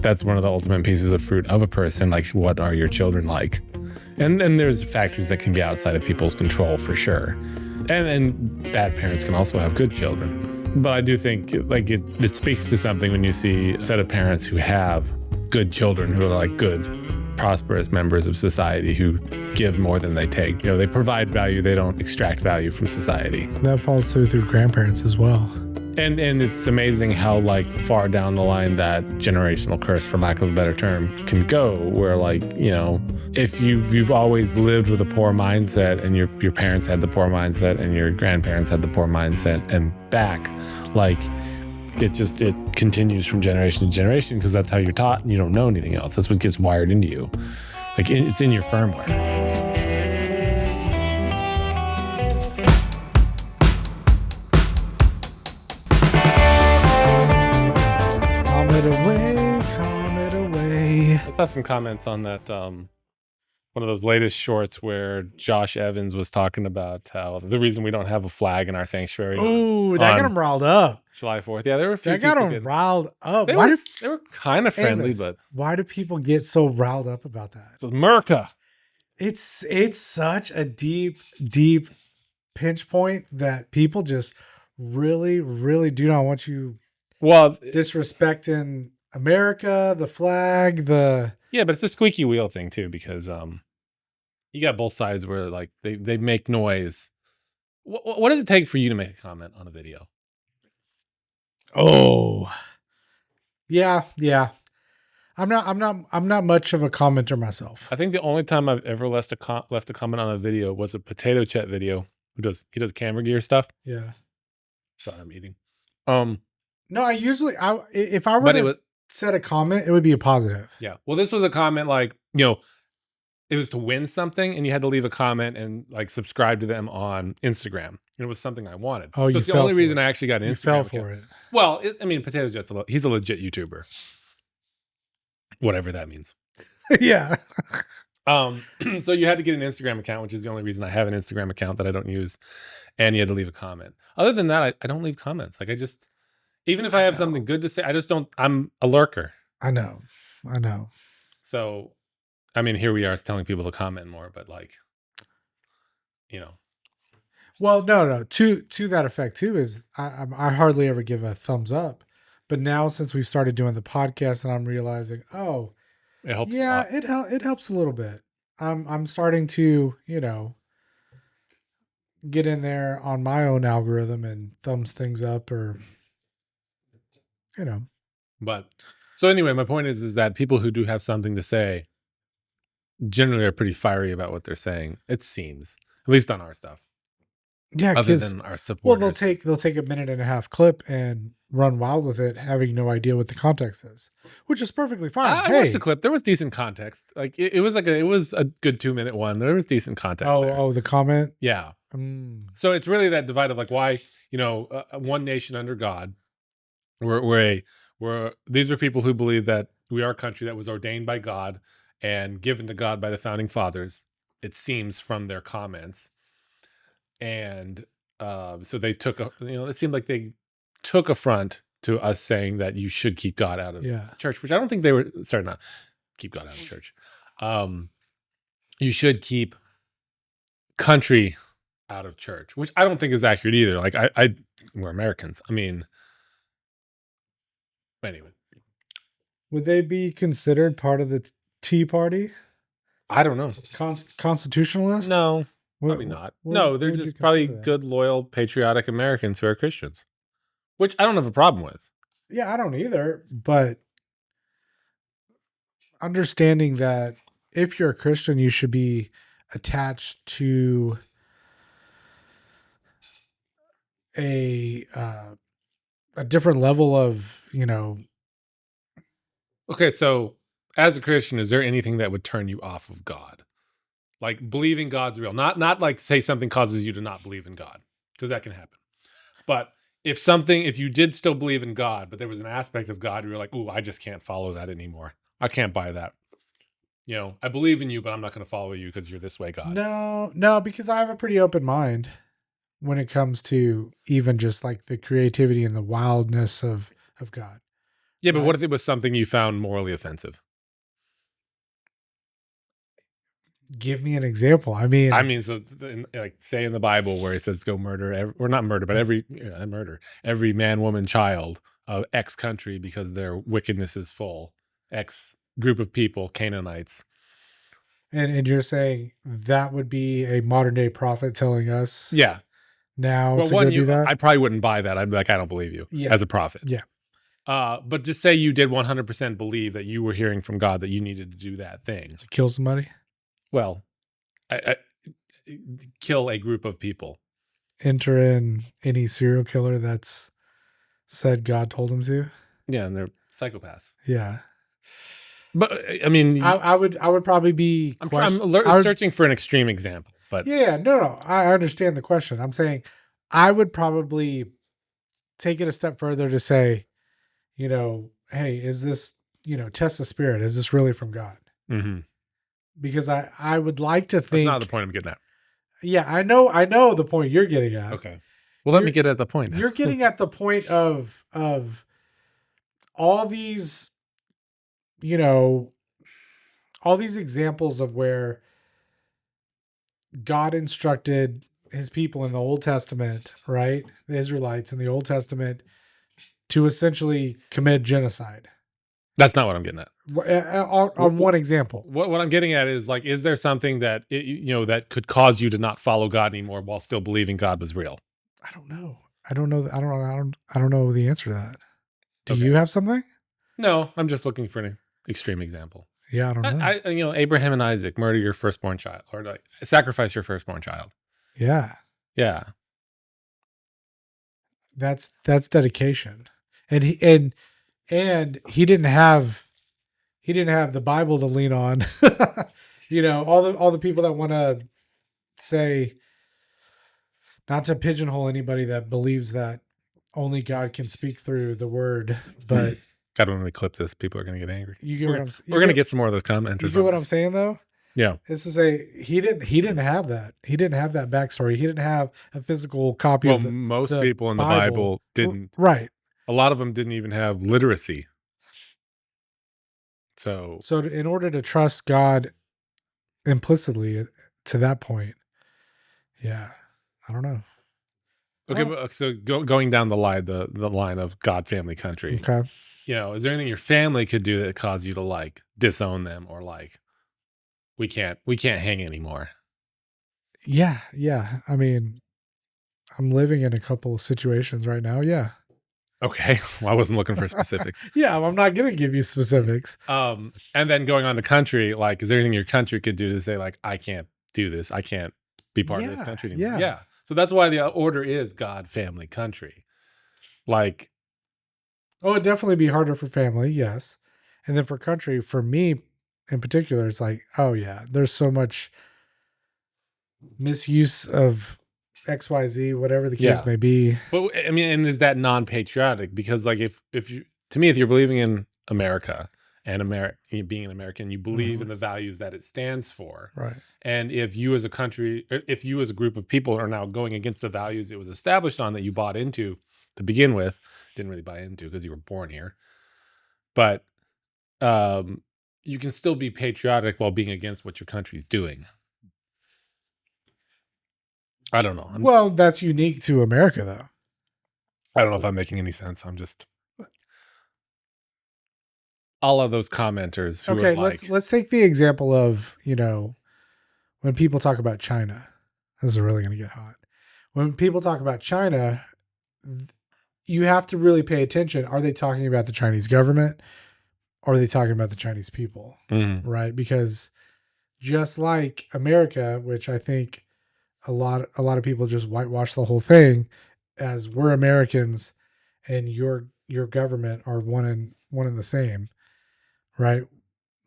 that's one of the ultimate pieces of fruit of a person. Like, what are your children like? And there's factors that can be outside of people's control for sure. And bad parents can also have good children. But I do think like it speaks to something when you see a set of parents who have good children who are like good, prosperous members of society who give more than they take. They provide value, they don't extract value from society. That falls through grandparents as well. And it's amazing how like far down the line that generational curse, for lack of a better term, can go, where like, if you've always lived with a poor mindset and your parents had the poor mindset and your grandparents had the poor mindset and back, like it continues from generation to generation because that's how you're taught and you don't know anything else. That's what gets wired into you. Like it's in your firmware. Comment away. I saw some comments on that one of those latest shorts where Josh Evans was talking about how the reason we don't have a flag in our sanctuary. Oh, that got him riled up. July 4th. Yeah, there were a few. That got him riled up. They were kind of friendly, but why do people get so riled up about that? America. It's such a deep pinch point that people just really, really do not want you disrespecting America, the flag, Yeah, but it's a squeaky wheel thing too, because you got both sides where like they make noise. What does it take for you to make a comment on a video? Oh, yeah. I'm not much of a commenter myself. I think the only time I've ever left a comment on a video was a Potato Chat video. He does camera gear stuff. Yeah. Sorry, I'm eating. No, if I were to set a comment, it would be a positive. Yeah. Well, this was a comment like, it was to win something and you had to leave a comment and like subscribe to them on Instagram. And it was something I wanted. Oh, so it's the only reason I actually got an Instagram. You fell for it. Well, Potato Jet's he's a legit YouTuber. Whatever that means. Yeah. So you had to get an Instagram account, which is the only reason I have an Instagram account that I don't use. And you had to leave a comment. Other than that, I don't leave comments. Like even if I have something good to say, I'm a lurker. I know. So, here we are telling people to comment more, but like, Well, no. To that effect too is I hardly ever give a thumbs up, but now since we've started doing the podcast and I'm realizing, it helps. Yeah, it helps a little bit. I'm starting to, get in there on my own algorithm and thumbs things up or, But so anyway, my point is that people who do have something to say generally are pretty fiery about what they're saying. It seems, at least on our stuff. Yeah, other than our supporters. Well, they'll take a minute and a half clip and run wild with it, having no idea what the context is, which is perfectly fine. I watched the clip. There was decent context. Like it was a good 2-minute one. There was decent context. Oh, the comment. Yeah. So it's really that divide of like why one nation under God. These are people who believe that we are a country that was ordained by God and given to God by the founding fathers. It seems from their comments. And so they took it seemed like they took affront to us saying that you should keep God out of church, which I don't think they were. Sorry, not keep God out of church. You should keep country out of church, which I don't think is accurate either. Like we're Americans. Anyway. Would they be considered part of the Tea Party? I don't know. Constitutionalist? No. Probably not. No, they're just probably good, loyal, patriotic Americans who are Christians, which I don't have a problem with. Yeah, I don't either. But understanding that if you're a Christian, you should be attached to a different level of, Okay, so as a Christian, is there anything that would turn you off of God? Like believing God's real, not like say something causes you to not believe in God, because that can happen. But if you did still believe in God, but there was an aspect of God where you're like, "Ooh, I just can't follow that anymore. I can't buy that." I believe in you, but I'm not going to follow you because you're this way, God. No, because I have a pretty open mind when it comes to even just like the creativity and the wildness of God. Yeah, but Right. what if it was something you found morally offensive? Give me an example. I mean, so like say in the Bible where it says go murder, or not murder, but murder every man, woman, child of X country because their wickedness is full. X group of people, Canaanites. and you're saying that would be a modern day prophet telling us Yeah. now Well, to go one, do that? I probably wouldn't buy that. I'd be like, I don't believe you Yeah. as a prophet. Yeah. But just say you did 100% believe that you were hearing from God that you needed to do that thing. To kill somebody? Well, I kill a group of people. Enter in any serial killer that's said God told him to? Yeah, and they're psychopaths. Yeah. But I mean, I would probably be searching for an extreme example, but Yeah, no. I understand the question. I'm saying I would probably take it a step further to say, hey, is this, test the spirit? Is this really from God? mhm. Because I would like to That's not the think, point I'm getting at. yeah, I know the point you're getting at. Okay. Well, let me You're get at the point. you're getting at the point of all these, you know, all these examples of where God instructed his people in the Old Testament, right? The Israelites in the Old Testament to essentially commit genocide. That's not what I'm getting at. On one example. What I'm getting at is like, is there something that that could cause you to not follow God anymore while still believing God was real? I don't know. I don't know. I don't know the answer to that. Do Okay. you have something? No, I'm just looking for an extreme example. Yeah, I don't know. Abraham and Isaac murder your firstborn child, or like sacrifice your firstborn child. Yeah. Yeah. That's dedication. And he didn't have the Bible to lean on. All the people that want to say, not to pigeonhole anybody that believes that only God can speak through the word, but God, when we clip this, people are going to get angry. you get what I'm saying. We're going to get some more of those commenters. You get what I'm saying, though. Yeah. It's to say he didn't have that. He didn't have that backstory. He didn't have a physical copy Well, of most people in the Bible didn't. Right. A lot of them didn't even have literacy. So in order to trust God implicitly to that point, yeah, I don't know. okay, but so going down the line of God, family, country. Okay. Is there anything your family could do that caused you to like disown them, or like we can't hang anymore? Yeah. I mean, I'm living in a couple of situations right now. Yeah. Okay. Well, I wasn't looking for specifics. Yeah, I'm not gonna give you specifics. And then going on to country, like, is there anything your country could do to say, like, I can't do this, I can't be part of this country anymore? Yeah. So that's why the order is God, family, country. Like, Oh, it'd definitely be harder for family, yes. And then for country, for me in particular, it's like, oh yeah, there's so much misuse of XYZ, whatever the case may be. But I mean, and is that non-patriotic? Because like if you, to me, if you're believing in America and being an American, you believe in the values that it stands for. Right. And if you as a country, if you as a group of people are now going against the values it was established on that you bought into to begin with, didn't really buy into because you were born here, but you can still be patriotic while being against what your country's doing. I don't know. Well, that's unique to America, though. I don't know if I'm making any sense. I'm just all of those commenters who Okay, are like, let's take the example of, when people talk about China. This is really going to get hot. When people talk about China, you have to really pay attention. Are they talking about the Chinese government? Or are they talking about the Chinese people? Right? Because just like America, which I think a lot of people just whitewash the whole thing as we're Americans and your government are one and the same, right?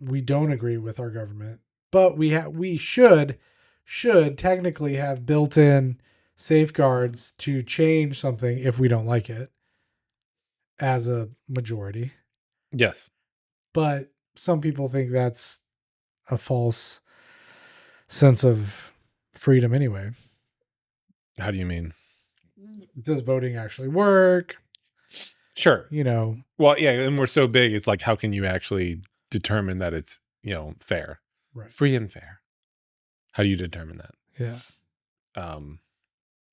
We don't agree with our government, but we should technically have built-in safeguards to change something if we don't like it as a majority. yes. But some people think that's a false sense of freedom anyway. How do you mean? Does voting actually work? Sure. You know, Well, yeah, and we're so big, it's like, how can you actually determine that it's, fair? right? Free and fair. How do you determine that? Yeah. Um,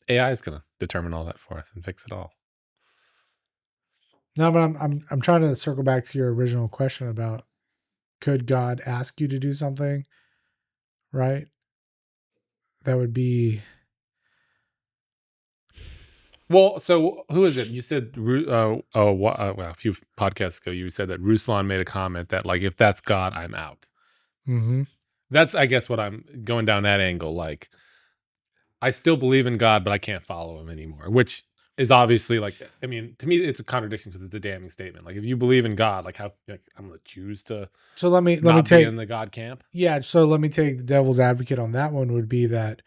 AI is gonna determine all that for us and fix it all. No, but I'm trying to circle back to your original question about could God ask you to do something, right? That would be Well, so who is it? You said, well, a few podcasts ago, you said that Ruslan made a comment that, like, if that's God, I'm out. mhm. That's, I guess, what I'm going down that angle. Like, I still believe in God, but I can't follow him anymore, which is obviously like, I mean, to me, it's a contradiction because it's a damning statement. Like, if you believe in God, like, how, like, I'm going to choose to So let me not be take in the God camp. so let me take the devil's advocate on that one would be that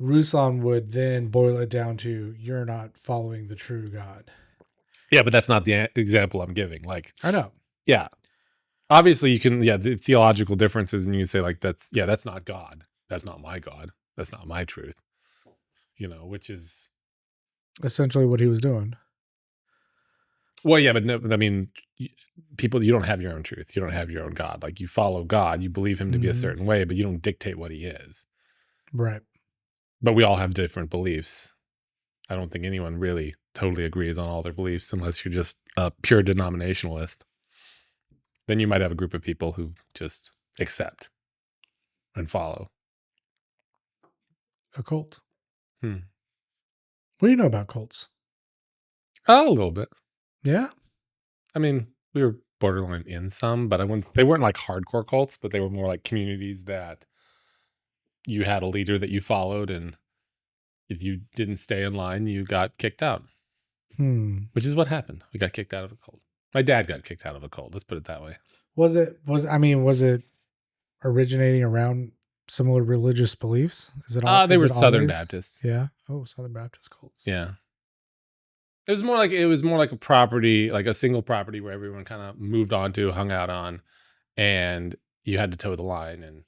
Ruslan would then boil it down to you're not following the true God. Yeah, but that's not the example I'm giving. Like, I know. yeah, obviously you can, the theological differences, and you can say, like, that's not God. That's not my God. That's not my truth. Which is, Essentially what he was doing. well, yeah, but no, I mean, people, you don't have your own truth. You don't have your own God. Like, you follow God, you believe him to be a Mhm. certain way, but you don't dictate what he is. Right. But we all have different beliefs. I don't think anyone really totally agrees on all their beliefs unless you're just a pure denominationalist. Then you might have a group of people who just accept and follow. A cult. Hmm. What do you know about cults? A little bit. Yeah? I mean, we were borderline in some, but they weren't like hardcore cults, but they were more like communities that you had a leader that you followed, and if you didn't stay in line, you got kicked out, which is what happened. We got kicked out of a cult. My dad got kicked out of a cult. Let's put it that way. Was it originating around similar religious beliefs? They Is were it Southern always? Baptists. Yeah. Oh, Southern Baptist cults. Yeah. It was more like a property, like a single property where everyone kind of moved on to, hung out on, and you had to toe the line and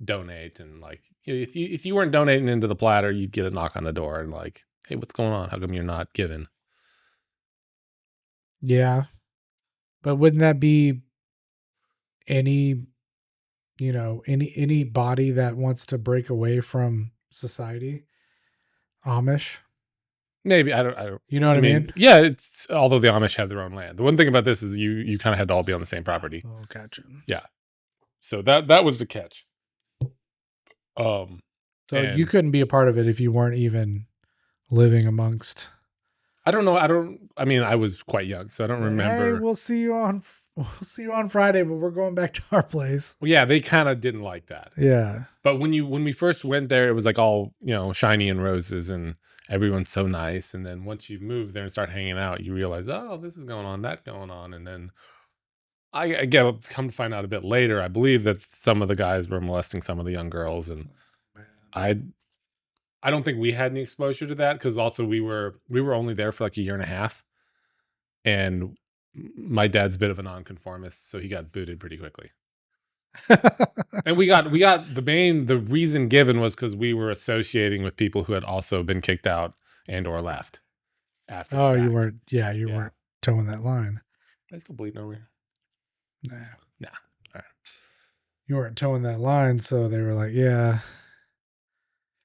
donate. And like, if you weren't donating into the platter, you'd get a knock on the door and like, hey, what's going on? How come you're not giving? Yeah. But wouldn't that be any, any body that wants to break away from society? Amish? Maybe I don't. You know what I I mean, mean? yeah, it's although the Amish have their own land. The one thing about this is you kind of had to all be on the same property. Oh, gotcha. Yeah. So that was the catch. Um, So you and couldn't be a part of it if you weren't even living amongst. I don't know. I mean, I was quite young, so I don't Hey, remember. we'll see you on Friday, but we're going back to our place. Well, yeah, they kind of didn't like that. Yeah. But when we first went there, it was like all, shiny and roses and everyone's so nice. And then once you move there and start hanging out, you realize, oh, this is going on, that going on. And then I get come to find out a bit later, I believe that some of the guys were molesting some of the young girls. And Man. I don't think we had any exposure to that because also we were only there for like a year and a half. And my dad's a bit of a nonconformist, so he got booted pretty quickly. And the reason given was because we were associating with people who had also been kicked out and or left after the Oh, fact. you weren't. Yeah, you Yeah. weren't towing that line. I still bleeding over here. Nah, Nah. All right. you weren't towing that line, so they were like, "Yeah."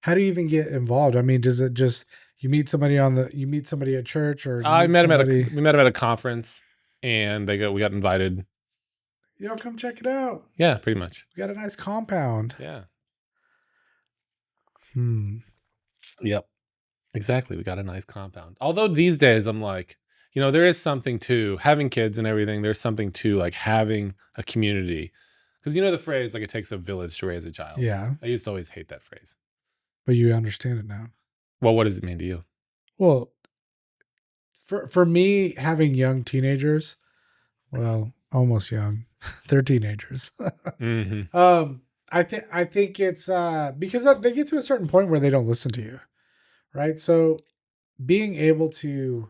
How do you even get involved? I mean, does it just you meet somebody at church, or you We meet met him somebody? at a conference, and we got invited. Yo, come check it out. Yeah, pretty much. We got a nice compound. Yeah. Yep. Exactly. We got a nice compound. Although these days I'm like, there is something to having kids and everything. There's something to like having a community. Because the phrase, like, it takes a village to raise a child. Yeah, I used to always hate that phrase. but you understand it now. Well, what does it mean to you? Well, for me, having young teenagers, well, almost young, they're teenagers. Mm-hmm. I think it's because they get to a certain point where they don't listen to you, right? So being able to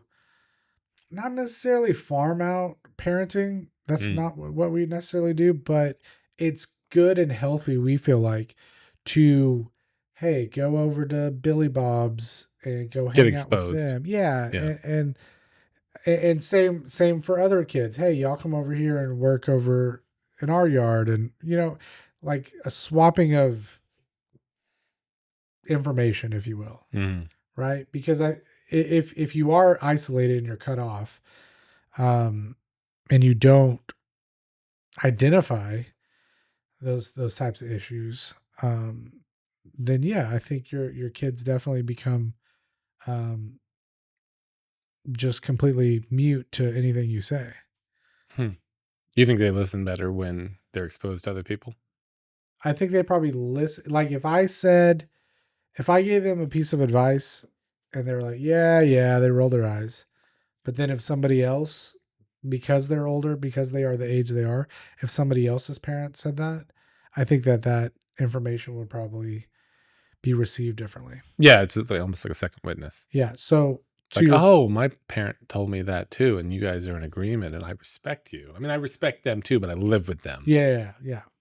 not necessarily farm out parenting, that's not what we necessarily do, but it's good and healthy, we feel like, to hey, go over to Billy Bob's and go Get hang out with exposed. them. Yeah, Yeah. and And same for other kids. Hey, y'all come over here and work over in our yard, and like a swapping of information, if you will, Mm. right? Because if you are isolated and you're cut off, um, and you don't identify those types of issues, then yeah, I think your kids definitely become um, just completely mute to anything you say. Hmm. You think they listen better when they're exposed to other people? I think they probably listen. Like if I gave them a piece of advice and they were like, yeah, yeah, they roll their eyes. But then if somebody else, because they're older, because they are the age they are, if somebody else's parent said that, I think that information would probably be received differently. Yeah, it's just like almost like a second witness. Yeah. So to Like, your, oh, my parent told me that too, and you guys are in agreement, and I respect you. I mean, I respect them too, but I live with them. yeah,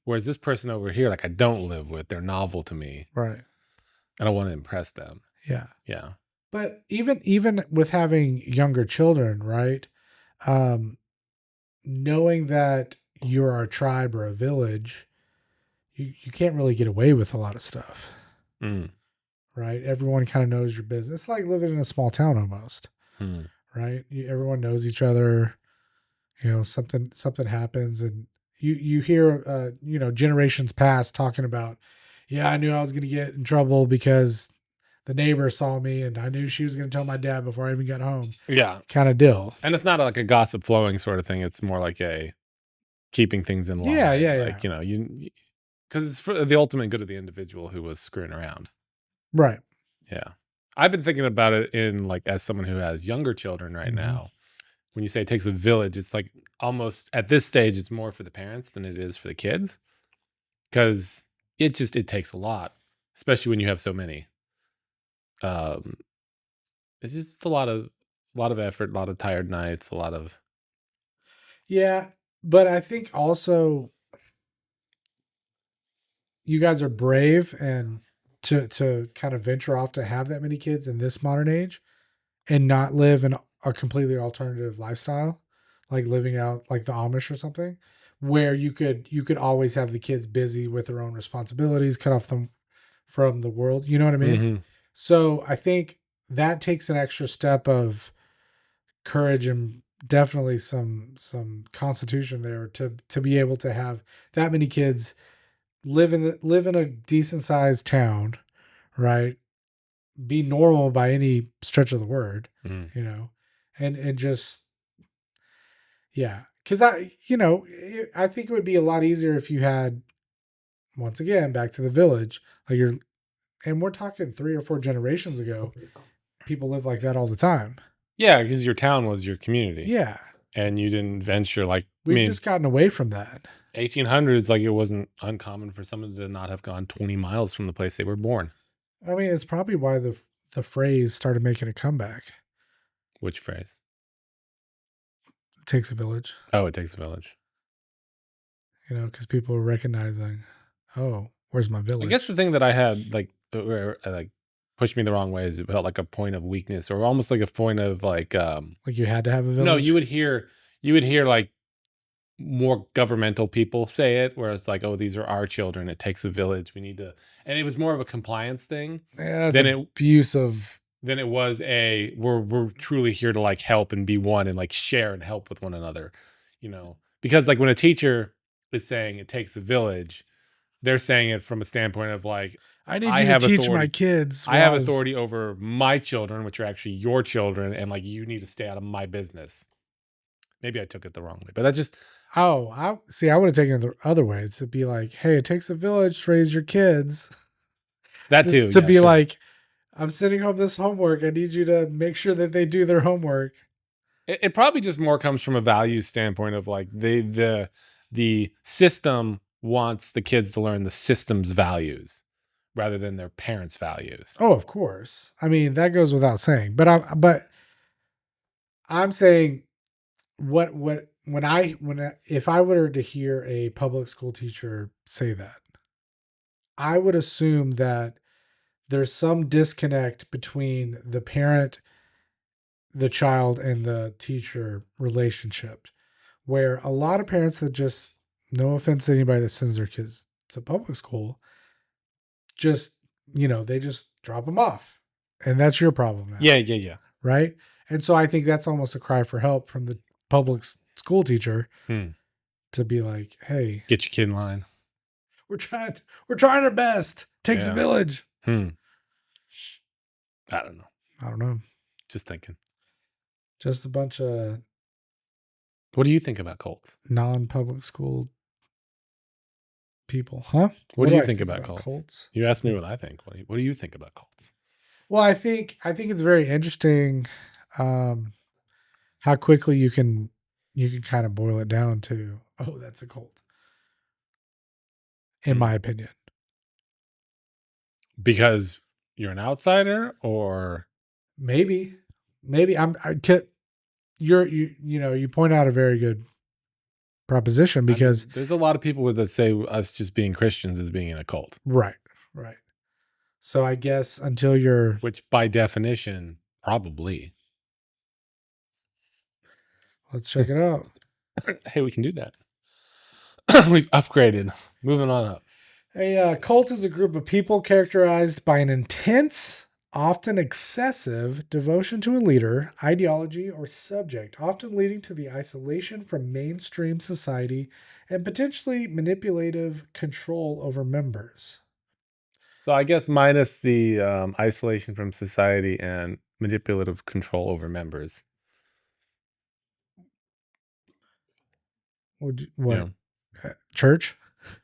Whereas this person over here, like, I don't live with, they're novel to me. right. I don't want to impress them. Yeah. Yeah. But even with having younger children, right? Um, knowing that you're a tribe or a village, you can't really get away with a lot of stuff, Mm. right? Everyone kind of knows your business. It's like living in a small town almost, Hmm. right? Everyone knows each other. Something happens, and you hear generations past talking about, yeah, I knew I was going to get in trouble because the neighbor saw me, and I knew she was going to tell my dad before I even got home. Yeah. Kind of deal. And it's not like a gossip flowing sort of thing. It's more like a keeping things in Yeah, line. yeah, yeah. Like, because it's for the ultimate good of the individual who was screwing around. Right. Yeah. I've been thinking about it in like as someone who has younger children right Hmm. now. When you say it takes a village, it's like almost at this stage, it's more for the parents than it is for the kids because it takes a lot, especially when you have so many. Um, it's just a lot of effort, a lot of tired nights, a lot of Yeah, but I think also you guys are brave and to kind of venture off to have that many kids in this modern age and not live in a completely alternative lifestyle, like living out like the Amish or something, where you could always have the kids busy with their own responsibilities, cut off them from the world. You know what I mean? Mhm. So I think that takes an extra step of courage and definitely some constitution there to be able to have that many kids live in a decent sized town, right? Be normal by any stretch of the word, Mhm. you know, and just yeah, because I think it would be a lot easier if you had once again back to the village, like you're, and we're talking 3 or 4 generations ago. People live like that all the time. Yeah, because your town was your community, Yeah, and you didn't venture like I we've mean, just gotten away from that. 1800s, like, it wasn't uncommon for someone to not have gone 20 miles from the place they were born. I mean, it's probably why the phrase started making a comeback. Which phrase? It takes a village, Oh, it takes a village. because people are recognizing, oh, where's my I guess the village? thing that I had, like, where, like, pushed me the wrong way is it felt like a point of weakness or almost like a point of, like, Like you had to have a no, village. you would hear, like, more governmental people say it, where it's like, "Oh, these are our children. It takes a village. We need to," and it was more of a compliance thing Yeah, that's than it abuse of. than it was a we're truly here to like help and be one and like share and help with one another, because like when a teacher is saying it takes a village, they're saying it from a standpoint of like I need I you to have teach my authority. kids I have while. authority over my children, which are actually your children, and like you need to stay out of my business. Maybe I took it the wrong way, but that's just Oh, I see. I would have taken it the other way to be like, hey, it takes a village to raise your kids. that To too. to Yeah, be sure. like, I'm sending home this homework. I need you to make sure that they do their homework. It probably just more comes from a value standpoint of like the system wants the kids to learn the system's values rather than their parents' values. Oh, of course. I mean, that goes without saying. But I'm saying what if I were to hear a public school teacher say that, I would assume that there's some disconnect between the parent the child and the teacher relationship, where a lot of parents that just, no offense to anybody that sends their kids to public school, just, they just drop them off. And that's your problem now. Yeah. Right. And so I think that's almost a cry for help from the public school teacher to be like, hey, get your kid in line. We're trying our best. Takes a village. I don't know. Just thinking. Just a bunch of What do you think about cults? non-public school people, huh? What do you think about cults? You asked me what I think. What do you think about cults? Well, I think it's very interesting how quickly you can kind of boil it down to, oh, that's a cult. In my opinion. Because you're an outsider, or maybe you point out a very good proposition, because there's a lot of people that say us just being Christians is being in a cult. Right. So I guess until you're, which by definition, probably. Let's check it out. Hey, we can do that. We've upgraded. Moving on up. A cult is a group of people characterized by an intense, often excessive devotion to a leader, ideology, or subject, often leading to the isolation from mainstream society and potentially manipulative control over members. So I guess minus the isolation from society and manipulative control over members. What? Yeah. Church?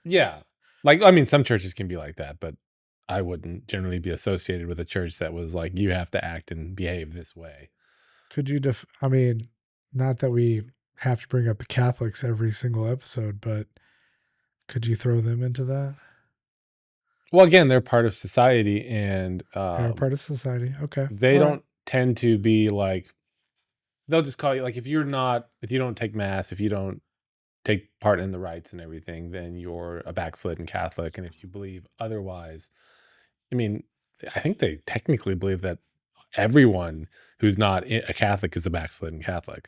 Yeah. Like, I mean, some churches can be like that, but I wouldn't generally be associated with a church that was like, you have to act and behave this way. Could you I mean, not that we have to bring up the Catholics every single episode, but could you throw them into that? Well, again, they're part of society, and they're part of society. Okay. They don't tend to be like, they'll just call you, like, if you don't take mass, if you don't take part in the rites and everything, then you're a backslidden Catholic. And if you believe otherwise, I mean, I think they technically believe that everyone who's not a Catholic is a backslidden Catholic.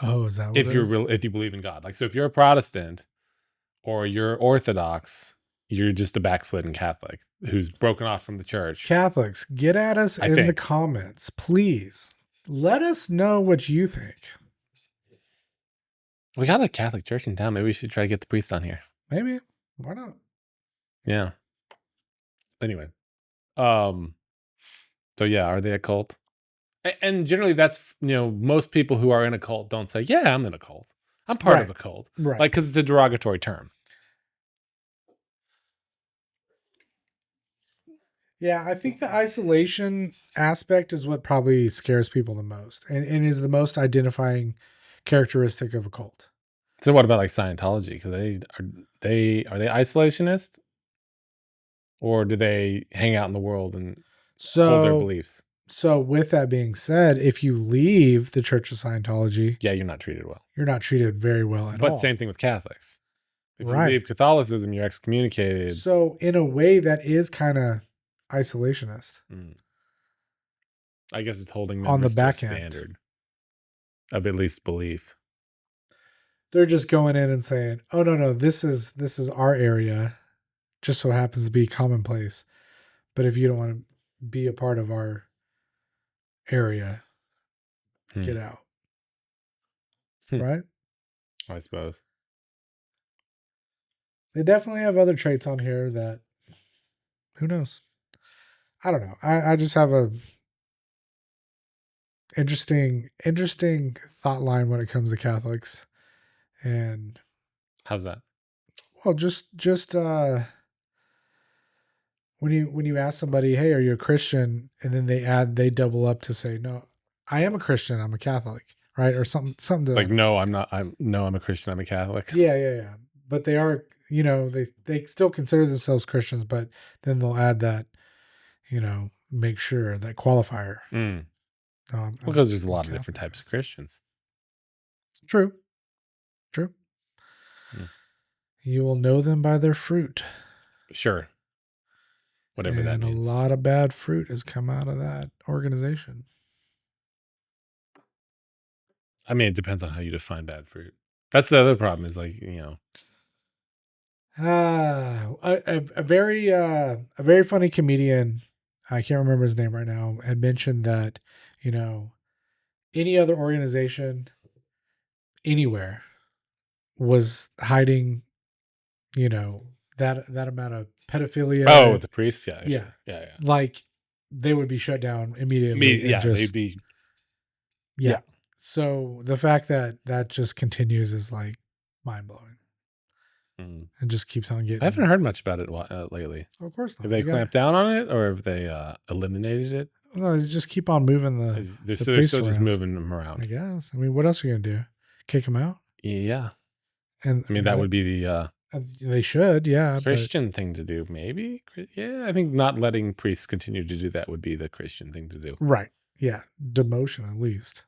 Oh, is that what if you believe in God? Like, so if you're a Protestant or you're Orthodox, you're just a backslidden Catholic who's broken off from the church. Catholics, get at us in the comments, please. Let us know what you think. We got a Catholic church in town. Maybe we should try to get the priest on here. Maybe. Why not? Yeah. Anyway. So yeah, are they a cult? And generally that's, most people who are in a cult don't say, yeah, I'm in a cult. I'm part of a cult. Right. Like, because it's a derogatory term. Yeah, I think the isolation aspect is what probably scares people the most, and is the most identifying characteristic of a cult. So what about like Scientology? Because are they isolationist, or do they hang out in the world and hold their beliefs? So with that being said, if you leave the Church of Scientology, yeah, you're not treated well. You're not treated very well at all. But same thing with Catholics. If you leave Catholicism, you're excommunicated. So in a way, that is kind of isolationist. I guess it's holding them on the back standard of at least belief. They're just going in and saying, "Oh no, this is our area. Just so happens to be commonplace. But if you don't want to be a part of our area, get out." Right? I suppose. They definitely have other traits on here that, who knows? I don't know. I just have a interesting thought line when it comes to Catholics. And how's that? Well, just when you ask somebody, "Hey, are you a Christian?" and then they double up to say, "No, I am a Christian. I'm a Catholic," right? Or something to like, "No, I'm not. I'm a Christian. I'm a Catholic." Yeah. But they are, they still consider themselves Christians, but then they'll add that, make sure that qualifier. Because there's a lot of different types of Christians. True. You will know them by their fruit. Sure. Whatever that means. And a lot of bad fruit has come out of that organization. I mean, it depends on how you define bad fruit. That's the other problem is like, you know, A very funny comedian, I can't remember his name right now, had mentioned that, you know, any other organization anywhere was hiding, you know, that amount of oh, pedophilia. the priests, yeah, Yeah. sure. Yeah, yeah. Like they would be shut down immediately and Yeah, they'd just be yeah. yeah. So the fact that that just continues is like mind blowing. Mm. It just keeps on I getting. haven't heard much about it lately. Of course not. Have they You gotta, clamped down on it, or have they eliminated it? no, you just keep on moving They're the they're priests still just around. moving them I around. guess. I mean, what else are you gonna do? Kick them out? Yeah, And I mean that would be the they should, yeah, but Christian thing to do, maybe. Yeah, I think not letting priests continue to do that would be the Christian thing to do. right, yeah, demotion at least.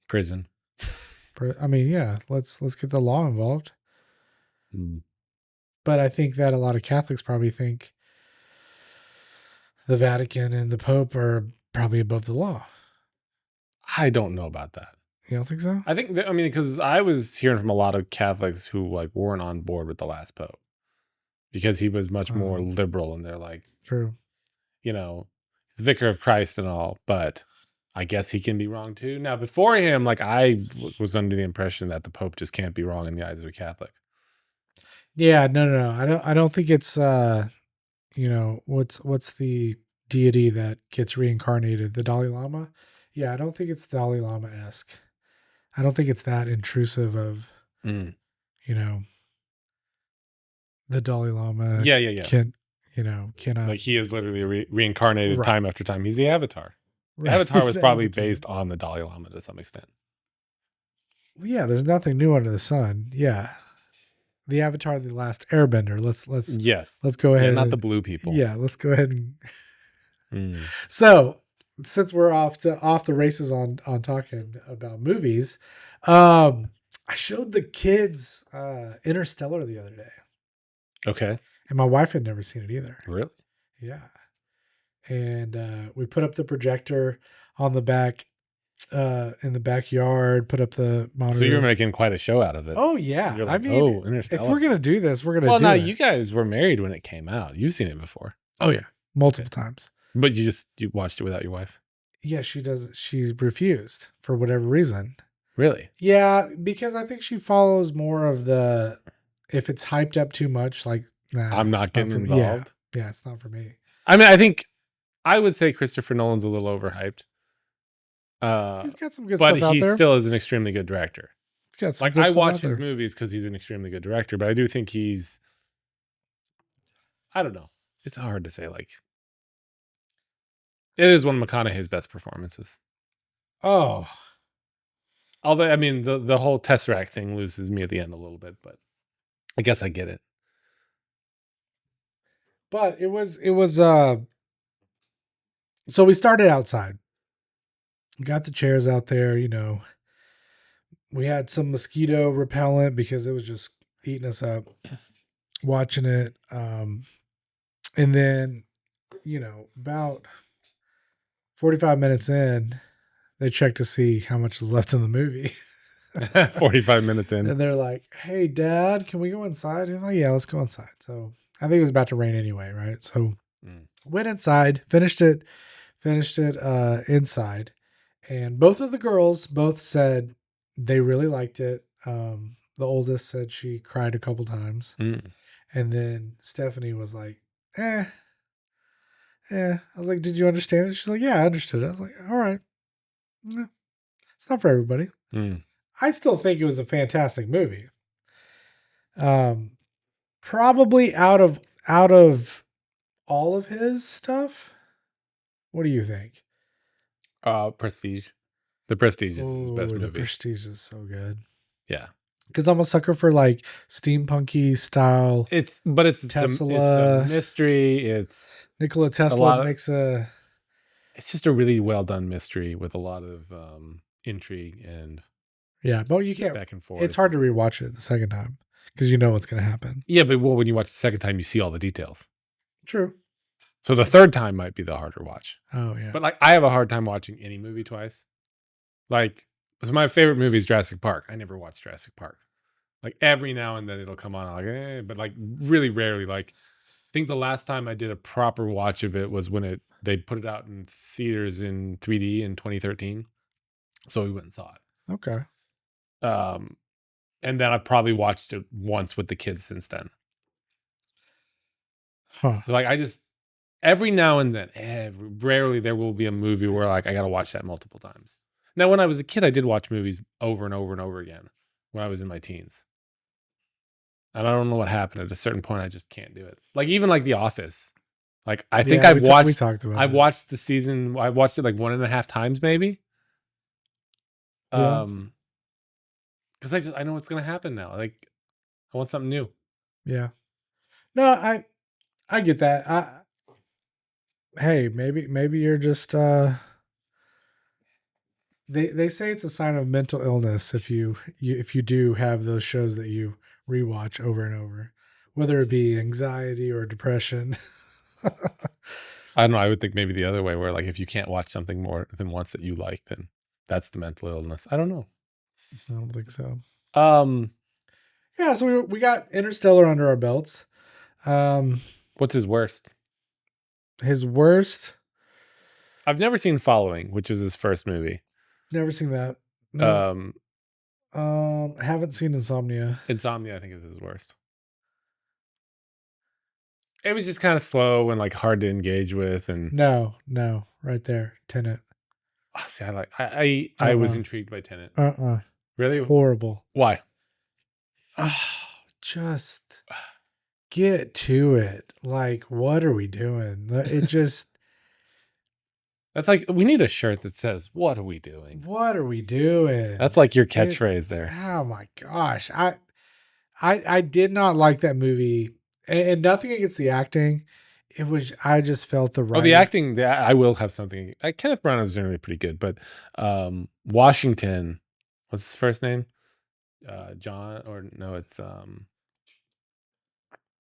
Prison. I mean, yeah, let's get the law involved. Mm. But I think that a lot of Catholics probably think the Vatican and the Pope are probably above the law. I don't know about that. You don't think so? I think that, I mean, because I was hearing from a lot of Catholics who like weren't on board with the last pope because he was much more liberal, and they're like, True. you know, he's vicar of Christ and all, but I guess he can be wrong too. Now, before him, like I was under the impression that the Pope just can't be wrong in the eyes of a Catholic. Yeah, no. I don't think it's you know, what's the deity that gets reincarnated? The Dalai Lama? Yeah, I don't think it's Dalai Lama-esque. I don't think it's that intrusive of, Mm. you know, the Dalai Lama Yeah. can, you know, cannot. Like he is literally reincarnated Right. time after time. He's the Avatar. Right, Avatar he's was the probably Avatar. based on the Dalai Lama to some extent. Yeah, there's nothing new under the sun. Yeah. The Avatar, the last Airbender. Yes. Let's go ahead. Yeah, not and, the blue people. Yeah, let's go ahead and. Mm. So, since we're off the races on talking about movies, I showed the kids Interstellar the other day, Okay. and my wife had never seen it either. Really? Yeah, and we put up the projector on the back in the backyard. Put up the monitor. So you're making quite a show out of it. Oh yeah, You're I like, mean, oh, Interstellar. if we're gonna do this, we're gonna. Well, do now it. you guys were married when it came out. You've seen it before. Oh yeah, multiple times. But you watched it without your wife. Yeah, she does. She refused for whatever reason. Really? Yeah, because I think she follows more of the if it's hyped up too much, like nah, I'm not it's getting for me. involved. Yeah, it's not for me. I mean, I think I would say Christopher Nolan's a little overhyped. He's got some good But stuff out he there. still is an extremely good director. He's got some Like good I stuff watch out his there. movies because he's an extremely good director, but I do think he's, I don't know. It's hard to say. Like, it is one of McConaughey's best performances. Oh, Although, I mean, the whole Tesseract thing loses me at the end a little bit, but I guess I get it. but it was so we started outside. We got the chairs out there, you know. We had some mosquito repellent because it was just eating us up watching it. And then, you know, about 45 minutes in, they checked to see how much is left in the movie. 45 minutes in. And they're like, "Hey, Dad, can we go inside?" And I'm like, "Yeah, let's go inside." So I think it was about to rain anyway, right? So went inside, finished it inside, and both of the girls both said they really liked it. The oldest said she cried a couple times, and then Stephanie was like, "Eh." I was like, "Did you understand it?" She's like, "Yeah, I understood it." I was like, "All right, it's not for everybody." I still think it was a fantastic movie. Probably out of all of his stuff. What do you think? Prestige. The Prestige is his best movie. The Prestige is so good. Yeah. Because I'm a sucker for like steampunky style. It's Tesla. It's a mystery. It's Nikola Tesla makes it's just a really well done mystery with a lot of intrigue and yeah, but you can't back and forth. It's hard to rewatch it the second time because you know what's going to happen. Yeah, but when you watch the second time, you see all the details. True. So the third time might be the harder watch. Oh yeah. But like I have a hard time watching any movie twice. Like So my favorite movie is Jurassic Park. I never watched Jurassic Park. Like every now and then it'll come on, like, but like really rarely. Like I think the last time I did a proper watch of it was when they put it out in theaters in 3D in 2013. So we went and saw it. Okay. Um, and then I probably watched it once with the kids since then. Huh. So like I just every now and then, rarely there will be a movie where like I got to watch that multiple times. Now, when I was a kid, I did watch movies over and over and over again when I was in my teens. And I don't know what happened. At a certain point, I just can't do it. Like even like The Office. Like I think Yeah, I've we watched talked about I've that. watched the season. I watched it like 1.5 times maybe. Yeah. Because I know what's gonna happen now. Like I want something new. Yeah. No, I get that. Hey, maybe you're just they say it's a sign of mental illness if you do have those shows that you rewatch over and over, whether it be anxiety or depression. I don't know. I would think maybe the other way, where like if you can't watch something more than once that you like, then that's the mental illness. I don't know. I don't think so. Um, Yeah, so we got Interstellar under our belts. what's his worst? His worst. I've never seen Following, which was his first movie. Never seen that. No. Um, Haven't seen Insomnia. Insomnia, I think, is his worst. It was just kind of slow and like hard to engage with, and No, right there. Tenet. see, I was Uh-uh. intrigued by Tenet. Uh-uh. Really? Horrible. Why? Oh, just get to it. Like, what are we doing? It just, That's like we need a shirt that says "What are we doing?" what are we doing? That's like your catchphrase there. Oh my gosh. I did not like that movie. And nothing against the acting. I just felt the Oh, writing. the acting. I will have something. Kenneth Branagh is generally pretty good, but Washington, what's his first name? John, or no, it's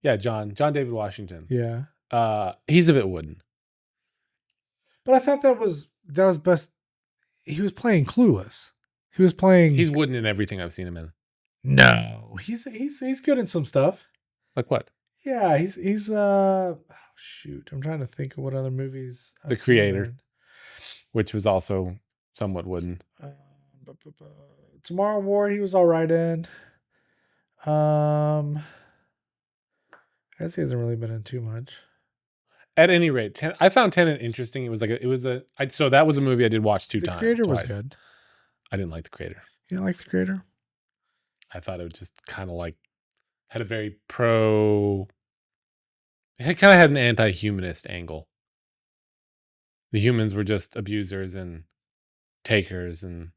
yeah, John David Washington. Yeah. He's a bit wooden. But I thought that was best. He was playing Clueless. He was playing. He's wooden in everything I've seen him in. No, he's good in some stuff. Like what? Yeah, he's shoot. I'm trying to think of what other movies. The Creator, which was also somewhat wooden. Tomorrow War, he was all right in. I guess he hasn't really been in too much. At any rate, I found Tenet interesting. It was so that was a movie I did watch two times. The Creator twice. was good. I didn't like The Creator. You don't like The Creator? I thought it was just kind of like had a very it kind of had an anti-humanist angle. The humans were just abusers and takers, and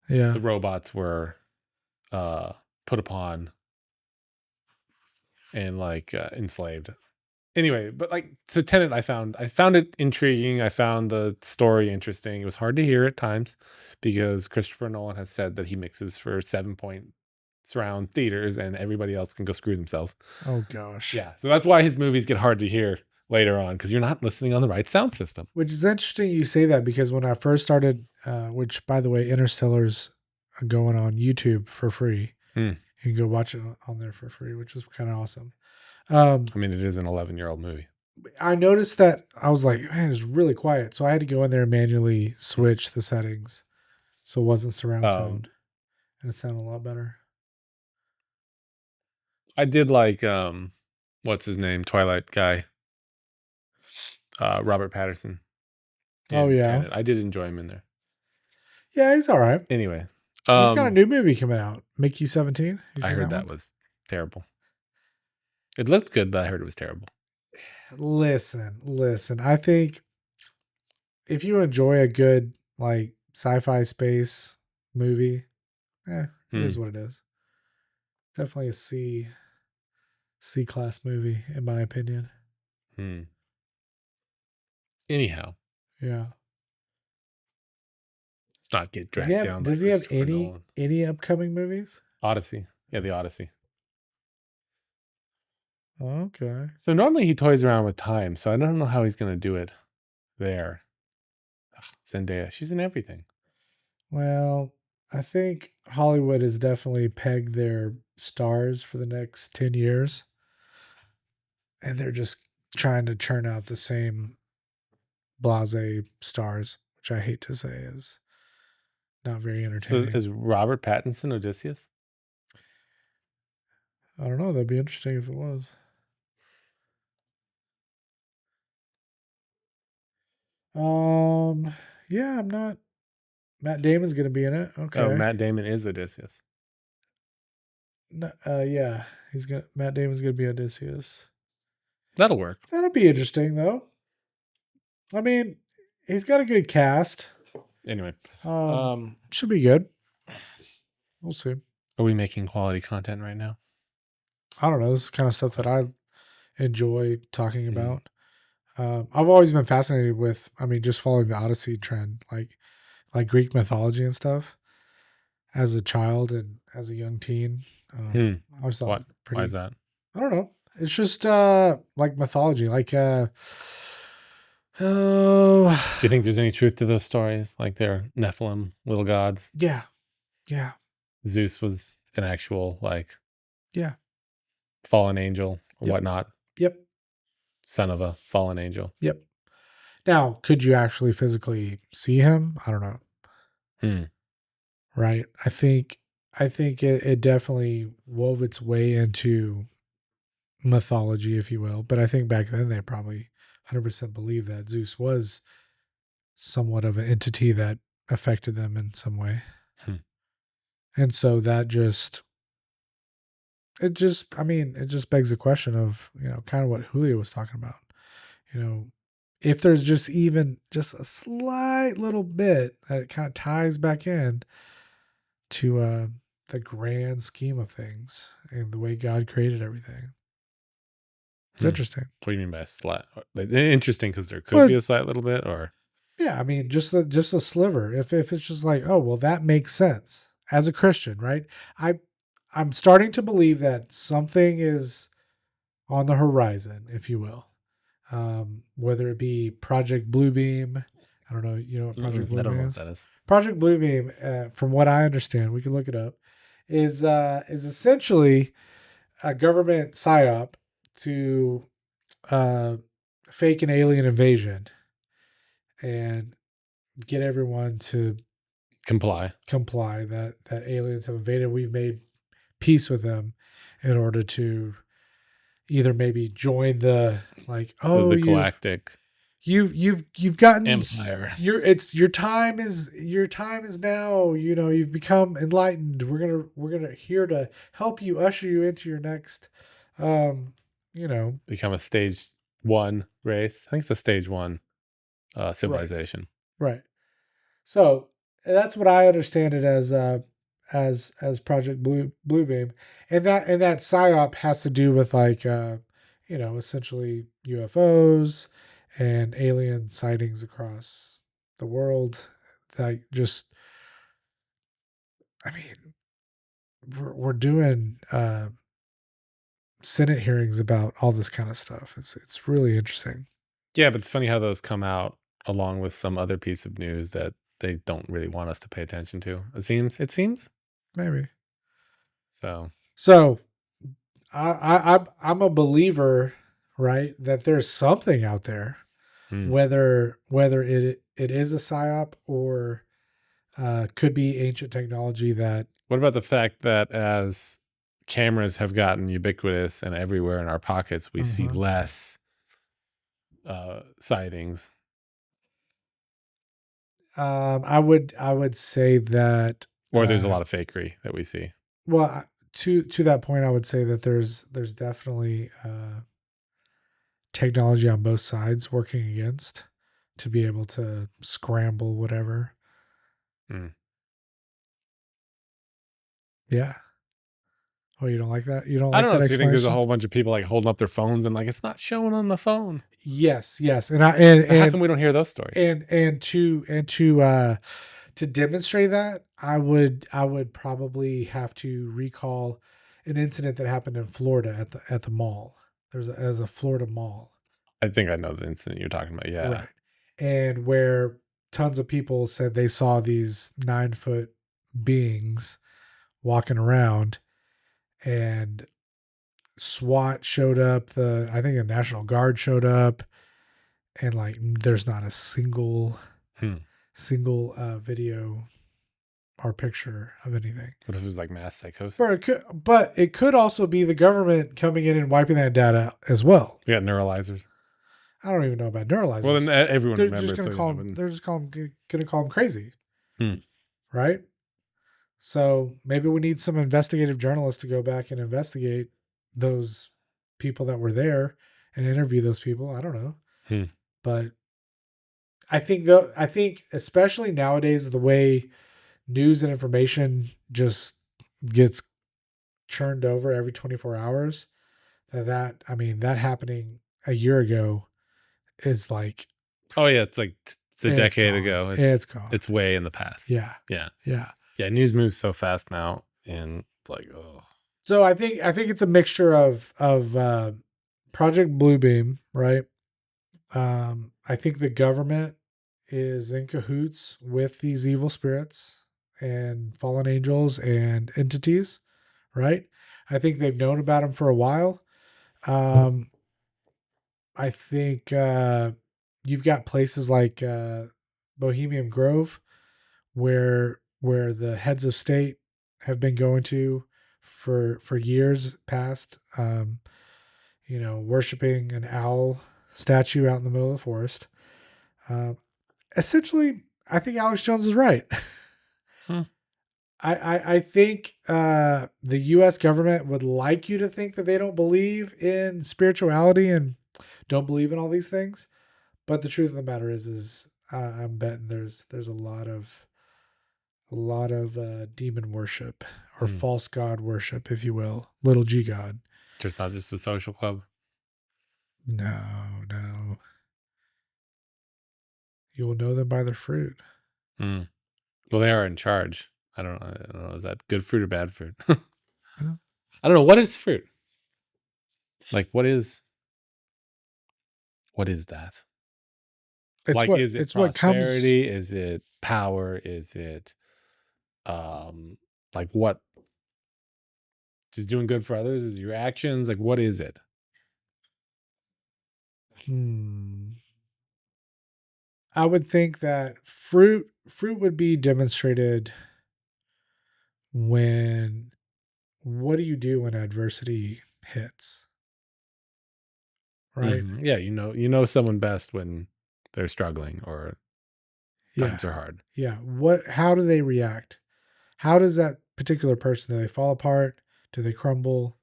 Yeah. the robots were put upon and like enslaved. Anyway, but like so Tenet, I found it intriguing. I found the story interesting. It was hard to hear at times because Christopher Nolan has said that he mixes for 7-point surround theaters and everybody else can go screw themselves. Oh gosh. Yeah, so that's why his movies get hard to hear later on, because you're not listening on the right sound system. Which is interesting you say that, because when I first started, which by the way, Interstellar's going on YouTube for free. You can go watch it on there for free, which is kind of awesome. I mean, it is an 11-year-old movie. I noticed that I was like, man, it's really quiet. So I had to go in there and manually switch the settings so it wasn't surround sound. And it sounded a lot better. I did like what's his name? Twilight guy. Robert Pattinson. Oh yeah. Tenet. I did enjoy him in there. Yeah, he's all right. Anyway. He's got a new movie coming out, Mickey 17. I heard that was terrible. It looked good, but I heard it was terrible. Listen. I think if you enjoy a good like sci-fi space movie, it is what it is. Definitely a C class movie, in my opinion. Anyhow. Yeah. Let's not get dragged down. Does he have any upcoming movies? Odyssey. Yeah, the Odyssey. Okay. So normally he toys around with time, so I don't know how he's going to do it there. Zendaya, she's in everything. Well, I think Hollywood has definitely pegged their stars for the next 10 years, and they're just trying to churn out the same blase stars, which I hate to say is not very So entertaining. is Robert Pattinson Odysseus? I don't know. That'd be interesting if it was. Um, yeah, I'm not. Matt Damon's gonna be in it. Oh, Okay. Matt Damon is Odysseus. Yeah, he's gonna. Matt Damon's gonna be Odysseus. That'll work. That'll be interesting, though. I mean, he's got a good cast. Anyway, Should be good. We'll see. are we making quality content right now? I don't know. This is the kind of stuff that I enjoy talking Mm. about. I've always been fascinated with, I mean, just following the Odyssey trend, like Greek mythology and stuff. As a child and as a young teen, I always thought What? pretty. Why is that? I don't know. It's just like mythology, like oh Do you think there's any truth to those stories? Like they're Nephilim, little gods. yeah, yeah, Zeus was an actual like yeah. fallen angel or Yep. whatnot, Yep. son of a fallen angel. Yep. Now, could you actually physically see him? I don't know. Hmm. Right. I think it definitely wove its way into mythology, if you will. But I think back then they probably 100% believed that Zeus was somewhat of an entity that affected them in some way. Hmm. And so that it just begs the question of, kind of what Julio was talking about. If there's just even just a slight little bit that it kind of ties back in to the grand scheme of things and the way God created everything. It's interesting. What do you mean by a slight? Interesting because there could Well, be a slight little bit, or yeah, I mean, just a sliver. If it's just like, oh well, that makes sense as a Christian, right? I'm starting to believe that something is on the horizon, if you will. Whether it be Project Bluebeam, I don't know, you know what Project I don't know Bluebeam what is? that is. Project Bluebeam, from what I understand, we can look it up, is essentially a government psyop to uh, fake an alien invasion and get everyone to Comply. comply that aliens have invaded. We've made peace with them in order to either maybe join the The galactic you've gotten empire. your time is now, you've become enlightened. We're gonna here to help you, usher you into your next you know Become a stage 1 race. I think it's a stage 1 civilization. right. So that's what I understand it as Project Bluebeam, and that psyop has to do with essentially UFOs and alien sightings across the world. That just, I mean, we're doing Senate hearings about all this kind of stuff. It's really interesting. Yeah, but it's funny how those come out along with some other piece of news that they don't really want us to pay attention to. It seems. Maybe. So, So I'm a believer, right, that there's something out there, whether it is a psyop or could be ancient technology that. what about the fact that as cameras have gotten ubiquitous and everywhere in our pockets, we see less sightings? I would say that, Or there's a lot of fakery that we see. well, to that point, I would say that there's definitely technology on both sides working against to be able to scramble whatever. Mm. Yeah. Oh, you don't like that? You don't I like don't know. that So you think there's a explanation? whole bunch of people like holding up their phones and like it's not showing on the phone? Yes, yes, and I and How come and we don't hear those stories? and to demonstrate that, I would probably have to recall an incident that happened in Florida at the mall. As a Florida mall, I think I know the incident you're talking about. Yeah. right, and where tons of people said they saw these 9-foot beings walking around, and SWAT showed up. I think the National Guard showed up, and like there's not a single Hmm. video or picture of anything. What if it was like mass psychosis? But it could also be the government coming in and wiping that data as well. We got neuralizers. I don't even know about neuralizers. Well, then everyone they're remembers. just going to call them crazy, Hmm. right? So maybe we need some investigative journalists to go back and investigate those people that were there and interview those people. I don't know, Hmm. but I think especially nowadays, the way news and information just gets churned over every 24 hours, that happening a year ago is like, Oh yeah, it's like it's a decade ago. It's gone. It's way in the past. Yeah. Yeah. Yeah. Yeah. News moves so fast now, and like, oh, So I think it's a mixture of Project Bluebeam, right? I think the government is in cahoots with these evil spirits and fallen angels and entities, right? I think they've known about them for a while. I think you've got places like Bohemian Grove, where the heads of state have been going to for years past, worshiping an owl statue out in the middle of the forest. Essentially, I think Alex Jones is right. Hmm. I think the U.S. government would like you to think that they don't believe in spirituality and don't believe in all these things, but the truth of the matter is I'm betting there's a lot of demon worship or false god worship, if you will, little g god. Just not just a social club. No. You will know them by their fruit. Well, they are in charge. I don't know. Is that good fruit or bad fruit? I don't know. What is fruit? Like, what is that? It's like, what, is it it's what comes. prosperity? Is it power? Is it like what? Just doing good for others? Is your actions? Like, what is it? I would think that fruit would be demonstrated when, what do you do when adversity hits? Right? Mm-hmm. Yeah, you know someone best when they're struggling or times are hard. Yeah. How do they react? How does that particular person, do they fall apart? Do they crumble?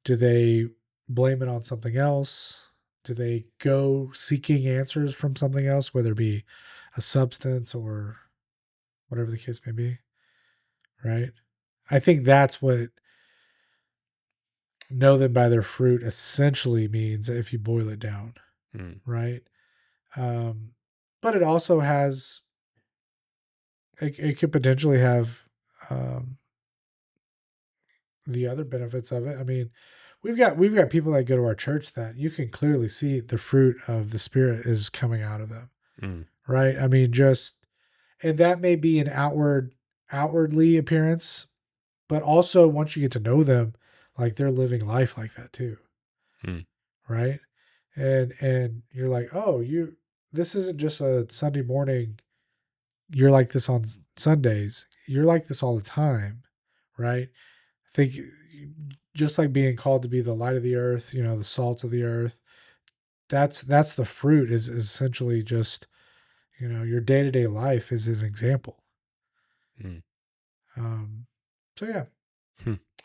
Do they blame it on something else? Do they go seeking answers from something else, whether it be a substance or whatever the case may be? Right? I think that's what know them by their fruit essentially means, if you boil it down. Right? But it also has, it could potentially have the other benefits of it. I mean, we've got people that go to our church that you can clearly see the fruit of the Spirit is coming out of them. Right? I mean, and that may be an outwardly appearance, but also once you get to know them, like they're living life like that too. Right? And you're like, oh, this isn't just a Sunday morning. You're like this on Sundays. You're like this all the time. Right? I think just like being called to be the light of the earth, the salt of the earth, that's the fruit, is essentially just, your day-to-day life is an example. So yeah,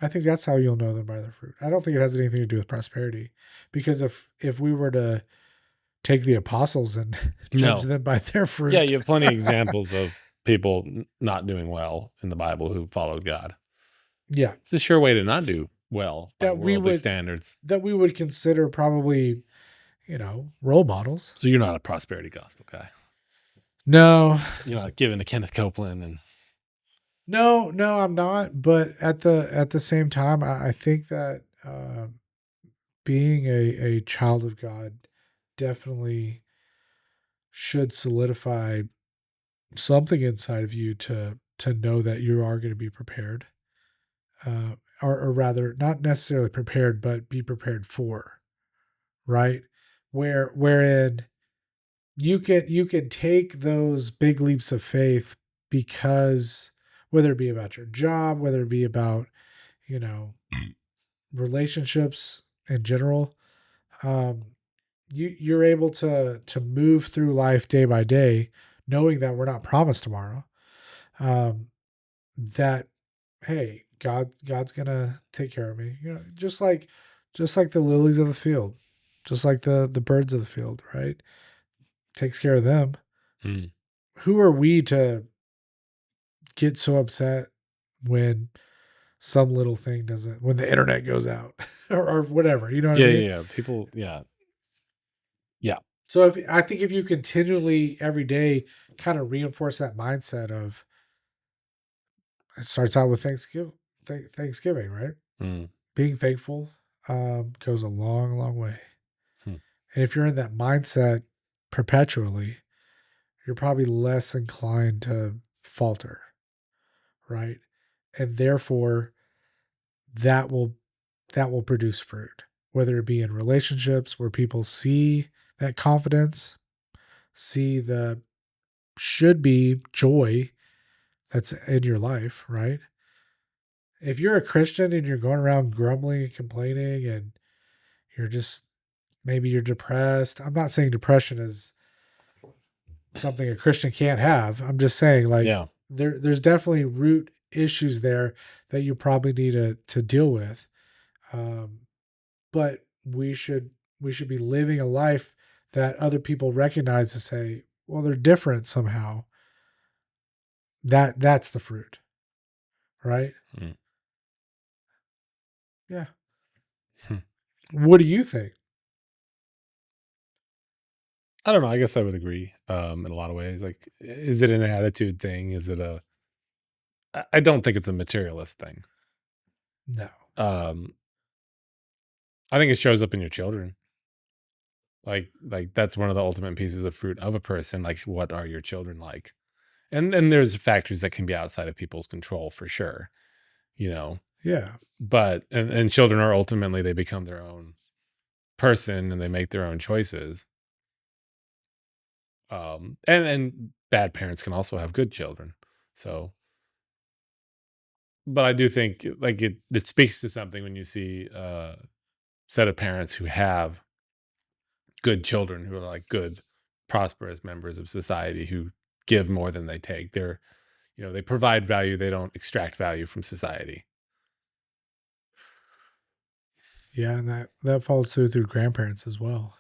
I think that's how you'll know them by their fruit. I don't think it has anything to do with prosperity, because if we were to take the apostles and judge them by their fruit. Yeah, you have plenty of examples of people not doing well in the Bible who followed God. Yeah. It's a sure way to not do well by worldly standards. That we would consider probably, role models. So you're not a prosperity gospel guy. No. You're not giving to Kenneth Copeland and No, I'm not. But at the same time, I think that being a child of God definitely should solidify something inside of you to to know that you are going to be prepared, or rather, not necessarily prepared, but be prepared for, right? Wherein you can take those big leaps of faith because whether it be about your job, whether it be about you know relationships in general, um, you're able to move through life day by day, knowing that we're not promised tomorrow. Um, that hey, God's gonna take care of me. Just like the lilies of the field, just like the birds of the field, right? Takes care of them. Mm. Who are we to get so upset when some little thing doesn't, when the internet goes out or whatever, you know what I Yeah, mean? yeah, yeah. People, yeah, yeah, So I think if you continually every day kind of reinforce that mindset of it starts out with Thanksgiving, right? mm, Being thankful goes a long, long way. hmm, And if you're in that mindset perpetually, you're probably less inclined to falter, right? And therefore that will that will produce fruit, whether it be in relationships where people see that confidence, see the should be joy that's in your life, right? If you're a Christian and you're going around grumbling and complaining and you're just maybe you're depressed. I'm not saying depression is something a Christian can't have. I'm just saying like yeah. there's definitely root issues there that you probably need to deal with. Um, but we should be living a life that other people recognize to say, well, they're different somehow. That's the fruit, right? Mm. Yeah. Hmm. What do you think? I don't know. I guess I would agree. In a lot of ways, like, is it an attitude thing? Is it a? I don't think it's a materialist thing. No. Um, I think it shows up in your children. Like that's one of the ultimate pieces of fruit of a person. Like, what are your children like? And there's factors that can be outside of people's control for sure. You know, Yeah. but and children are ultimately they become their own person and they make their own choices. And bad parents can also have good children. So, but I do think like it speaks to something when you see a set of parents who have good children who are like good, prosperous members of society who give more than they take. They're they provide value. They don't extract value from society. Yeah, and that follows through grandparents as well.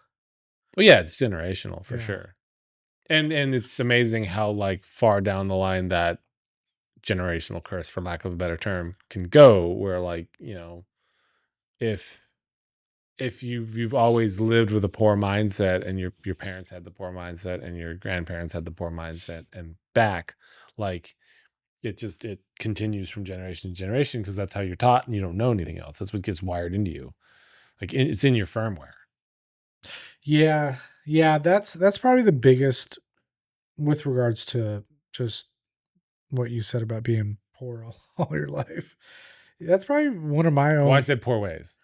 Well, yeah, it's generational for Yeah. sure. And it's amazing how like far down the line that generational curse, for lack of a better term, can go. Where like if you've always lived with a poor mindset and your parents had the poor mindset and your grandparents had the poor mindset and back, like it continues from generation to generation because that's how you're taught and you don't know anything else. That's what gets wired into you. Like it's in your firmware. Yeah. Yeah, that's probably the biggest with regards to just what you said about being poor all your life. That's probably one of my Well, I own said poor ways.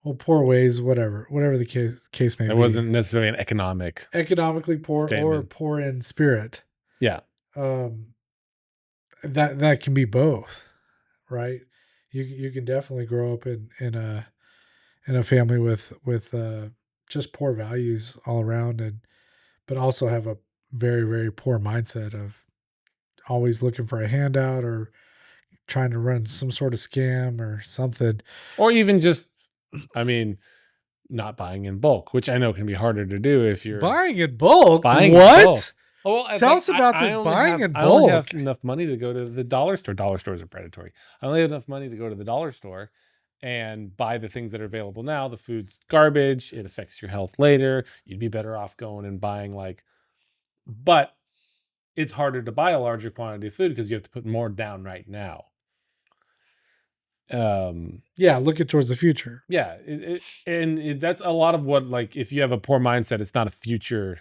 well, poor ways, whatever the case may It be. wasn't necessarily an economic Economically poor or statement. poor in spirit. Yeah. Um, that can be both, right? You can definitely grow up in a family with just poor values all around, and but also have a very very poor mindset of always looking for a handout or trying to run some sort of scam or something. Or even just, I mean, not buying in bulk, which I know can be harder to do if you're Buying in bulk? buying in bulk. What? Oh, well, it's Tell like us about I this only buying have in I only have bulk. enough money to go to the dollar store. Dollar stores are predatory. I only have enough money to go to the dollar store and buy the things that are available now. The food's garbage. It affects your health later. You'd be better off going and buying but it's harder to buy a larger quantity of food because you have to put more down right now. Um, Yeah, looking towards the future. yeah, that's a lot of what like if you have a poor mindset, it's not a future.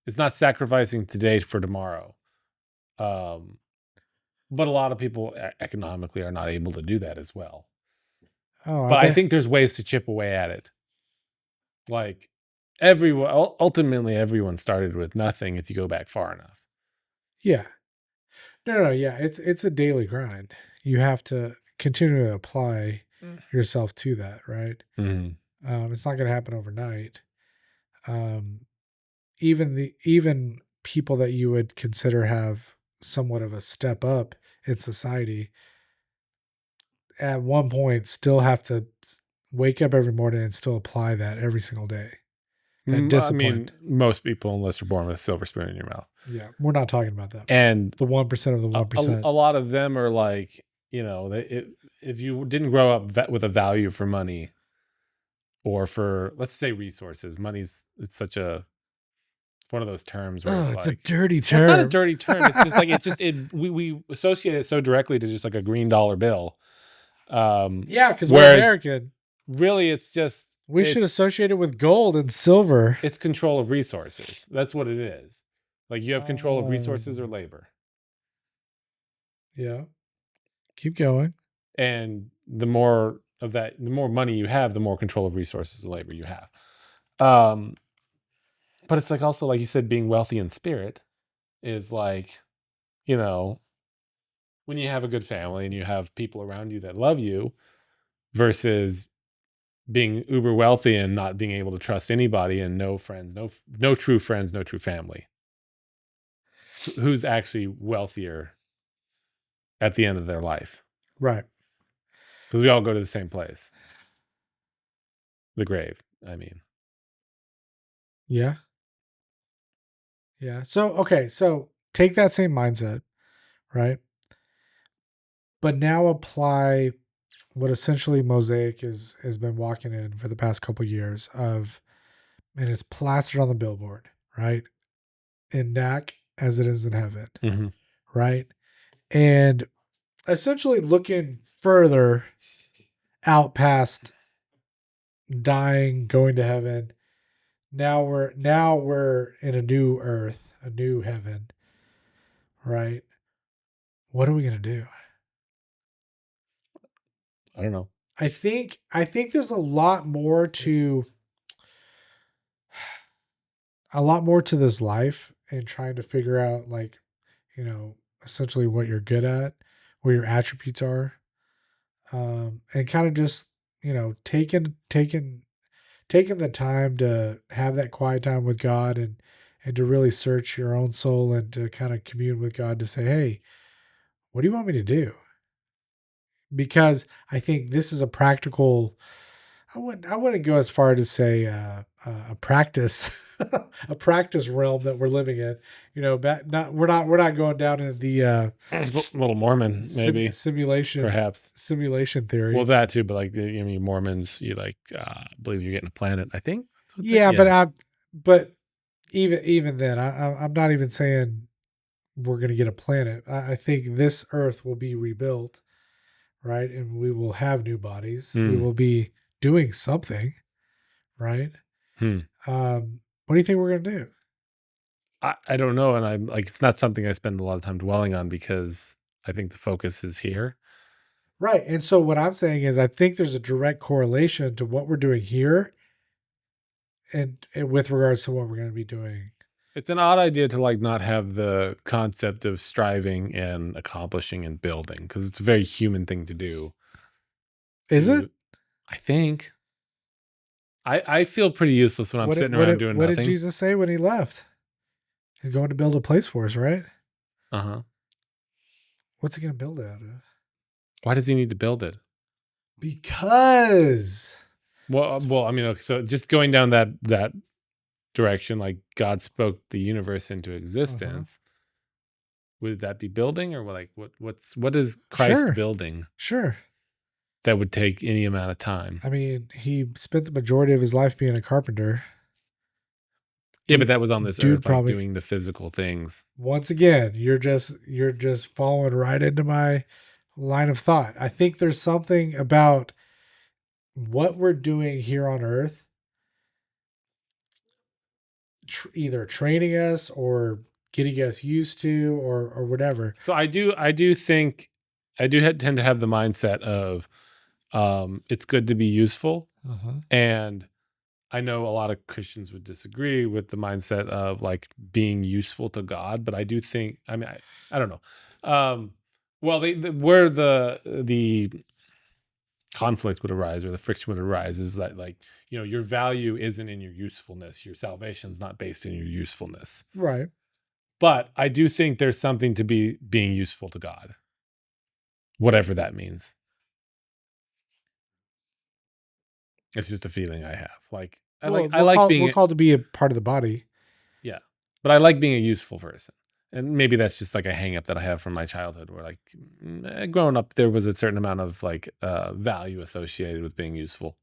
It's not sacrificing today for tomorrow. Um, But a lot of people economically are not able to do that as well. Oh, I But I bet. think there's ways to chip away at it. Like everyone, ultimately, everyone started with nothing if you go back far enough. Yeah. No, yeah. It's a daily grind. You have to continue to apply yourself to that, right? Mm-hmm. It's not going to happen overnight. Um, even people that you would consider have somewhat of a step up in society at one point still have to wake up every morning and still apply that every single day. That I discipline. mean, most people, unless you're born with a silver spoon in your mouth, Yeah, we're not talking about that. and The 1% of the 1%. a lot of them are like, if you didn't grow up with a value for money or for, let's say, resources, it's such a one of those terms where Oh, it's it's a like, dirty well, it's not a term. dirty term. It's just like we associate it so directly to just like a green dollar bill. Yeah, because we're Whereas American. really, We should associate it with gold and silver. it's control of resources. That's what it is. Like you have control of resources or Um, labor, yeah. Keep going. and the more of that, the more money you have, the more control of resources and labor you have. Um, but it's like also like you said, being wealthy in spirit is like, you know, when you have a good family and you have people around you that love you versus being uber wealthy and not being able to trust anybody and no friends, no true friends, no true family. Who's actually wealthier at the end of their life? Right. Because we all go to the same place, the grave. I mean, Yeah. Yeah. So, okay. So take that same mindset, right? But now apply what essentially Mosaic has been walking in for the past couple years of, and it's plastered on the billboard, right? In NAC as it is in heaven, mm-hmm. right? And essentially looking further out past dying, going to heaven. Now we're in a new earth, a new heaven, right? What are we gonna do? I don't know. I think there's a lot more to this life and trying to figure out like, you know, essentially what you're good at, what your attributes are, and kind of just, taking the time to have that quiet time with God and to really search your own soul and to kind of commune with God to say, hey, what do you want me to do? Because I think this is a practical. I wouldn't go as far to say a practice a practice realm that we're living in. We're not going down in the It's a little Mormon, maybe, simulation perhaps. simulation Well, theory. that too, but like, Mormons, you like believe you're getting a planet. I think that's what they, Yeah, yeah. but even then, I'm not even saying we're going to get a planet. I think this Earth will be rebuilt, right, and we will have new bodies. We Hmm. will be doing something, right? Hmm. What do you think we're going to do? I don't know, and I'm like, it's not something I spend a lot of time dwelling on because I think the focus is here. Right. And so what I'm saying is I think there's a direct correlation to what we're doing here and with regards to what we're going to be doing. It's an odd idea to like not have the concept of striving and accomplishing and building because it's a very human thing to do. Is it? To, I think, I feel pretty useless when I'm sitting around doing What did nothing. Jesus say when he left? He's going to build a place for us, right? Uh huh. What's he going to build it out of? Why does he need to build it? Because Well, I mean, okay, so just going down that direction, like God spoke the universe into uh-huh. existence. Would that be building, or like what is Christ Sure. building Sure. that would take any amount of time? I mean, he spent the majority of his life being a carpenter. Yeah, but Dude that was on this dude earth, like probably doing the physical things. once again, you're just falling right into my line of thought. I think there's something about what we're doing here on earth either training us or getting us used to or whatever. So I think tend to have the mindset of it's good to be useful, and I know a lot of Christians would disagree with the mindset of like being useful to God, but I do think, I mean, I don't know. Well, where the conflict would arise or the friction would arise is that, like, your value isn't in your usefulness. Your salvation's not based in your usefulness. Right. But I do think there's something to being useful to God, whatever that means. It's just a feeling I have. Like Well, I like we're being called to be a part of the body. yeah, but I like being a useful person. And maybe that's just like a hang up that I have from my childhood where, like, growing up there was a certain amount of like value associated with being useful.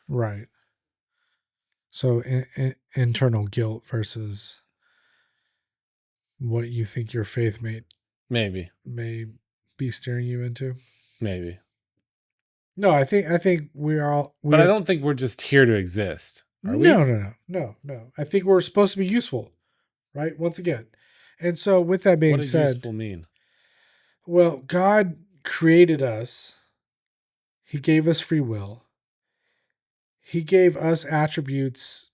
Right. So internal guilt versus what you think your faith Maybe. may be steering you into. Maybe. No, I think But I don't think we're just here to exist. Are we? No. I think we're supposed to be useful, right? Once again. And so with that being What does said, useful mean? well, God created us. He gave us free will. He gave us attributes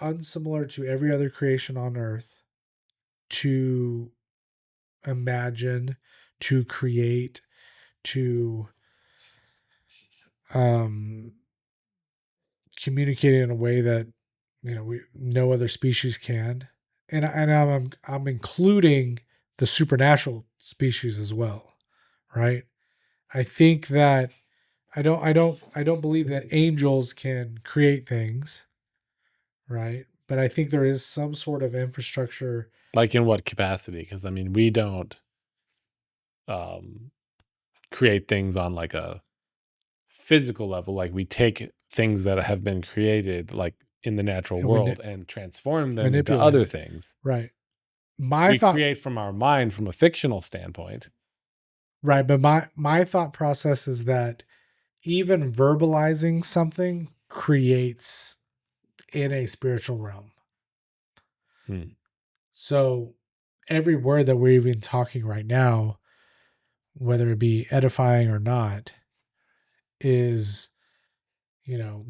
unsimilar to every other creation on earth to imagine, to create, to um, communicate in a way that no other species can, and I'm including the supernatural species as well, right? I think that I don't believe that angels can create things, right? But I think there is some sort of infrastructure. Like in what capacity? Because I mean, we don't um, create things on like a physical level. Like we take things that have been created, like in the natural And world, and transform them into manipulate other it, things. right? My We thought, create from our mind from a fictional standpoint. right? But my thought process is that even verbalizing something creates in a spiritual realm. Hmm. So every word that we're even talking right now, whether it be edifying or not, is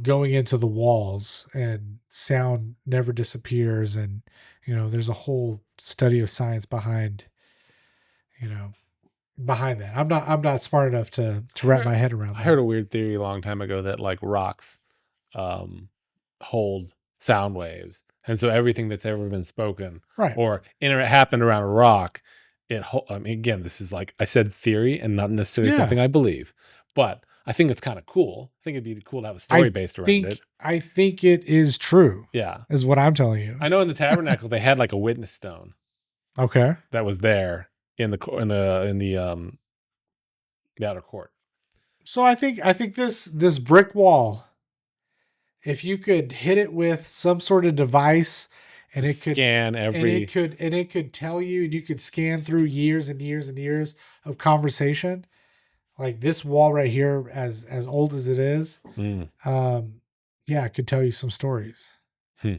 going into the walls, and sound never disappears, and there's a whole study of science you know behind that. I'm not smart enough to wrap my head around I that. heard a weird theory a long time ago that like rocks um, hold sound waves, and so everything that's ever been spoken Right. or happened around a rock, I mean, again, this is like I said, theory and not necessarily Yeah. something I believe, but I think it's kind of cool. I think it'd be cool to have a I story based around it. I think it is true, Yeah, is what I'm telling you. I know in the tabernacle they had like a witness stone Okay. that was there in the outer court. So I think this brick wall, if you could hit it with some sort of device, and To it could scan every and it could tell you, and you could scan through years and years and years of conversation, like this wall right here, as old as it is, Mm. yeah, it could tell you some stories. Hmm.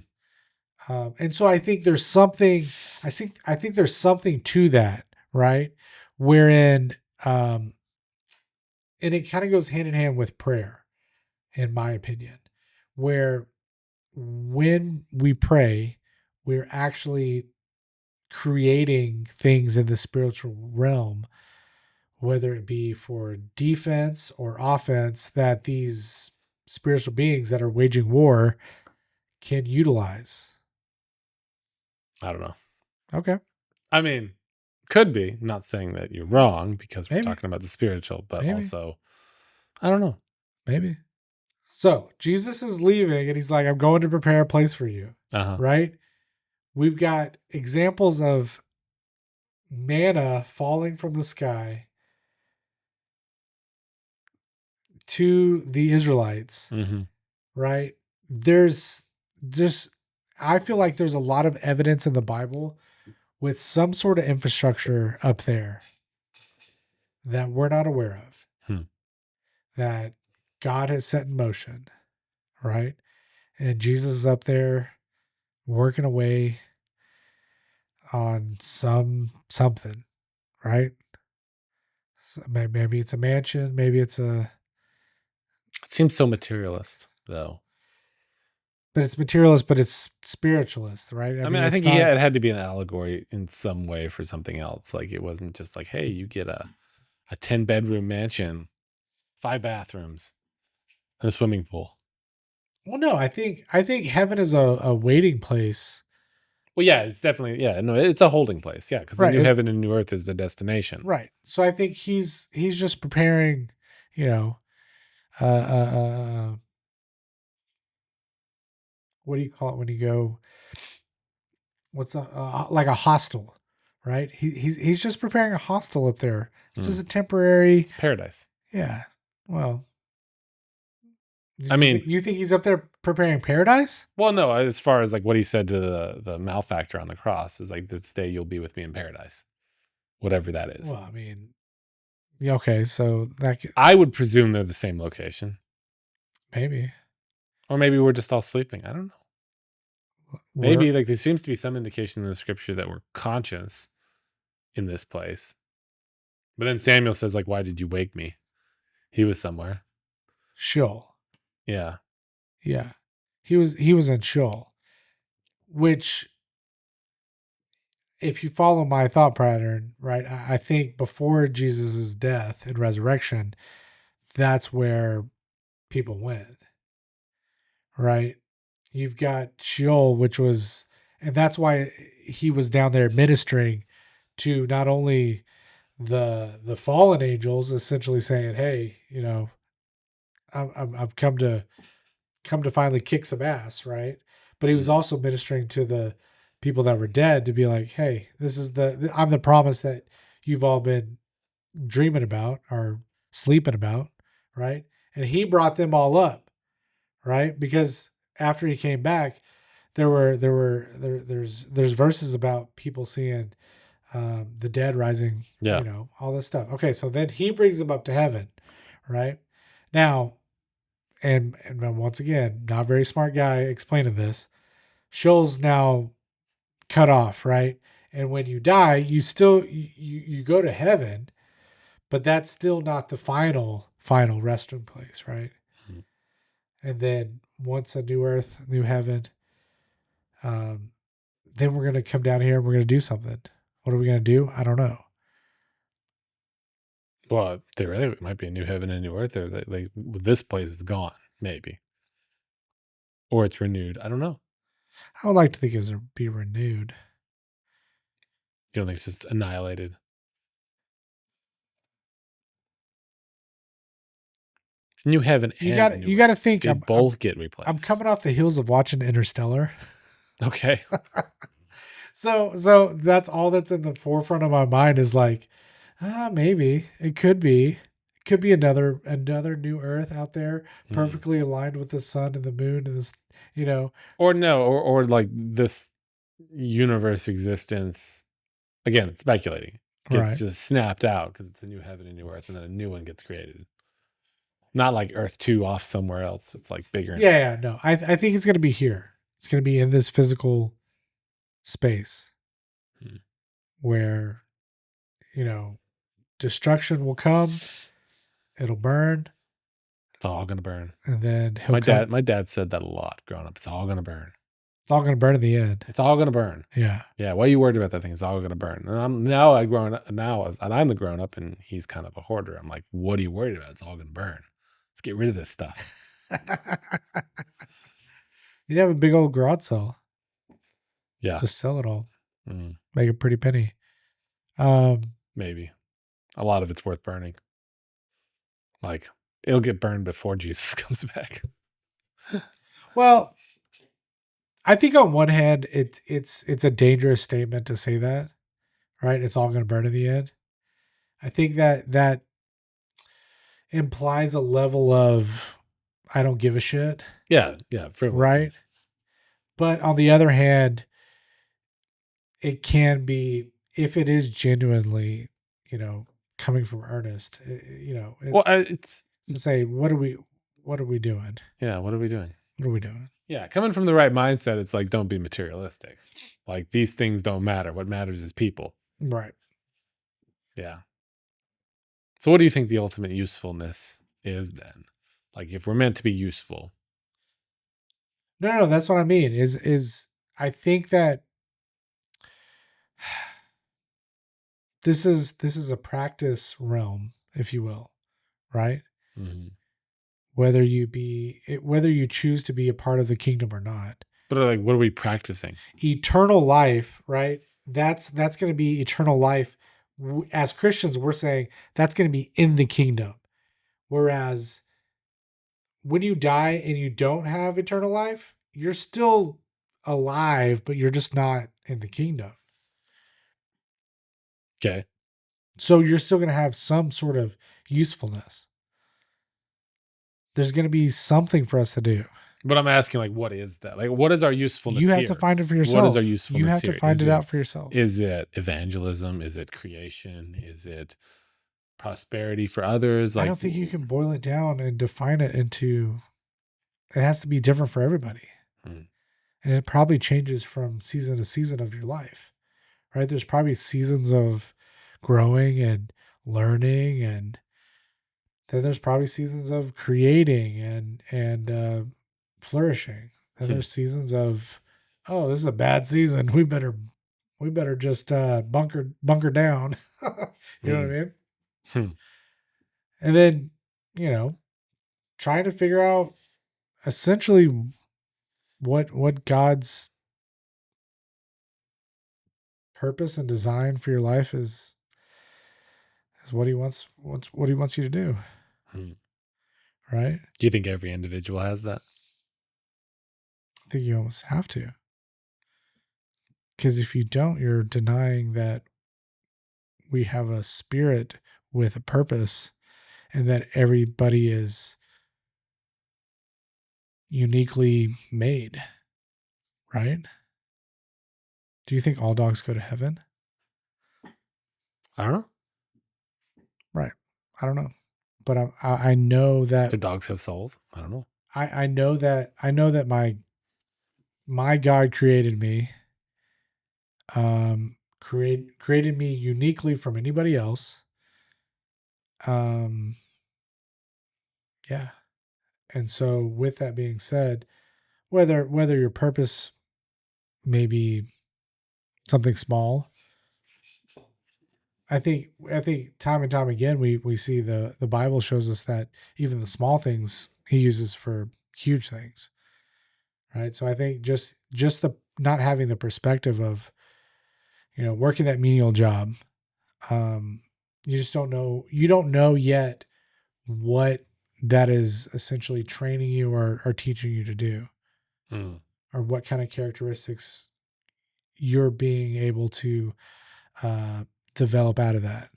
And so I think there's something. I think there's something to that, right? Wherein, and it kind of goes hand in hand with prayer, in my opinion, where when we pray, we're actually creating things in the spiritual realm, whether it be for defense or offense, that these spiritual beings that are waging war can utilize. I don't know. Okay. I mean, could be. I'm not saying that you're wrong because we're Maybe. talking about the spiritual, but Maybe. also, I don't know. Maybe. So Jesus is leaving, and he's like, I'm going to prepare a place for you. Uh-huh. Right? We've got examples of manna falling from the sky to the Israelites, Mm-hmm. right? There's just, I feel like there's a lot of evidence in the Bible with some sort of infrastructure up there that we're not aware of, that God has set in motion, right? And Jesus is up there working away on something, right? So maybe it's a mansion, maybe it's a, It seems so materialist, though. but it's materialist, but it's spiritualist, right? I mean, I It's think not it had to be an allegory in some way for something else. Like it wasn't just like, hey, you get a 10-bedroom mansion, 5 bathrooms, and a swimming pool. well, no, I think heaven is a waiting place. Well, yeah, it's definitely no, it's a holding place. Yeah, because the Right. new heaven and new earth is the destination. Right. So I think he's just preparing, you know, what do you call it when you go? What's like a hostel, right? He's just preparing a hostel up there. This is a temporary. It's paradise. Yeah. Well, I mean, you think he's up there preparing paradise? well, no, as far as like what he said to the malefactor on the cross is like, this day you'll be with me in paradise, whatever that is. Well, I mean, yeah, okay, so that I would presume they're the same location, maybe, or maybe we're just all sleeping. I don't know. Maybe like there seems to be some indication in the scripture that we're conscious in this place, but then Samuel says like, "Why did you wake me?" He was somewhere. Sheol. Yeah. Yeah, he was in Sheol, which, if you follow my thought pattern, right, I think before Jesus' death and resurrection, that's where people went, right? You've got Sheol, which was, and that's why he was down there ministering to not only the fallen angels, essentially saying, "Hey, I've come to finally kick some ass," right? But he was also ministering to the people that were dead to be like, "Hey, this is I'm the promise that you've all been dreaming about or sleeping about," right? And he brought them all up, right? Because after he came back, there's verses about people seeing the dead rising, Yeah. all this stuff. Okay, so then he brings them up to heaven, right? Now, and once again, not a very smart guy explaining this. Sheol's now cut off, right? And when you die, you go to heaven, but that's still not the final resting place, right? Mhm. And then once a new earth, new heaven, then we're gonna come down here and we're gonna do something. What are we gonna do? I don't know. Well, theoretically, it might be a new heaven and new earth. Or like this place is gone, maybe, or it's renewed. I don't know. I would like to think it would be renewed. You don't think it's just annihilated? It's new heaven. You and got to think. They both get replaced. I'm coming off the heels of watching Interstellar. Okay. So that's all that's in the forefront of my mind is like, maybe it could be another new Earth out there, perfectly aligned with the sun and the moon and this, or no, or like this universe existence. Again, it's speculating. Gets right. just snapped out because it's a new heaven and new earth, and then a new one gets created. Not like Earth 2 off somewhere else. It's like bigger. Yeah, no. I think it's gonna be here. It's gonna be in this physical space where, destruction will come. It'll burn. It's all gonna burn. And then my dad said that a lot growing up. It's all gonna burn. It's all gonna burn in the end. It's all gonna burn. Yeah. Yeah. Why are you worried about that thing? It's all gonna burn. And I'm the grown up, and he's kind of a hoarder. I'm like, what are you worried about? It's all gonna burn. Let's get rid of this stuff. You'd have a big old garage sale. Yeah. Just sell it all. Mm. Make a pretty penny. Maybe. A lot of it's worth burning. Like, it'll get burned before Jesus comes back. Well, I think on one hand, it's a dangerous statement to say that, right? It's all going to burn in the end. I think that implies a level of I don't give a shit. Yeah, right. But on the other hand, it can be, if it is genuinely, coming from earnest, it's to say, what are we doing? Yeah, what are we doing? What are we doing? Yeah, coming from the right mindset, it's like, don't be materialistic. Like, these things don't matter. What matters is people. Right. Yeah. So what do you think the ultimate usefulness is then? Like, if we're meant to be useful. No, that's what I mean. Is I think that this is a practice realm, if you will, right? Mhm. Whether you choose to be a part of the kingdom or not. But like, what are we practicing? Eternal life, right? That's going to be eternal life. As Christians, we're saying that's going to be in the kingdom. Whereas when you die and you don't have eternal life, you're still alive, but you're just not in the kingdom. Okay. So you're still going to have some sort of usefulness. There's going to be something for us to do. But I'm asking, like, what is that? Like, what is our usefulness You have here? to find it for yourself. What is our You usefulness have to here? find it out for yourself. Is it evangelism? Is it creation? Is it prosperity for others? I Like, don't think you can boil it down and define it into. It has to be different for everybody. Hmm. And it probably changes from season to season of your life, right? There's probably seasons of growing and learning, and then there's probably seasons of creating and flourishing. And there's seasons of, oh, this is a bad season. We better just bunker down. You know what I mean? Hmm. And then, trying to figure out essentially what God's purpose and design for your life is what he wants you to do. Hmm. Right? Do you think every individual has that? I think you almost have to. Because if you don't, you're denying that we have a spirit with a purpose and that everybody is uniquely made. Right? Do you think all dogs go to heaven? I don't know. Right. I don't know. But I know that Do dogs have souls? I don't know. I know that my God created me, created me uniquely from anybody else. Yeah. And so with that being said, whether your purpose may be something small, I think time and time again we see the Bible shows us that even the small things he uses for huge things. Right? So I think just the not having the perspective of, working that menial job, you just don't know yet what that is essentially training you or teaching you to do, Hmm. or what kind of characteristics you're being able to develop out of that,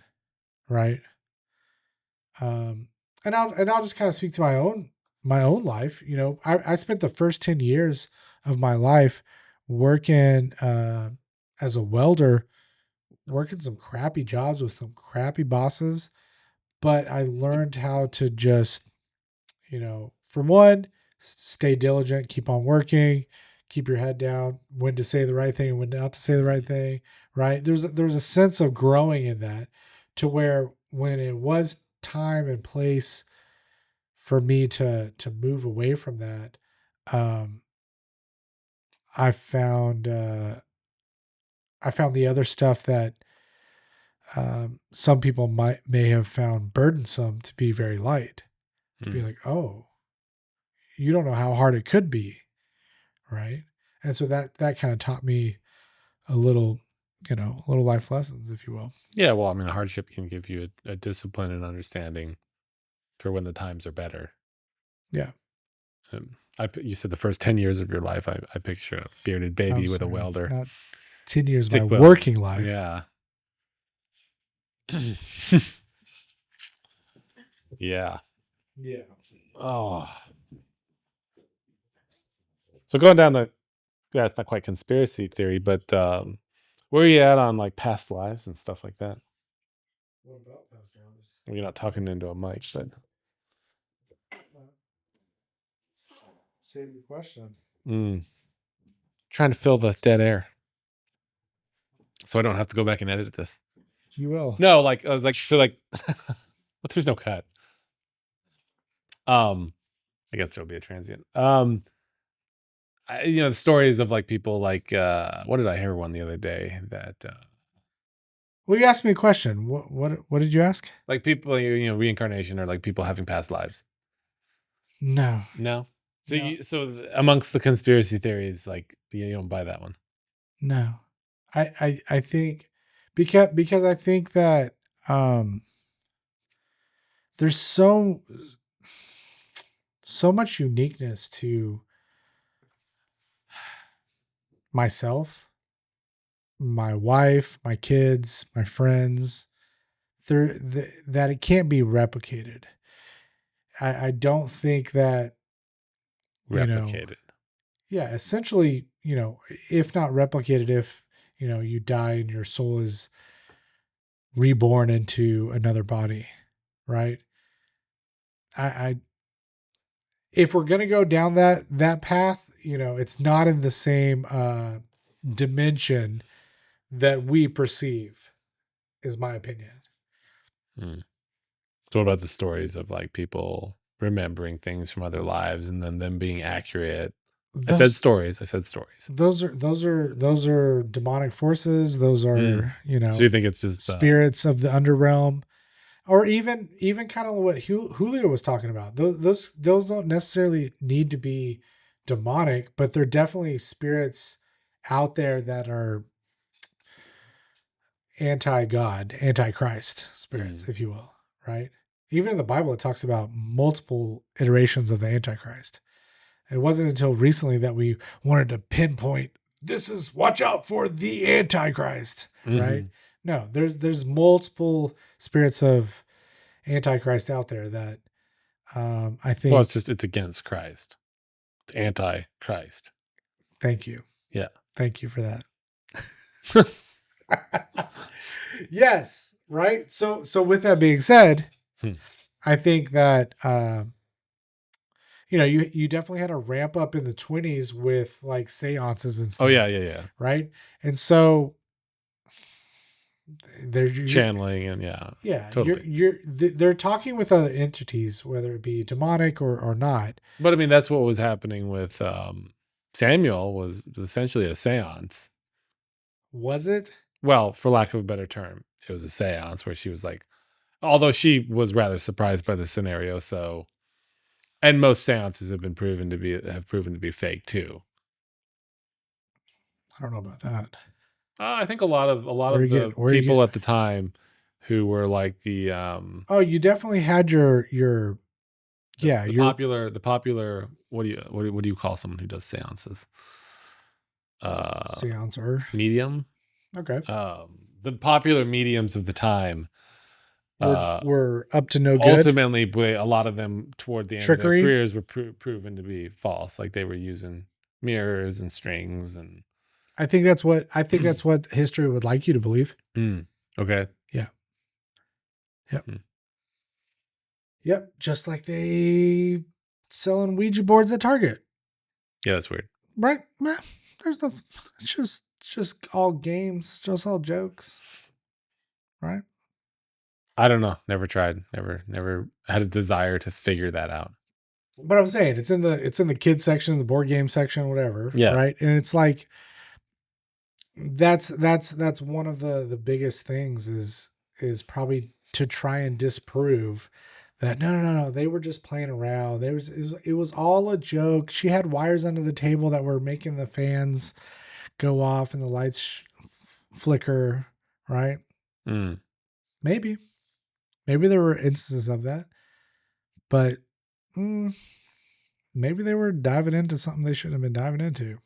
right? And I'll just kind of speak to my own life. I spent the first 10 years of my life working as a welder, working some crappy jobs with some crappy bosses, but I learned how to just, for one, stay diligent, keep on working, keep your head down, when to say the right thing and when not to say the right thing, right? There's a sense of growing in that, to where when it was time and place for me to move away from that, um, I found the other stuff that some people may have found burdensome to be very light. To be Hmm. like, oh, you don't know how hard it could be, right? And so that kind of taught me a little, little life lessons, if you will. Yeah, well, I mean, hardship can give you a discipline and understanding for when the times are better. Yeah. You said the first 10 years of your life, I picture a bearded baby I'm with a sorry, welder. not 10 years, my Stick weld. working life. Yeah. Yeah. Yeah. Oh. So going down it's not quite conspiracy theory, but where are you at on like past lives and stuff like that? What about past lives? You're not talking into a mic, but Save your question. Trying to fill the dead air, so I don't have to go back and edit this. You will. No, like I was like, so like, but there's no cut. I guess there'll be a transient. The stories of like people like, what did I hear one the other day that Well, you asked me a question. What did you ask? like people, reincarnation or like people having past lives. No. No. So No. amongst the conspiracy theories, like you don't buy that one. No. I think because I think that there's so much uniqueness to myself, my wife, my kids, my friends, that it can't be replicated. I don't think that, Replicated. Yeah, essentially, if not replicated, if, you die and your soul is reborn into another body, right? I if we're going to go down that path, it's not in the same dimension that we perceive, is my opinion. So what about the stories of like people remembering things from other lives and then them being accurate? I said stories. Those are demonic forces. Those are, So you think it's just spirits of the underrealm, or even kind of what Julio was talking about. Those don't necessarily need to be demonic, but they're definitely spirits out there that are anti-God, anti-Christ spirits, if you will, right? Even in the Bible, it talks about multiple iterations of the Antichrist. It wasn't until recently that we wanted to pinpoint, watch out for the Antichrist, right? No, there's multiple spirits of Antichrist out there that I think. Well, it's against Christ. It's anti-Christ. Thank you. Yeah. Thank you for that. Yes, right. So with that being said, I think that you definitely had a ramp up in the 20s with like seances and stuff. Oh yeah. Right. And so there's channeling and totally. They're talking with other entities, whether it be demonic or not. But I mean, that's what was happening with Samuel, was essentially a seance. Was it? Well, for lack of a better term, it was a seance where she was like, although she was rather surprised by the scenario. So, and most seances have proven to be fake too. I don't know about that. I think a lot of the people at the time who were like the oh, you definitely had your popular what do you call someone who does seances? Seancer. Medium. Okay. The popular mediums of the time were up to no good. Ultimately, a lot of them toward the end of their careers were proven to be false. Like they were using mirrors and strings, and I think that's what history would like you to believe. Okay. Yeah. Yep. Yep. Just like they selling Ouija boards at Target. Yeah, that's weird. Right? There's nothing. It's just all games, just all jokes. Right? I don't know. Never tried. Never had a desire to figure that out. But I'm saying it's in the kids section, the board game section, whatever. Yeah. Right. And it's like that's one of the biggest things is probably to try and disprove that no, they were just playing around. It was all a joke. She had wires under the table that were making the fans go off and the lights flicker, right? Maybe there were instances of that, but maybe they were diving into something they shouldn't have been diving into,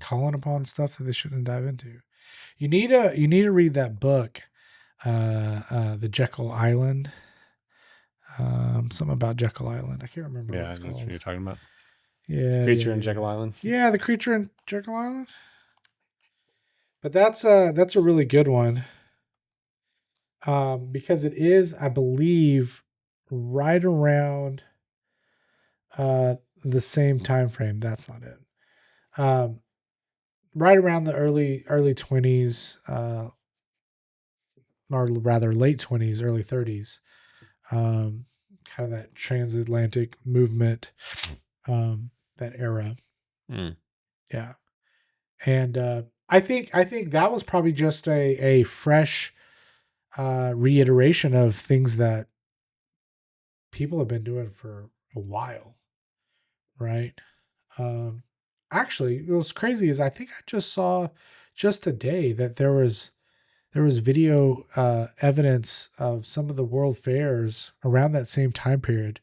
calling upon stuff that they shouldn't dive into. You need to read that book, the Jekyll Island. Something about Jekyll Island. I can't remember. Yeah, that's what you're talking about. Yeah, Creature in Jekyll Island. Yeah, the Creature in Jekyll Island. But that's a really good one, because it is, I believe, right around the same time frame. That's not it. Um, right around the early 20s, or rather late 20s, early 30s. Kind of that transatlantic movement, that era. Mm. Yeah. And I think that was probably just a fresh reiteration of things that people have been doing for a while, right? Um, actually, what's crazy is I think I just saw just today that there was video evidence of some of the world fairs around that same time period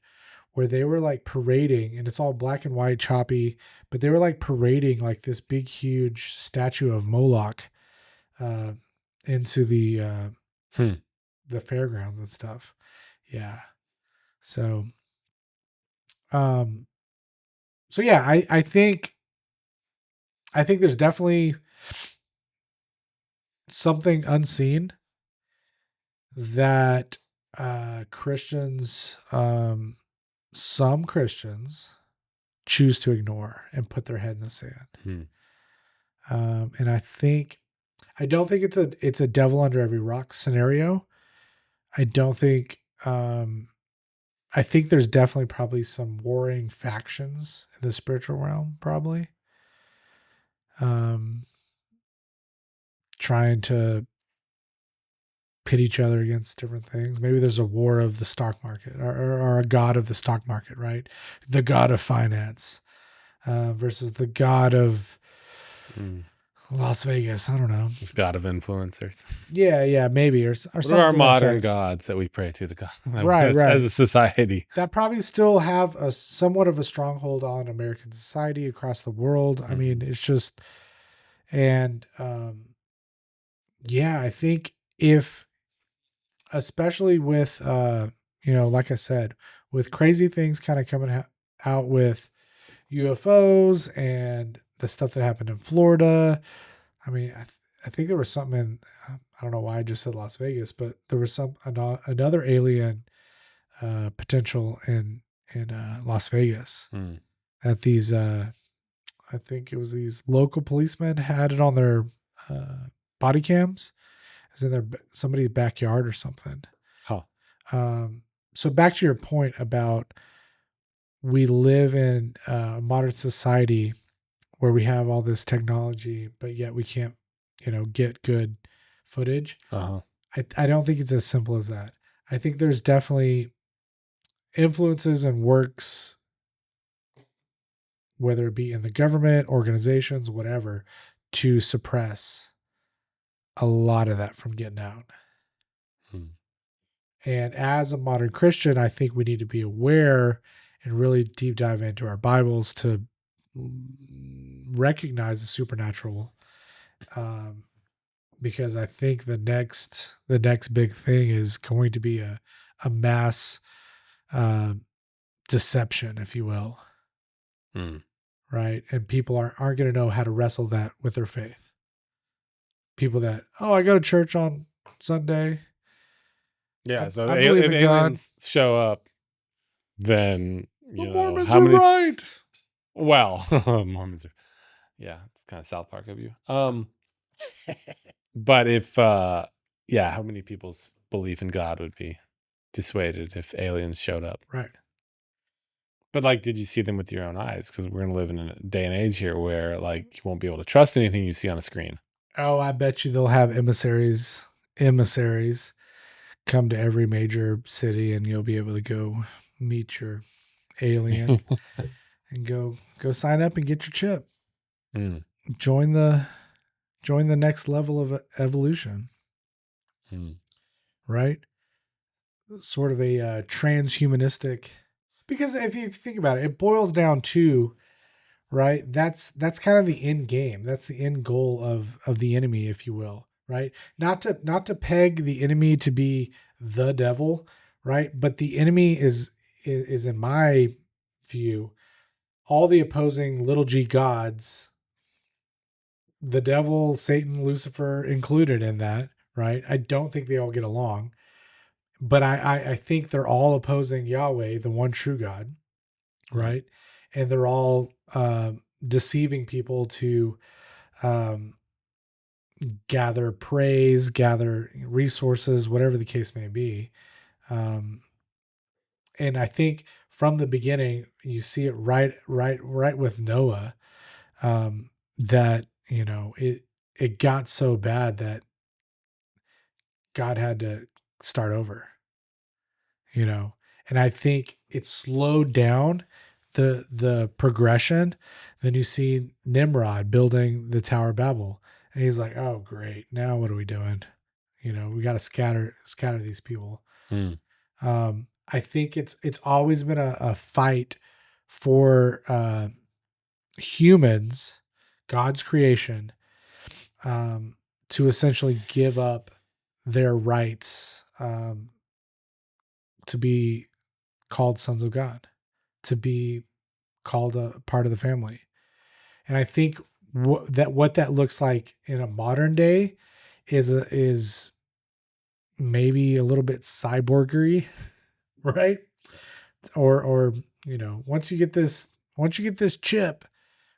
where they were like parading, and it's all black and white choppy, but they were like parading like this big huge statue of Moloch uh, into Hmm. the fairgrounds and stuff. Yeah. So um so yeah, I think there's definitely something unseen that Christians, some Christians choose to ignore and put their head in the sand. Hmm. And I don't think it's a devil under every rock scenario. I don't think I think there's definitely probably some warring factions in the spiritual realm, probably. Um, trying to pit each other against different things. Maybe there's a war of the stock market, or a god of the stock market, right? The god of finance versus the god of Hmm. Las Vegas. I don't know. This god of influencers. Yeah, maybe, or What are something our to that modern effect. gods that we pray to? The god Right, as right. a society. That probably still have a somewhat of a stronghold on American society across the world. I mean, Mhm. it's just, and yeah, I think if, especially with like I said, with crazy things kind of coming out with UFOs and the stuff that happened in Florida. I mean, I think there was something in, I don't know why I just said Las Vegas, but there was another alien potential in Las Vegas Hmm. that these I think it was these local policemen had it on their body cams. It was in somebody's backyard or something. Huh. Um, so back to your point about we live in a modern society where we have all this technology, but yet we can't, get good footage. Uh-huh. I don't think it's as simple as that. I think there's definitely influences and works, whether it be in the government, organizations, whatever, to suppress a lot of that from getting out. Hmm. And as a modern Christian, I think we need to be aware and really deep dive into our Bibles to recognize the supernatural. Um, because I think the next big thing is going to be a mass uh, deception, if you will, Hmm. right? And people aren't going to know how to wrestle that with their faith. People that, oh, I go to church on Sunday. Yeah, so I believe if in God. aliens show up, then, The Mormons how are many right. well, Mormons are yeah, it's kind of South Park of you. But if yeah, how many people's belief in God would be dissuaded if aliens showed up? Right. But like, did you see them with your own eyes? Because we're gonna live in a day and age here where like you won't be able to trust anything you see on a screen. Oh, I bet you they'll have emissaries come to every major city, and you'll be able to go meet your alien and go sign up and get your chip. Mm, Join the next level of evolution, mm, right? Sort of a transhumanistic, because if you think about it, it boils down to, right, that's kind of the end game. That's the end goal of the enemy, if you will, right? Not to peg the enemy to be the devil, right? But the enemy is in my view all the opposing little g gods, the devil, Satan, Lucifer included in that, right? I don't think they all get along, but I think they're all opposing Yahweh, the one true God, mm, right? and they're all deceiving people to um, gather praise, gather resources, whatever the case may be. Um, and I think from the beginning, you see it right with Noah, that it got so bad that God had to start over. you know and I think it slowed down the progression. Then you see Nimrod building the Tower of Babel, and he's like, oh great, now what are we doing? We got to scatter these people. Mm. I think it's always been a fight for humans, God's creation, to essentially give up their rights, to be called sons of God, to be called a part of the family. And I think what that looks like in a modern day is maybe a little bit cyborgery, right? Or once you get this chip,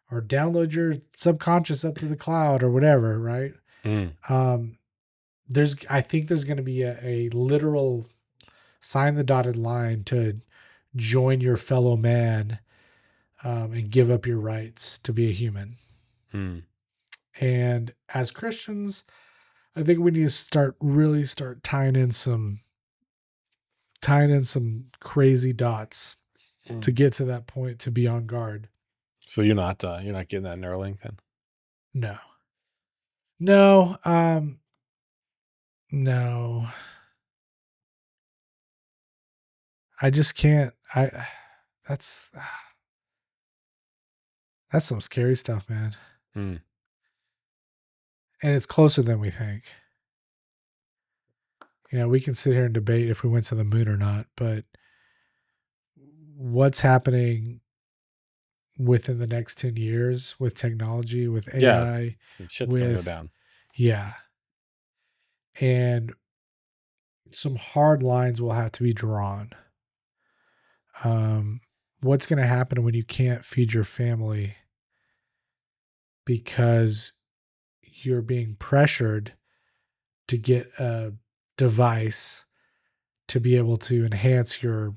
or download your subconscious up to the cloud or whatever, right? Mm. I think there's going to be a literal sign the dotted line to join your fellow man, and give up your rights to be a human. Mm. And as Christians, I think we need to really start tying in some crazy dots to Mm. get to that point, to be on guard. So you're not getting that Neuralink then? No, no, no. I just can't. That's that's some scary stuff, man. Mm. And it's closer than we think. We can sit here and debate if we went to the moon or not, but what's happening within the next 10 years with technology, with Yes. AI, Some shit's gonna go with, down. yeah. And some hard lines will have to be drawn. What's going to happen when you can't feed your family because you're being pressured to get a device to be able to enhance Well,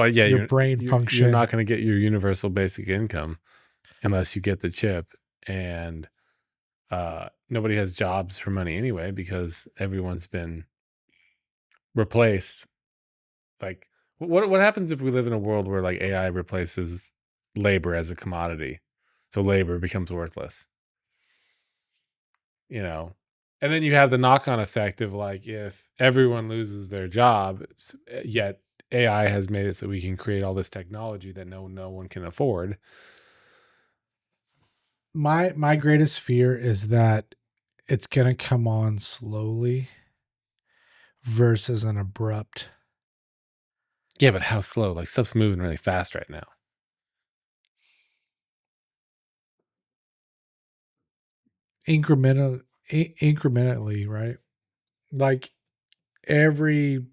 yeah, your brain you're function? not gonna get your universal basic income unless you get the chip, and nobody has jobs for money anyway because everyone's been replaced. Like, what happens if we live in a world where like AI replaces labor as a commodity, so labor becomes worthless? You know, and then you have the knock-on effect of like if everyone loses their job, yet AI has made it so we can create all this technology that no one can afford. My greatest fear is that it's going to come on slowly versus an abrupt. Yeah, but how slow? Like stuff's moving really fast right now. Incrementally, right? Like every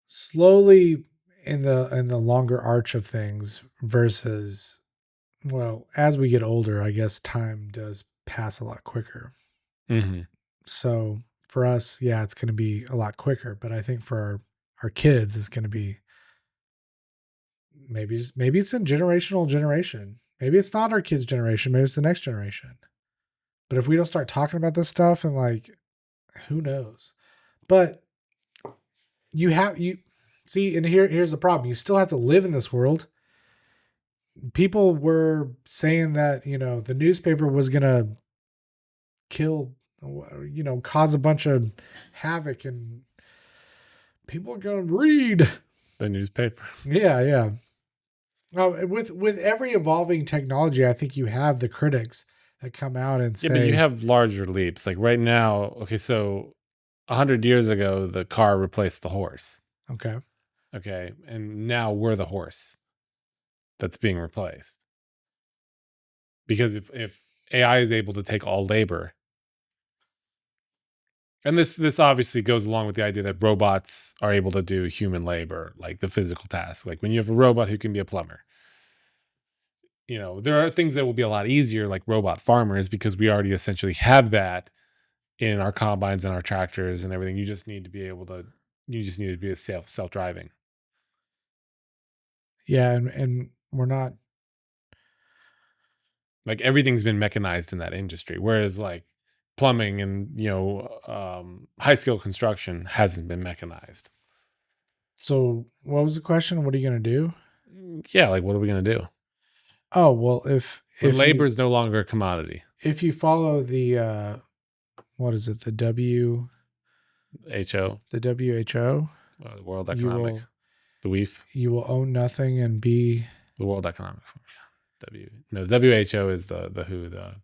slowly in the longer arch of things versus, well, as we get older, I guess time does pass a lot quicker. Hmm. So for us, yeah, it's going to be a lot quicker, but I think for our kids, it's going to be maybe it's a generational generation. Maybe it's not our kids' generation. Maybe it's the next generation. But if we don't start talking about this stuff, and like, who knows? But you see, and here's the problem. You still have to live in this world. People were saying that, the newspaper was going to kill, cause a bunch of havoc, and people are going to read. The newspaper. Yeah, yeah. With every evolving technology, I think you have the critics that come out and Yeah, but you say, have larger leaps. Like right now, okay, so 100 years ago, the car replaced the horse. okay, Okay, and now we're the horse that's being replaced. Because if AI is able to take all labor, And this obviously goes along with the idea that robots are able to do human labor, like the physical tasks. Like when you have a robot who can be a plumber, there are things that will be a lot easier, like robot farmers, because we already essentially have that in our combines and our tractors and everything. You just need to be able to. You just need to be a self driving. Yeah, and we're not. Like everything's been mechanized in that industry, whereas like plumbing and high skill construction hasn't been mechanized. So what was the question? What are you gonna do? Yeah, like what are we gonna do Oh well, if when if labor you is no longer a commodity? if you follow the what is it, HO, the WHO, the World you Economic, will the WEF, you will own nothing and be, the World Economic no, WHO is the WHO, the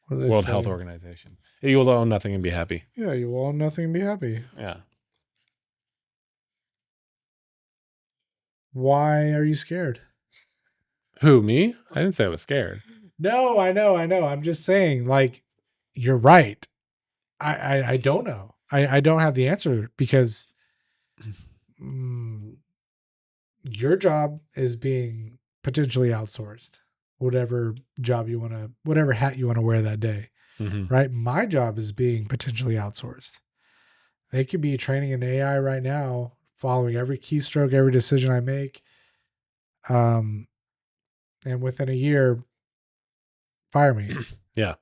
what do they World Health say? Organization. You will own nothing and be happy. Yeah, you will own nothing and be happy. Yeah. Why are you scared? Who, me? I didn't say I was scared. No, I know. I'm just saying, like, you're right. I don't know. I don't have the answer because mm, your job is being potentially outsourced. Whatever job you want to, whatever hat you want to wear that day, Mm-hmm. right? My job is being potentially outsourced. They could be training an AI right now, following every keystroke, every decision I make. And within a year, fire me. Yeah.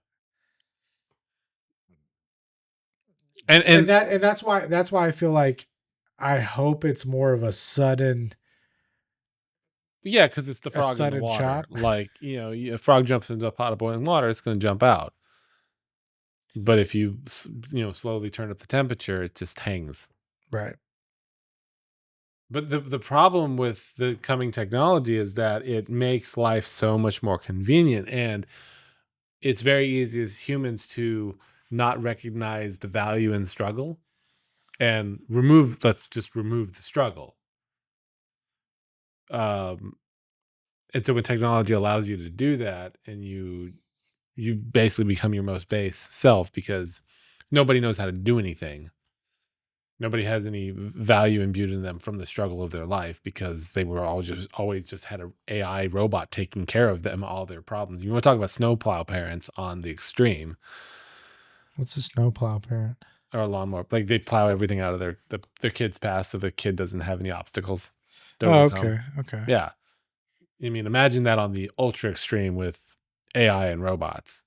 And And that's why I feel like I hope it's more of a sudden yeah, because it's the frog in the water. chop. Like, a frog jumps into a pot of boiling water, it's going to jump out. But if you, slowly turn up the temperature, it just hangs. Right. But the problem with the coming technology is that it makes life so much more convenient. And it's very easy as humans to not recognize the value in struggle and let's just remove the struggle. Um, and so when technology allows you to do that, and you basically become your most base self, because nobody knows how to do anything. Nobody has any value imbued in them from the struggle of their life, because they were always just had a AI robot taking care of them, all their problems. You want to talk about snowplow parents on the extreme, What's a snowplow parent? or a lawnmower. Like they plow everything out of their kid's path so the kid doesn't have any obstacles to Oh, overcome. okay. Yeah. I mean, imagine that on the ultra extreme with AI and robots.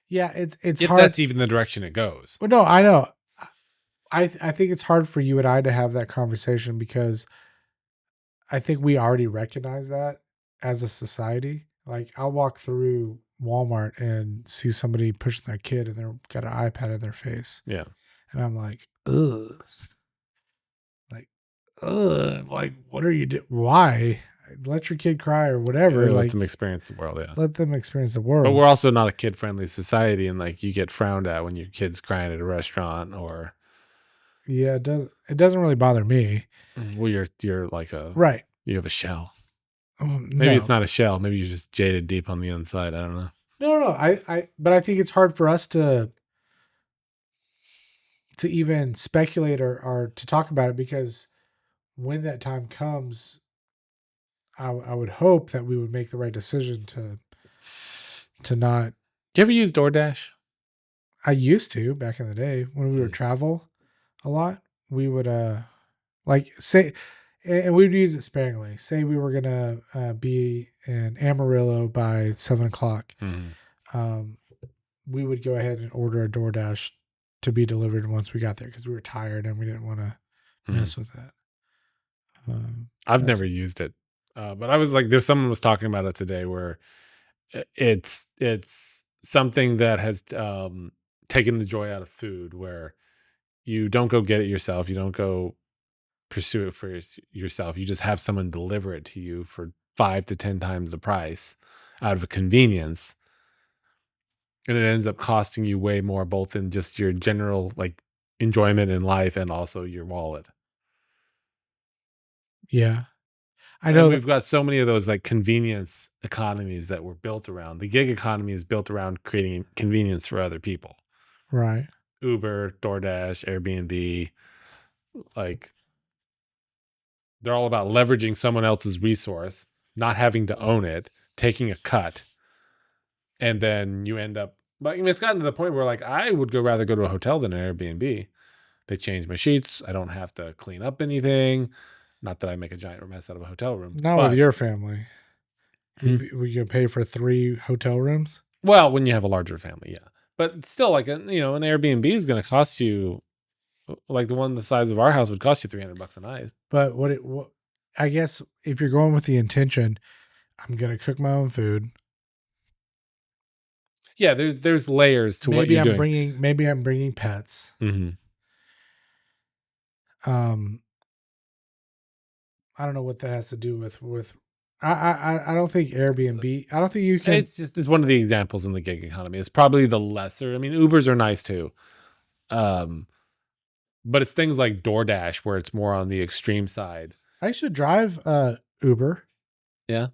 Yeah, it's If hard. that's even the direction it goes. Well, no, I know. I think it's hard for you and I to have that conversation because I think we already recognize that as a society. Like I'll walk through Walmart and see somebody pushing their kid and they've got an iPad in their face. Yeah. And I'm like, ugh. Like, what are you doing? Why? Let your kid cry or whatever. Let Like, them experience the world. Yeah. let them experience the But world. we're also not a kid friendly society, and like you get frowned at when your kid's crying at a restaurant, or Yeah, it doesn't really bother me. well, you're like Right. you have a shell. No. Maybe it's not a shell. Maybe you're just jaded deep on the inside. I don't know. No. But I think it's hard for us to even speculate or to talk about it because when that time comes, I would hope that we would make the right decision to not. Do you ever use DoorDash? I used to back in the day when we would travel a lot. We would like say, and we would use it sparingly. Say we were gonna be in Amarillo by 7 o'clock. Mm-hmm. We would go ahead and order a DoorDash to be delivered once we got there because we were tired and we didn't want to mess with that. I've never used it, but I was like, there's someone was talking about it today where it's something that has taken the joy out of food, where you don't go get it yourself, you don't go pursue it for yourself. You just have someone deliver it to you for 5 to 10 times the price out of a convenience, and it ends up costing you way more, both in just your general like enjoyment in life and also your wallet. Yeah, I And know. we've got so many of those like convenience economies that were built around. The gig economy is built around creating convenience for other people. Right. Uber, DoorDash, Airbnb, like they're all about leveraging someone else's resource, not having to own it, taking a cut, and then you end up. But I mean, it's gotten to the point where like I would rather go to a hotel than an Airbnb. They change my sheets. I don't have to clean up anything. Not that I make a giant mess out of a hotel room, Not with but your family. Hmm. We could pay for 3 hotel rooms. well, when you have a larger family, yeah. But still, like an Airbnb is going to cost you, like the one the size of our house would cost you $300 a night. But what I guess if you're going with the intention, I'm gonna cook my own food. Yeah, there's layers to what Maybe you're doing. maybe I'm bringing pets. Mhm. I don't know what that has to do with. I don't think Airbnb. I don't think you can. It's one of the examples in the gig economy. It's probably the lesser. I mean, Ubers are nice too. But it's things like DoorDash where it's more on the extreme side. I used to drive Uber. Yeah.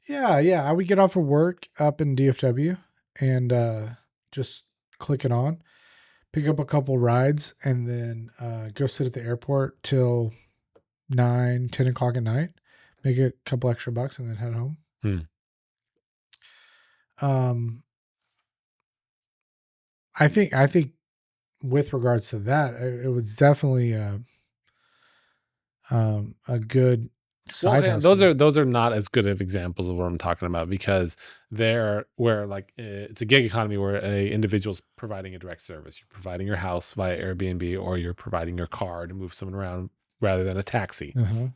Yeah. I would get off of work up in DFW and just click it on, pick up a couple rides, and then go sit at the airport till 9, 10 o'clock at night, make a couple extra bucks, and then head home. I think with regards to that, it was definitely a good side hustle. Those are not as good of examples of what I'm talking about because they're where like it's a gig economy where a individual's providing a direct service. You're providing your house via Airbnb or you're providing your car to move someone around rather than a taxi. Uh-huh.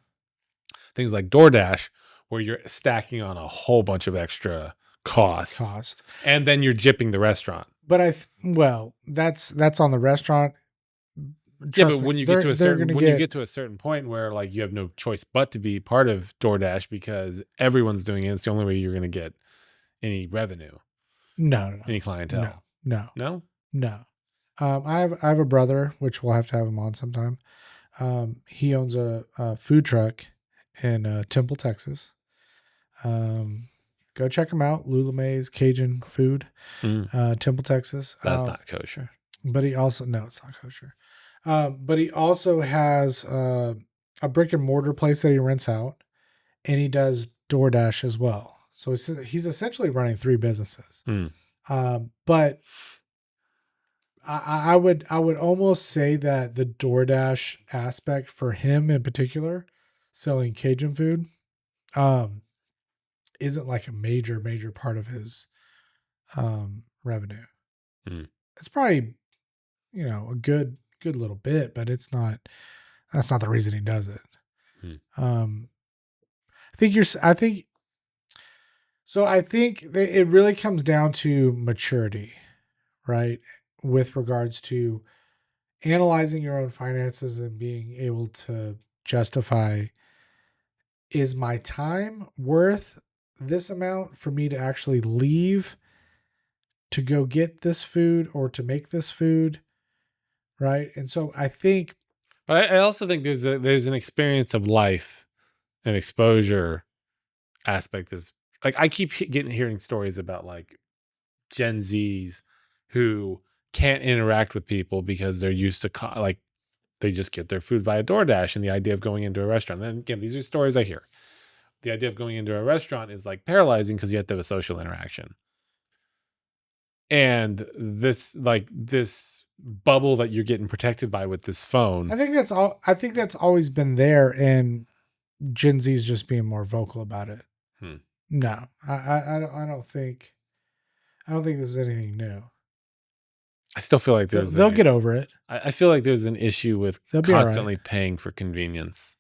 Things like DoorDash where you're stacking on a whole bunch of extra costs. And then you're jipping the restaurant. But that's on the restaurant. Yeah, but when you get to a certain point where like you have no choice but to be part of DoorDash because everyone's doing it, it's the only way you're going to get any revenue. No. Any clientele. No. I have a brother, which we'll have to have him on sometime. He owns a food truck in Temple, Texas. Go check him out. Lula Mae's Cajun Food, Temple, Texas. That's not kosher. But he also it's not kosher. But he also has a brick and mortar place that he rents out, and he does DoorDash as well. So he's essentially running 3 businesses. But I would almost say that the DoorDash aspect for him in particular, selling Cajun food, isn't like a major part of his revenue. It's probably a good little bit, but that's not the reason he does it. I think it really comes down to maturity, right? With regards to analyzing your own finances and being able to justify, is my time worth this amount for me to actually leave to go get this food or to make this food, right? And so I think, but I also think there's an experience of life and exposure aspect that's like I keep hearing stories about like Gen Zs who can't interact with people because they're used to like they just get their food via DoorDash, and the idea of going into a restaurant. And again, these are stories I hear. The idea of going into a restaurant is like paralyzing because you have to have a social interaction. And this bubble that you're getting protected by with this phone. I think that's always been there, and Gen Z is just being more vocal about it. No, I don't think this is anything new. I still feel like they'll get over it. I feel like there's an issue with constantly paying for convenience.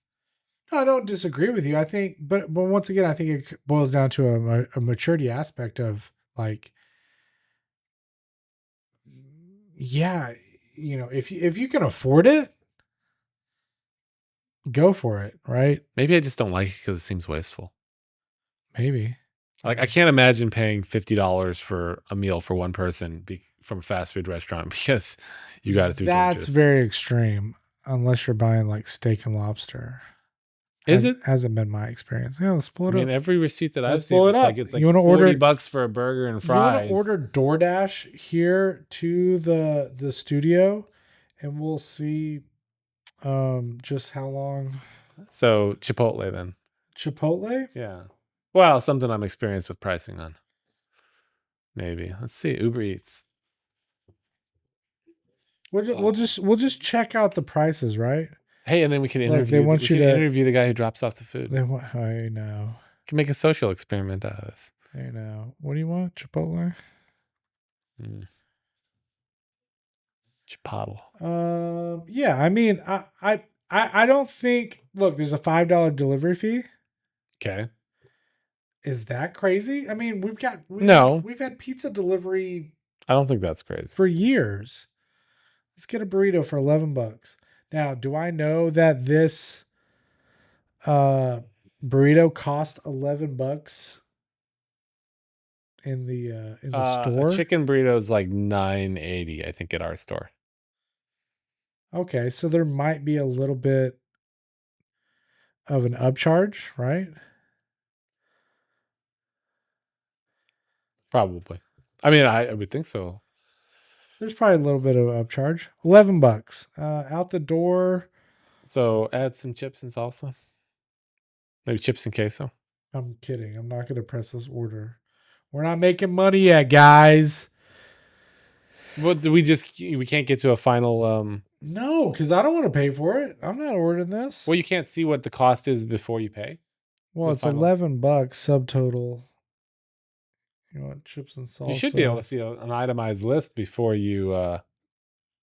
No, I don't disagree with you. I think, but once again, I think it boils down to a maturity aspect of like, yeah, if you can afford it, go for it, right? Maybe I just don't like it because it seems wasteful. Maybe. Like I can't imagine paying $50 for a meal for one person from a fast food restaurant because you got it through. That's very extreme, unless you're buying like steak and lobster. Is it? Hasn't been my experience. Yeah, let's pull I it mean, up. every receipt that I've Let's seen, pull it up. it's You like want to 40 order? bucks for a burger and You want to fries. order DoorDash here to the studio, and we'll see just how long. So Chipotle then. Chipotle? Yeah. Well, something I'm experienced with pricing on. Maybe. Let's see. Uber Eats. We'll just check out the prices, right? Hey, and then we can Look, interview. they want we you can to. interview the guy who drops off the food. They want. I know. Can make a social experiment out of this. I know. What do you want? Chipotle? Chipotle. Yeah. I mean, I don't think. Look, there's a $5 delivery fee. Okay. Is that crazy? I mean, No. we've had pizza delivery I don't think that's crazy. for years. Let's get a burrito for $11. Now, do I know that this burrito cost $11 in the store? A chicken burrito is like $9.80, I think, at our store. Okay, so there might be a little bit of an upcharge, right? Probably. I mean, I would think so. There's probably a little bit of upcharge. $11 out the door. So add some chips and salsa. Maybe chips and queso. I'm kidding. I'm not going to press this order. We're not making money yet, guys. What do we can't get to a final No, because I don't want to pay for it. I'm not ordering this. well, you can't see what the cost is before you pay. Well, it's $11 subtotal. You want chips and salsa? You should be able to see an itemized list before you Oh,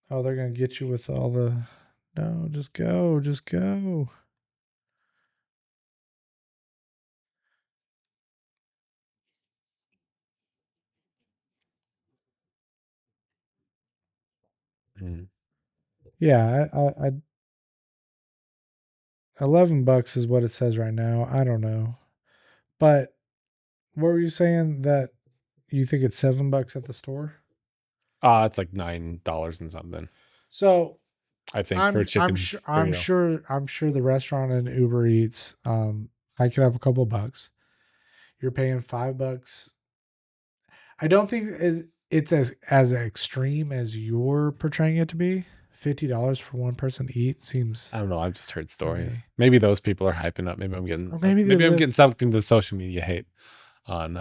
they're gonna get you with all the. No, just go. Yeah, I $11 is what it says right now. I don't know, but what were you saying that you think it's $7 at the store? It's like $9 and something. So I think for a chicken. I'm sure the restaurant and Uber Eats, I could have a couple bucks. You're paying $5. I don't think it's as extreme as you're portraying it to be. $50 for one person to eat seems. I don't know. I've just heard stories. Maybe those people are hyping up. Maybe I'm getting. Or maybe I'm getting something to social media hate on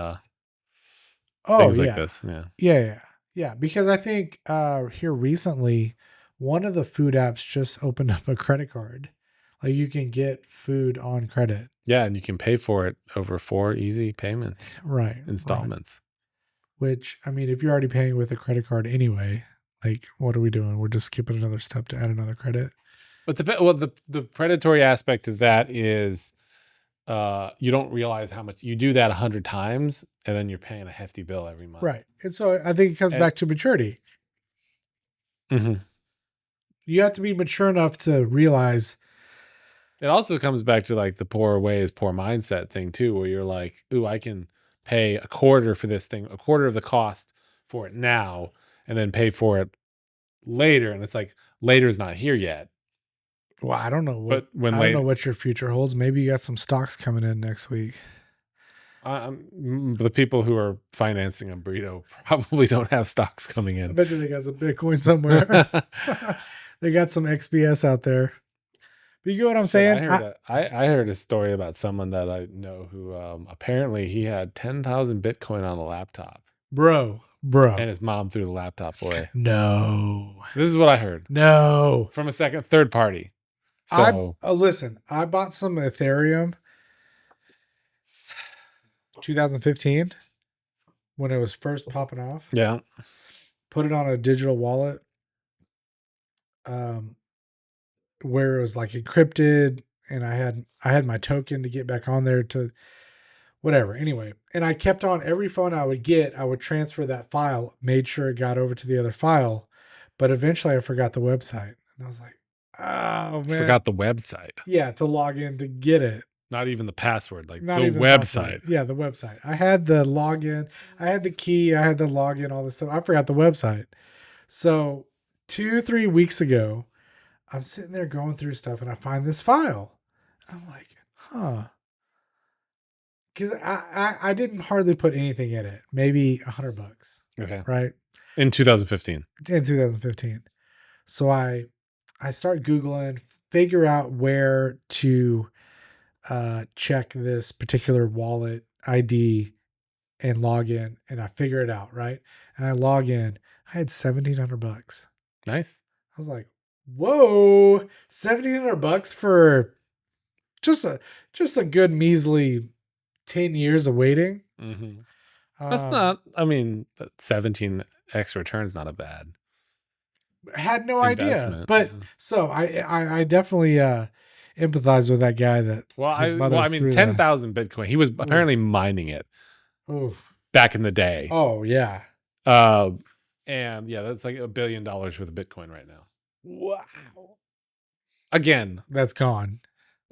things like this. Yeah. Because I think here recently, one of the food apps just opened up a credit card. Like you can get food on credit. Yeah, and you can pay for it over 4 easy payments. Right. Installments. Which, I mean, if you're already paying with a credit card anyway, like what are we doing? We're just skipping another step to add another credit. But the predatory aspect of that is you don't realize how much you do that 100 times and then you're paying a hefty bill every month. Right. And so I think it comes back to maturity. Mm-hmm. You have to be mature enough to realize. It also comes back to like the poor ways, poor mindset thing too, where you're like, ooh, I can pay a quarter for this thing, a quarter of the cost for it now, and then pay for it later. And it's like, later's not here yet. Well, I don't know I don't know what your future holds. Maybe you got some stocks coming in next week. The people who are financing a burrito probably don't have stocks coming in. I bet you they got some Bitcoin somewhere. They got some XBS out there. But you get what I'm saying? I heard a story about someone that I know who apparently he had 10,000 Bitcoin on a laptop. Bro. And his mom threw the laptop away. No. This is what I heard. No. From a third party. So listen, I bought some Ethereum 2015 when it was first popping off. Yeah. Put it on a digital wallet. Where it was like encrypted and I had my token to get back on there to whatever. Anyway, and I kept on every phone I would get, I would transfer that file, made sure it got over to the other file. But eventually I forgot the website. And I was like, oh man. Forgot the website. Yeah, to log in to get it. Not even the password, like Not the website. Yeah, the website. I had the login, I had the key, I had the login, all this stuff. I forgot the website. So 2-3 weeks ago, I'm sitting there going through stuff and I find this file. I'm like, Huh. Because I didn't hardly put anything in it. Maybe $100, Okay. right? In 2015. In 2015. So I start Googling, figure out where to check this particular wallet ID and log in, and I figure it out, right? And I log in. I had $1,700. Nice. I was like, whoa, $1,700 for just a good measly 10 years of waiting. Mm-hmm. That's not, I mean, 17x return is not a bad Had no idea. investment. But so I definitely empathize with that guy that his mother I mean, threw 10,000 Bitcoin. He was apparently mining it oh back in the day. oh yeah. Uh, and yeah, that's like $1 billion worth of Bitcoin right now. Wow. Again, That's gone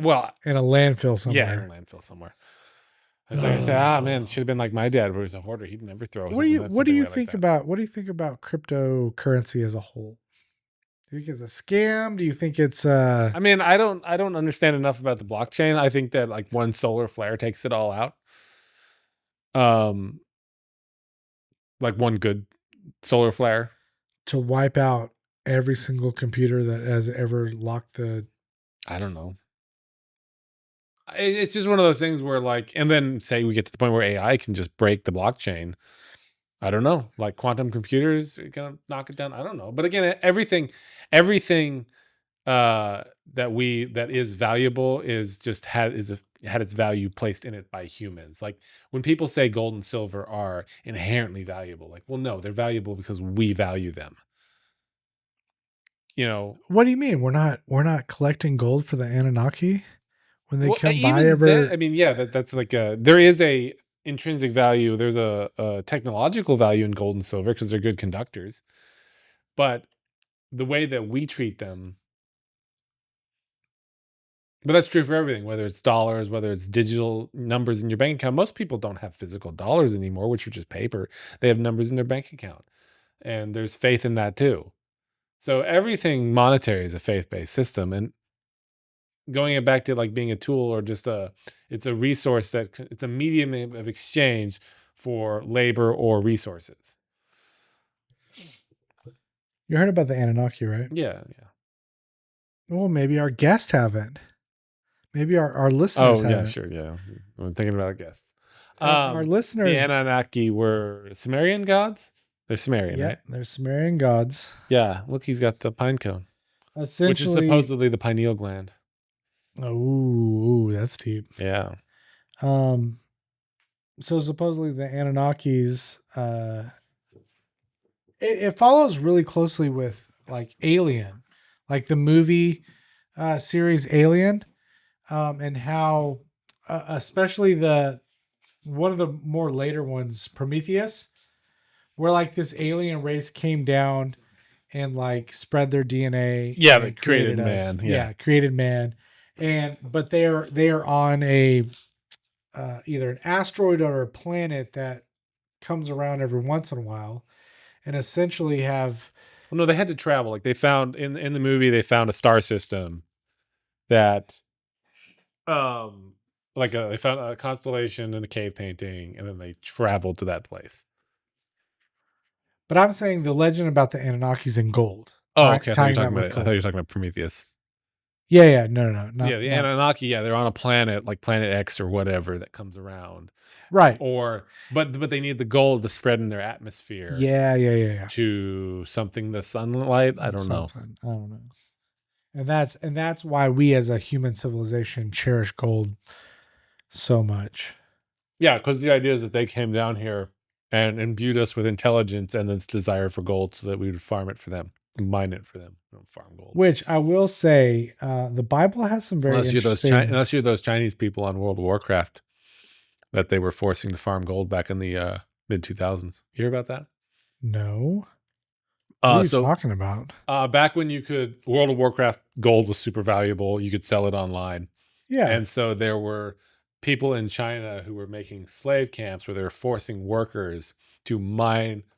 well, in a landfill yeah, in a somewhere. landfill somewhere. It's like I said, man, should have been like my dad, where he was a hoarder. He'd never throw. What do you something away like think that. about cryptocurrency as a whole? Do you think it's a scam? Do you think it's I mean, I don't understand enough about the blockchain. I think that like one solar flare takes it all out. Like one good solar flare. to wipe out every single computer that has ever locked the I don't know. It's just one of those things where like, and then say we get to the point where AI can just break the blockchain. I don't know, like quantum computers are gonna knock it down. I don't know, but again, everything that is valuable is just had its value placed in it by humans. Like when people say gold and silver are inherently valuable, like, well, no, they're valuable because we value them. You know, What do you mean? We're not collecting gold for the Anunnaki when they well, come by even then, ever. I mean, yeah, that's like there is a intrinsic value. There's a technological value in gold and silver because they're good conductors, but the way that we treat them. But that's true for everything, whether it's dollars, whether it's digital numbers in your bank account. Most people don't have physical dollars anymore, which are just paper. They have numbers in their bank account. And there's faith in that too. So everything monetary is a faith-based system. And going it back to like being a tool or just it's a resource it's a medium of exchange for labor or resources. You heard about the Anunnaki, right? Yeah, yeah. Well, maybe our guests haven't. Maybe our listeners Oh, yeah, haven't. sure, yeah. I'm thinking about our guests. Our The listeners, Anunnaki were Sumerian gods? They're Sumerian, right? they're Sumerian gods. Yeah, look, he's got the pine cone, Essentially, which is supposedly the pineal gland. ooh, that's deep. Yeah. So supposedly the Anunnakis, it follows really closely with like Alien, like the movie series Alien, and how especially the one of the more later ones, Prometheus, where like this alien race came down and like spread their DNA. Yeah, and they created man. Yeah. created man, but they are on a either an asteroid or a planet that comes around every once in a while, and essentially have Well, no, they had to travel. Like they found in the movie, they found a star system that, they found a constellation in a cave painting, and then they traveled to that place. But I'm saying the legend about the Anunnakis in gold. Oh, okay. I thought you with were talking about Prometheus. Yeah, no, not, Yeah, the Anunnaki. Yeah, they're on a planet like Planet X or whatever that comes around. right. But they need the gold to spread in their atmosphere. Yeah. To something the sunlight. I don't know. I don't know. And that's why we as a human civilization cherish gold so much. Yeah, because the idea is that they came down here and imbued us with intelligence and this desire for gold, so that we would farm it for them, mine it for them. We don't farm gold. Which I will say, the Bible has some very interesting. Unless you're those Chinese people on World of Warcraft that they were forcing to farm gold back in the mid 2000s. You hear about that? No. What are you talking about? Back when World of Warcraft gold was super valuable, you could sell it online. Yeah. And so there were people in China who were making slave camps where they were forcing workers to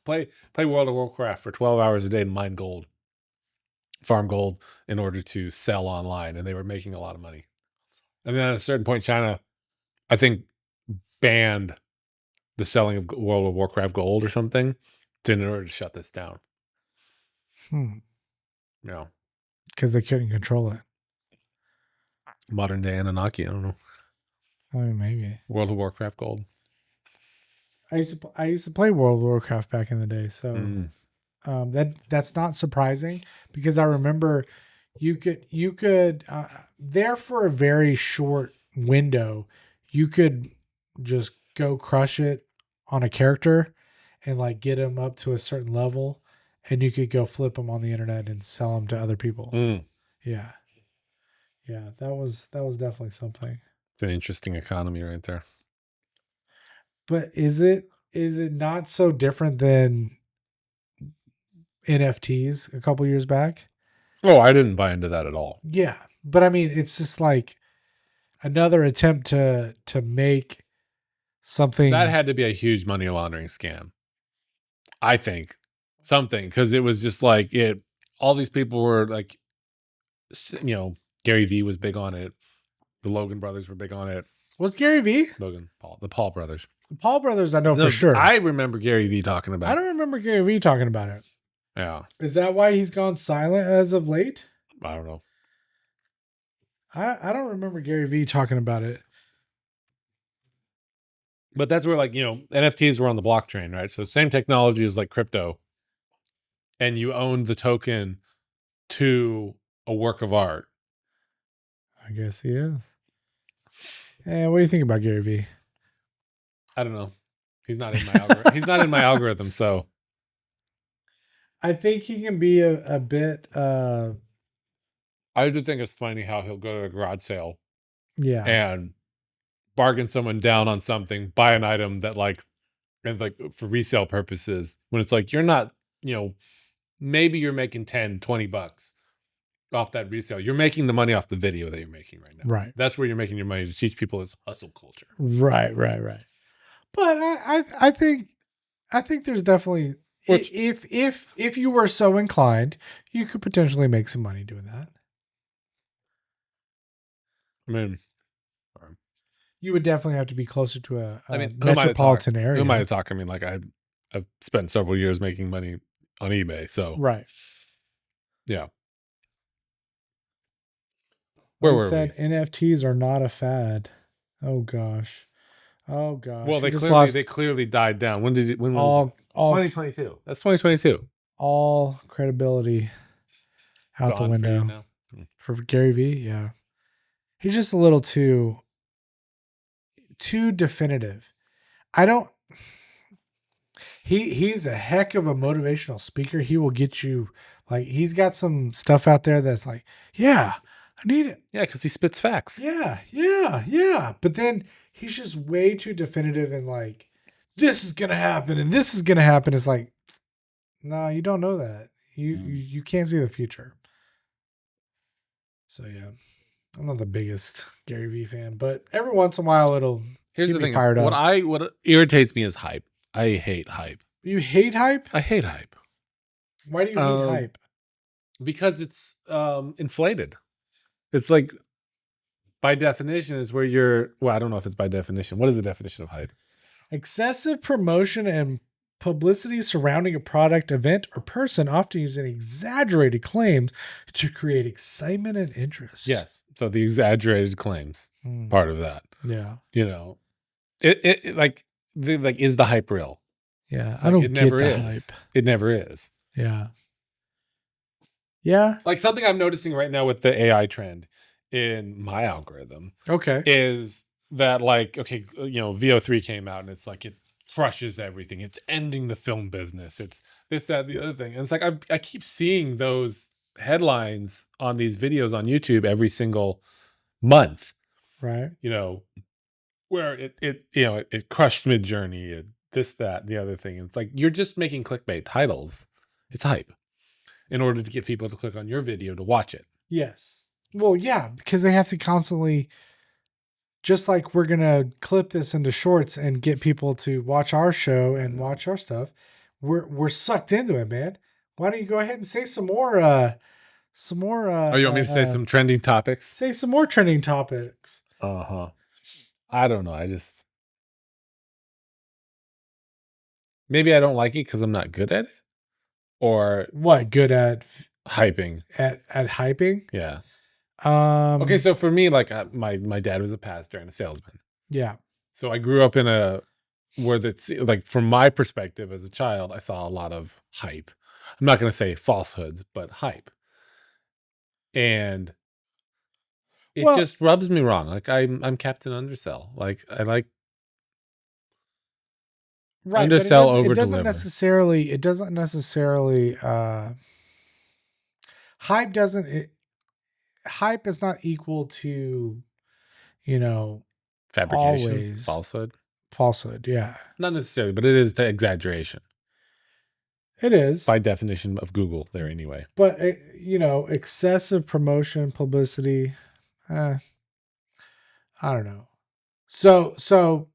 play World of Warcraft for 12 hours a day and mine gold, farm gold in order to sell online. And they were making a lot of money. And then at a certain point, China, I think, banned the selling of World of Warcraft gold or something in order to shut this down. Yeah. Because they couldn't control it. Modern day Anunnaki. I don't know. I mean, maybe. World of Warcraft gold. I used to play World of Warcraft back in the day, so that's not surprising because I remember you could there for a very short window, you could just go crush it on a character and like get them up to a certain level, and you could go flip them on the internet and sell them to other people. Yeah, that was definitely something. It's an interesting economy right there. But is it not so different than NFTs a couple years back? Oh, I didn't buy into that at all. Yeah, but I mean, it's just like another attempt to make something That had to be a huge money laundering scam. I think something, because it was just like it. All these people were like, you know, Gary Vee was big on it. The Logan brothers were big on it. Was Gary Vee? The Paul brothers. The Paul brothers, I know for sure. I remember Gary Vee talking about it. I don't remember Gary Vee talking about it. Yeah. Is that why he's gone silent as of late? I don't know. I don't remember Gary Vee talking about it. But that's where, like, you know, NFTs were on the blockchain, right? So same technology as like crypto. And you own the token to a work of art. I guess he is. And what do you think about Gary Vee? I don't know. He's not in my algorithm. He's not in my algorithm, so I think he can be a bit I do think it's funny how he'll go to a garage sale yeah. and bargain someone down on something, buy an item that like, and like for resale purposes, when it's like you're not, you know, maybe you're making 10, 20 bucks off that resale. You're making the money off the video that you're making right now. Right. That's where you're making your money, to teach people this hustle culture. Right. But I think there's definitely if you were so inclined, you could potentially make some money doing that. I mean, you would definitely have to be closer to a mean, metropolitan area. Who am I to talk? I mean, like I've spent several years making money on eBay, so right. Yeah. Where were we? NFTs are not a fad. Oh gosh. Well, they clearly died down. When did it? When was it? 2022. That's 2022. All credibility out the window for Gary Vee. Yeah, he's just a little too definitive. I don't. He's a heck of a motivational speaker. He will get you like he's got some stuff out there that's like, yeah, I need it. Yeah, because he spits facts. Yeah. But then he's just way too definitive and like, this is gonna happen and this is gonna happen. It's like, no, you don't know that. You can't see the future. So yeah, I'm not the biggest Gary Vee fan, but every once in a while it'll Here's keep the me thing. fired up. What irritates me is hype. I hate hype. You hate hype? I hate hype. Why do you hate hype? Because it's inflated. It's like, by definition, is where you're. Well, I don't know if it's by definition. What is the definition of hype? Excessive promotion and publicity surrounding a product, event, or person, often using exaggerated claims to create excitement and interest. Yes. So the exaggerated claims, part of that. Yeah. You know, it like is the hype real? Yeah, I don't get the hype. It never is. Yeah. Yeah. Like something I'm noticing right now with the AI trend in my algorithm. Okay. Is that like, okay, you know, VO3 came out and it's like it crushes everything. It's ending the film business. It's this, that, the other thing. And it's like I keep seeing those headlines on these videos on YouTube every single month. Right. You know, where it crushed Midjourney, this, that, the other thing. It's like you're just making clickbait titles. It's hype in order to get people to click on your video to watch it. Yes. Well, yeah, because they have to constantly, just like we're going to clip this into shorts and get people to watch our show and watch our stuff. We're sucked into it, man. Why don't you go ahead and say some more, oh, you want me to say some trending topics? Say some more trending topics. Uh-huh. I don't know. Maybe I don't like it because I'm not good at it, or What, good hyping. at hyping? Yeah. Okay, Um, so for me, like my dad was a pastor and a salesman, yeah. so I grew up in a where that's like from my perspective as a child, I saw a lot of hype. I'm not going to say falsehoods, but hype, and it Well, just rubs me wrong. Like I'm Captain Undersell. Like I like right, but undersell, it over doesn't deliver. necessarily hype doesn't hype is not equal to, you know, Fabrication, always falsehood. falsehood. Yeah. Not necessarily, but it is the exaggeration It is. by definition of Google there anyway. But excessive promotion, publicity, eh, I don't know. So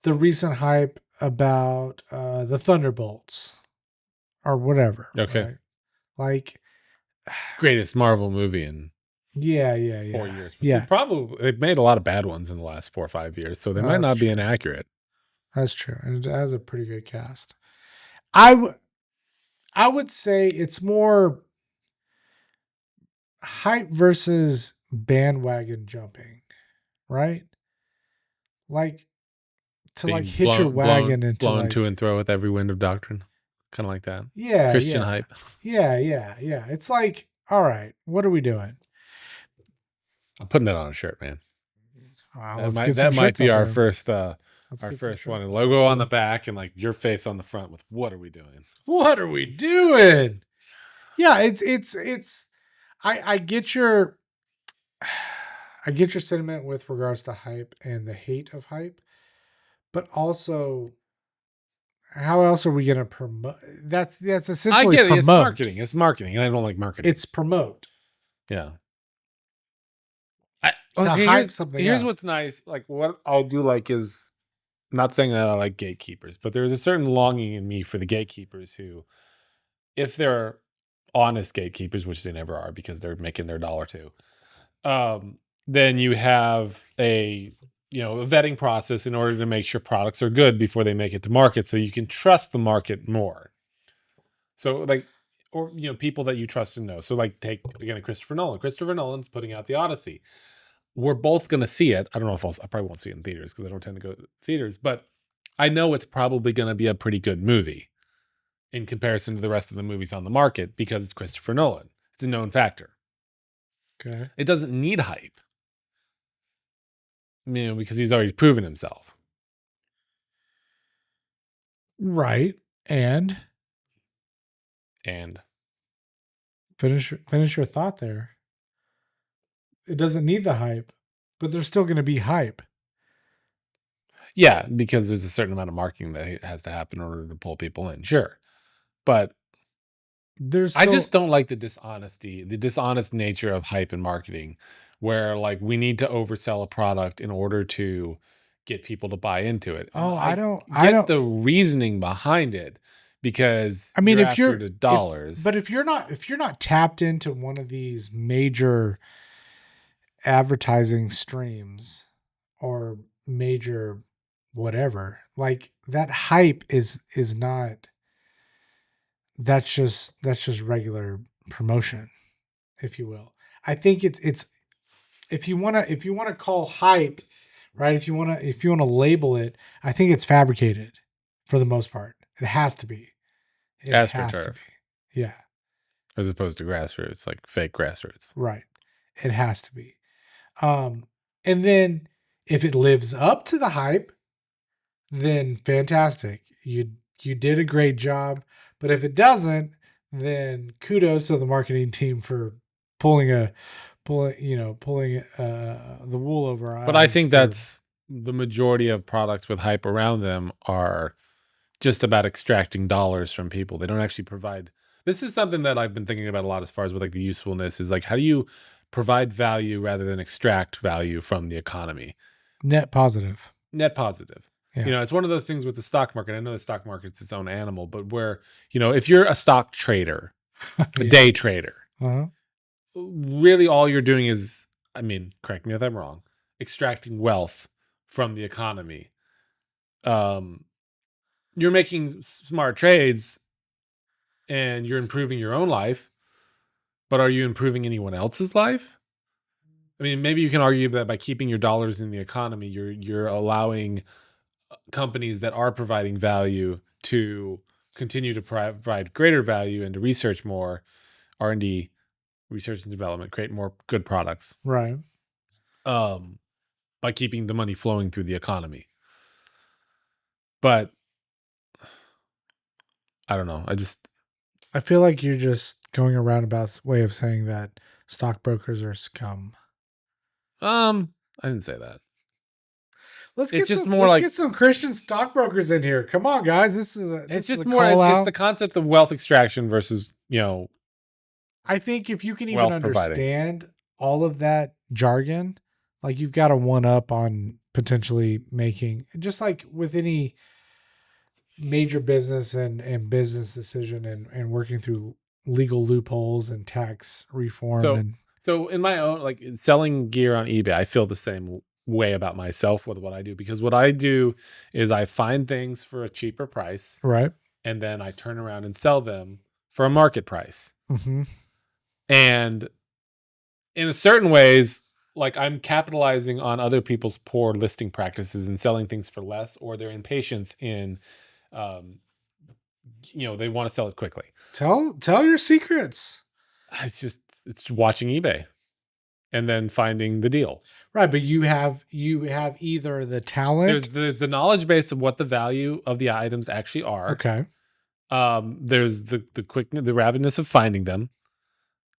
the recent hype about the Thunderbolts or whatever, Okay. right? Like, Greatest Marvel movie in yeah, yeah, 4 yeah, years, which is yeah. probably they've made a lot of bad ones in the last 4 or 5 years, so they might That's not be true. inaccurate. That's true, and it has a pretty good cast. I would say it's more hype versus bandwagon jumping, right? Like to like Being hit your wagon into blown like, to and fro with every wind of doctrine. Kinda like that. yeah, Christian yeah, hype. yeah, yeah, yeah. It's like, all right, what are we doing? I'm putting that on a shirt, man. Wow, That let's might get some that might shirts be out our there. first Let's get some shirts one. out Logo on there. the back and like your face on the front with what are we doing? What are we doing? Yeah, it's. I get your I get your sentiment with regards to hype and the hate of hype, but also, how else are we going to promote? That's I essentially get it. It's promote. marketing. It's marketing, and I don't like marketing. It's promote. Yeah. To Okay, hype something here's up. what's nice. Like what I do like is not saying that I like gatekeepers, but there's a certain longing in me for the gatekeepers who, if they're honest gatekeepers, which they never are because they're making their dollar too, then you have a vetting process in order to make sure products are good before they make it to market, so you can trust the market more. So like, or people that you trust and know. So like, take again Christopher Nolan. Christopher Nolan's putting out the Odyssey. We're both going to see it. I don't know if I probably won't see it in theaters because I don't tend to go to theaters, but I know it's probably going to be a pretty good movie in comparison to the rest of the movies on the market because it's Christopher Nolan. It's a known factor. Okay. It doesn't need hype, because he's already proven himself. Right. And And finish your thought there. It doesn't need the hype, but there's still going to be hype. yeah, because there's a certain amount of marketing that has to happen in order to pull people in. Sure. But There's I still, just don't like the dishonest nature of hype and marketing, where like we need to oversell a product in order to get people to buy into it. And oh, I I get don't. the reasoning behind it because I mean, you're if after you're the dollars. but if you're not tapped into one of these major advertising streams or major whatever, like that hype is not, that's just regular promotion, if you will. I think it's if you want to call hype, right? If you want to label it, I think it's fabricated for the most part. It has to be. It has to AstroTurf, be. Yeah, as opposed to grassroots, like fake grassroots. right. It has to be. Um, and then if it lives up to the hype, then fantastic. You did a great job. But if it doesn't, then kudos to the marketing team for pulling the wool over our eyes. But I think for, that's the majority of products with hype around them are just about extracting dollars from people. They don't actually provide. This is something that I've been thinking about a lot as far as with like the usefulness is like, how do you provide value rather than extract value from the economy? net positive. Net positive. Yeah. It's one of those things with the stock market. I know the stock market's its own animal, but where, if you're a stock trader, a Yeah. day trader, Uh-huh. really all you're doing is I mean, correct me if I'm wrong, extracting wealth from the economy. Um, you're making smart trades and you're improving your own life, but are you improving anyone else's life? I mean, maybe you can argue that by keeping your dollars in the economy, you're allowing companies that are providing value to continue to provide greater value and to research more R&D, research and development, create more good products. Right. Um, by keeping the money flowing through the economy. But I don't know. I feel like you're just going a roundabout way of saying that stockbrokers are scum. I didn't say that. Let's It's get just some. more Let's like get some Christian stockbrokers in here. Come on, guys. This is a it's this is just a more call it's the out. concept of wealth extraction versus, I think if you can even wealth providing. understand all of that jargon, like you've got a one up on potentially making, just like with any major business and business decision and working through legal loopholes and tax reform So and so in my own like selling gear on eBay, I feel the same way about myself with what I do because what I do is I find things for a cheaper price right. and then I turn around and sell them for a market price. Mm-hmm. And in a certain ways, like I'm capitalizing on other people's poor listing practices and selling things for less, or their impatience in, um, they want to sell it quickly. Tell your secrets. It's watching eBay and then finding the deal. Right, but you have either the talent. There's the knowledge base of what the value of the items actually are. Okay. There's the quickness, the rapidness of finding them.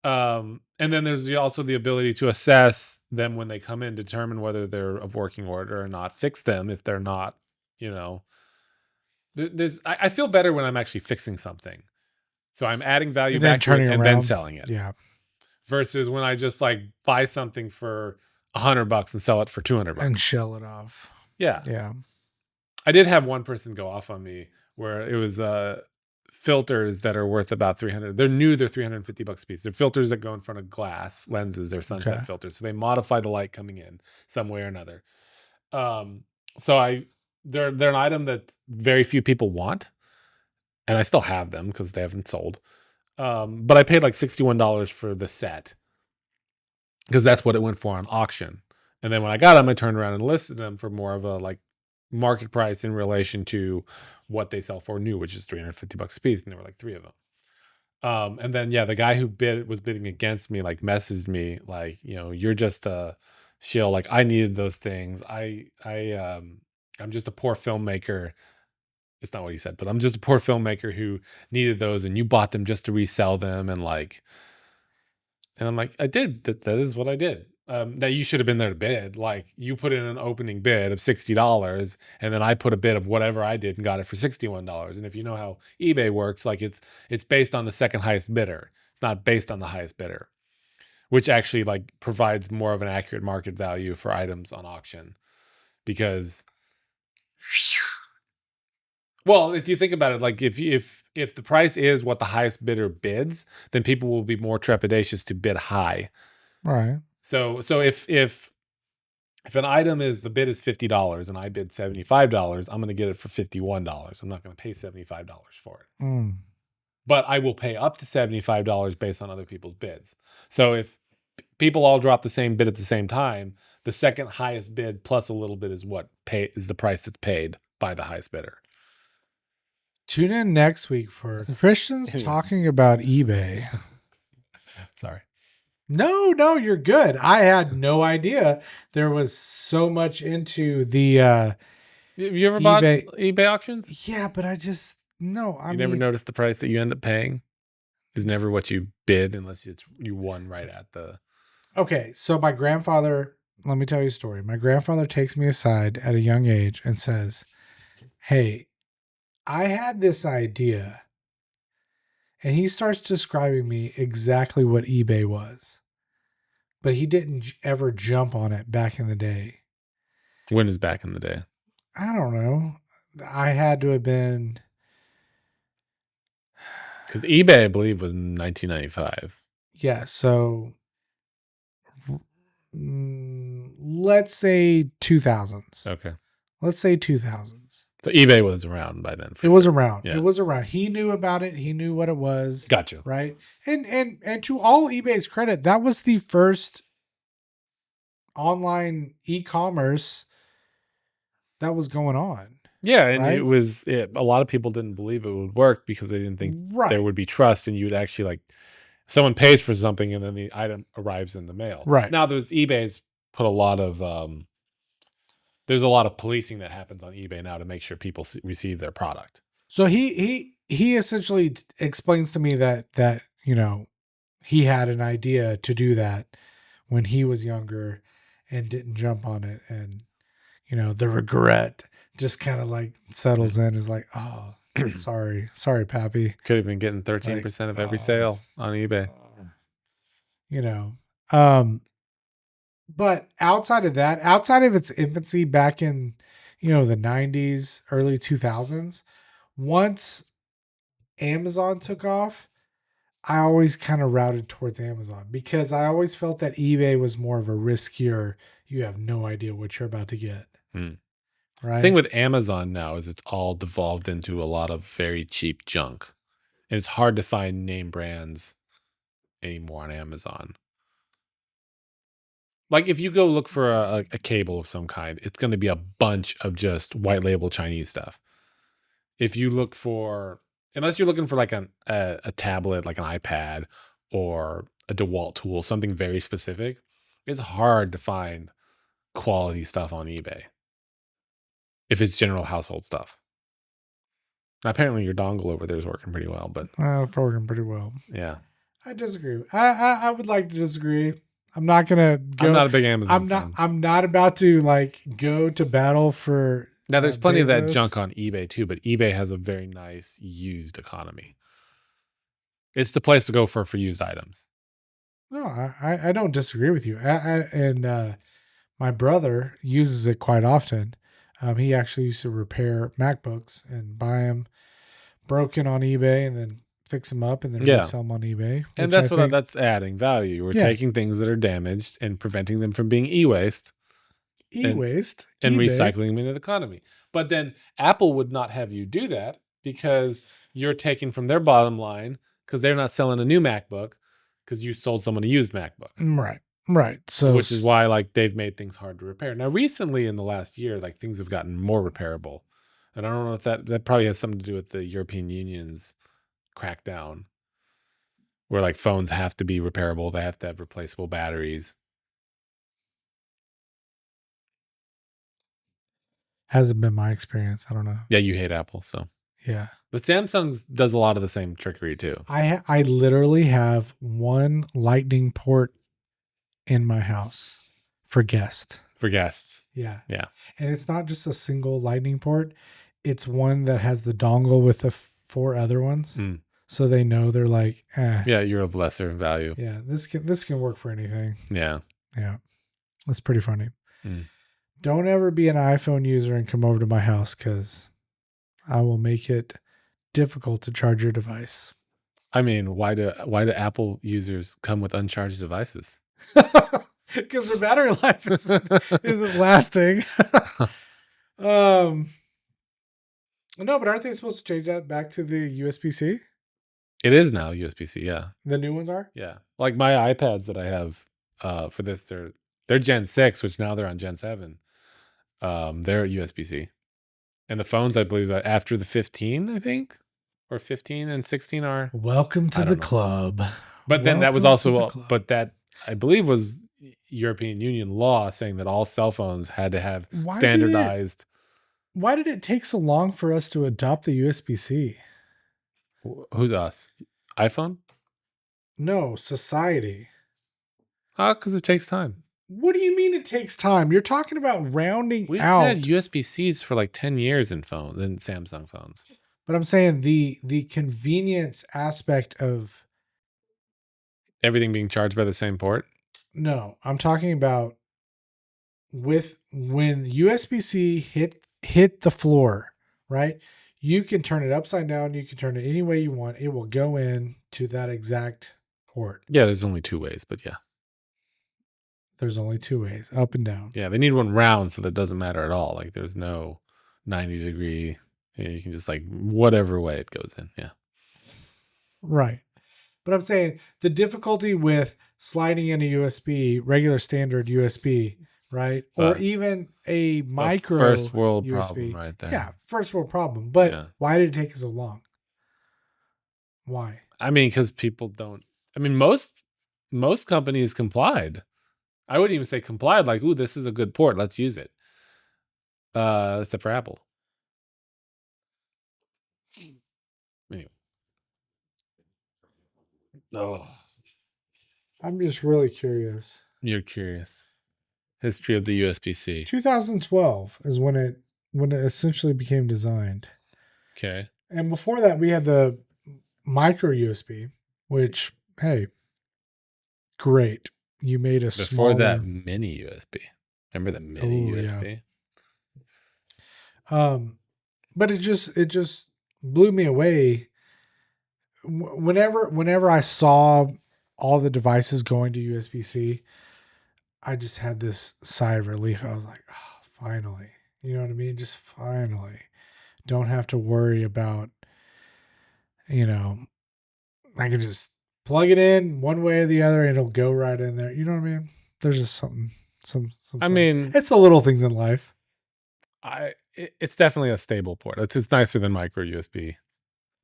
And then there's also the ability to assess them when they come in, determine whether they're of working order or not, fix them if they're not, you know. I feel better when I'm actually fixing something. So I'm adding value And then back to it turning and then around. selling it. Yeah. Versus when I just like buy something for $100 and sell it for $200. And shell it off. Yeah. Yeah. I did have one person go off on me where it was filters that are worth about 300. They're new, they're $350 a piece. They're filters that go in front of glass lenses, they're sunset Okay. filters. So they modify the light coming in some way or another. So they're an item that very few people want, and I still have them because they haven't sold. But I paid like $61 for the set because that's what it went for on auction. And then when I got them, I turned around and listed them for more of a like market price in relation to what they sell for new, which is $350 a piece, and there were like three of them. And then the guy who was bidding against me like messaged me like, you're just a shill. Like I needed those things. I'm just a poor filmmaker. It's not what he said, but I'm just a poor filmmaker who needed those, and you bought them just to resell them, and I'm like, I did. That is what I did. That you should have been there to bid. Like you put in an opening bid of $60, and then I put a bid of whatever I did and got it for $61. And if you know how eBay works, like it's based on the second highest bidder. It's not based on the highest bidder, which actually like provides more of an accurate market value for items on auction. Because, well, if you think about it, like if the price is what the highest bidder bids, then people will be more trepidatious to bid high. Right. So if an item is the bid is $50 and I bid $75, I'm going to get it for $51. I'm not going to pay $75 for it. Mm. But I will pay up to $75 based on other people's bids. So if people all drop the same bid at the same time, the second highest bid plus a little bit is is the price that's paid by the highest bidder. Tune in next week for Christians talking about eBay. Sorry. No, you're good. I had no idea there was so much into the Have you ever bought eBay auctions? Yeah, but I just no. I You mean, never noticed the price that you end up paying is never what you bid unless you won right at the. Okay, so my grandfather. Let me tell you a story. My grandfather takes me aside at a young age and says, "Hey, I had this idea." And he starts describing me exactly what eBay was. But he didn't ever jump on it back in the day. When is back in the day? I don't know. I had to have been. Because eBay, I believe, was 1995. Yeah, so let's say 2000s. Okay. Let's say 2000s. So eBay was around by then. It was around. Yeah. It was around. He knew about it. He knew what it was. Gotcha. Right. And to all eBay's credit, that was the first online e-commerce that was going on. Yeah, and Right? it was a lot of people didn't believe it would work because they didn't think Right. there would be trust, and you would actually like someone pays for something and then the item arrives in the mail. Right. Now there's eBay's put a lot of there's a lot of policing that happens on eBay now to make sure people receive their product. So he essentially explains to me that you know, he had an idea to do that when he was younger and didn't jump on it, and you know, the regret just kind of like settles in. Is like, oh, sorry, Pappy. Could have been getting 13% of every sale on eBay. You know, but outside of that, outside of its infancy back in, you know, the 90s, early 2000s, once Amazon took off, I always kind of routed towards Amazon because I always felt that eBay was more of a riskier, you have no idea what you're about to get. Hmm. Right. The thing with Amazon now is it's all devolved into a lot of very cheap junk. And it's hard to find name brands anymore on Amazon. Like if you go look for a cable of some kind, it's going to be a bunch of just white label Chinese stuff. If you look for, unless you're looking for like a tablet, like an iPad or a DeWalt tool, something very specific, it's hard to find quality stuff on eBay. If it's general household stuff. Now, apparently your dongle over there is working pretty well, but working pretty well. Yeah. I disagree. I would like to disagree. I'm not gonna go. I'm not a big Amazon fan. I'm not about to like go to battle for. Now there's plenty of that Bezos. junk on eBay too, but eBay has a very nice used economy. It's the place to go for used items. No, I don't disagree with you. And my brother uses it quite often. He actually used to repair MacBooks and buy them broken on eBay and then fix them up and then resell them on eBay. And that's that's adding value. We're taking things that are damaged and preventing them from being e-waste. E-waste. And recycling them into the economy. But then Apple would not have you do that because you're taking from their bottom line because they're not selling a new MacBook because you sold someone a used MacBook. Right. So which is why like they've made things hard to repair. Now recently in the last year, like things have gotten more repairable. And I don't know if that probably has something to do with the European Union's crackdown where like phones have to be repairable. They have to have replaceable batteries. Hasn't been my experience. I don't know. Yeah, you hate Apple, so. Yeah. But Samsung does a lot of the same trickery too. I literally have one lightning port in my house for guests. For guests. Yeah. Yeah. And it's not just a single lightning port. It's one that has the dongle with the 4 other ones. So they know they're like, yeah, you're of lesser value. Yeah, this can work for anything. Yeah. Yeah. That's pretty funny. Don't ever be an iPhone user and come over to my house because I will make it difficult to charge your device. I mean, why do Apple users come with uncharged devices? Because their battery life isn't lasting. No, but aren't they supposed to change that back to the USB-C? It is now USB-C, yeah. The new ones are? Yeah. Like my iPads that I have for this, they're Gen 6, which now they're on Gen 7. They're USB-C. And the phones, I believe, after the 15, I think, or 15 and 16 are. Welcome to the club. But then that was also, but that I believe was European Union law saying that all cell phones had to have standardized. Why did it take so long for us to adopt the USB-C? Who's us? iPhone? No, society. Because it takes time. What do you mean it takes time? You're talking about rounding We've out. had USB-Cs for like 10 years in Samsung phones. But I'm saying the convenience aspect of everything being charged by the same port? No, I'm talking about when USB-C hit the floor, right? You can turn it upside down. You can turn it any way you want. It will go in to that exact port. Yeah, there's only 2 ways, but yeah. There's only two ways, up and down. Yeah, they need one round so that it doesn't matter at all. Like there's no 90-degree. Yeah, you can just like whatever way it goes in. Yeah. Right. But I'm saying the difficulty with sliding in a USB, regular standard USB, right? Or even a micro first world USB. problem right there. Yeah, first world problem. But Yeah. why did it take so long? Why? I mean, because people don't. I mean, most companies complied. I wouldn't even say complied. Like, ooh, this is a good port. Let's use it. Except for Apple. Anyway. Oh, I'm just really curious. you're curious. History of the USB-C. 2012 is when it essentially became designed. Okay. And before that, we had the micro USB, which, hey, great. You made a Before that, smaller- mini USB. Remember the mini Ooh, USB? Yeah. But it just blew me away. Whenever I saw all the devices going to USB-C, I just had this sigh of relief. I was like, oh, finally. You know what I mean? Just finally. Don't have to worry about, I can just plug it in one way or the other and it'll go right in there. You know what I mean? There's just something. I mean, it's the little things in life. it's definitely a stable port. It's nicer than micro USB,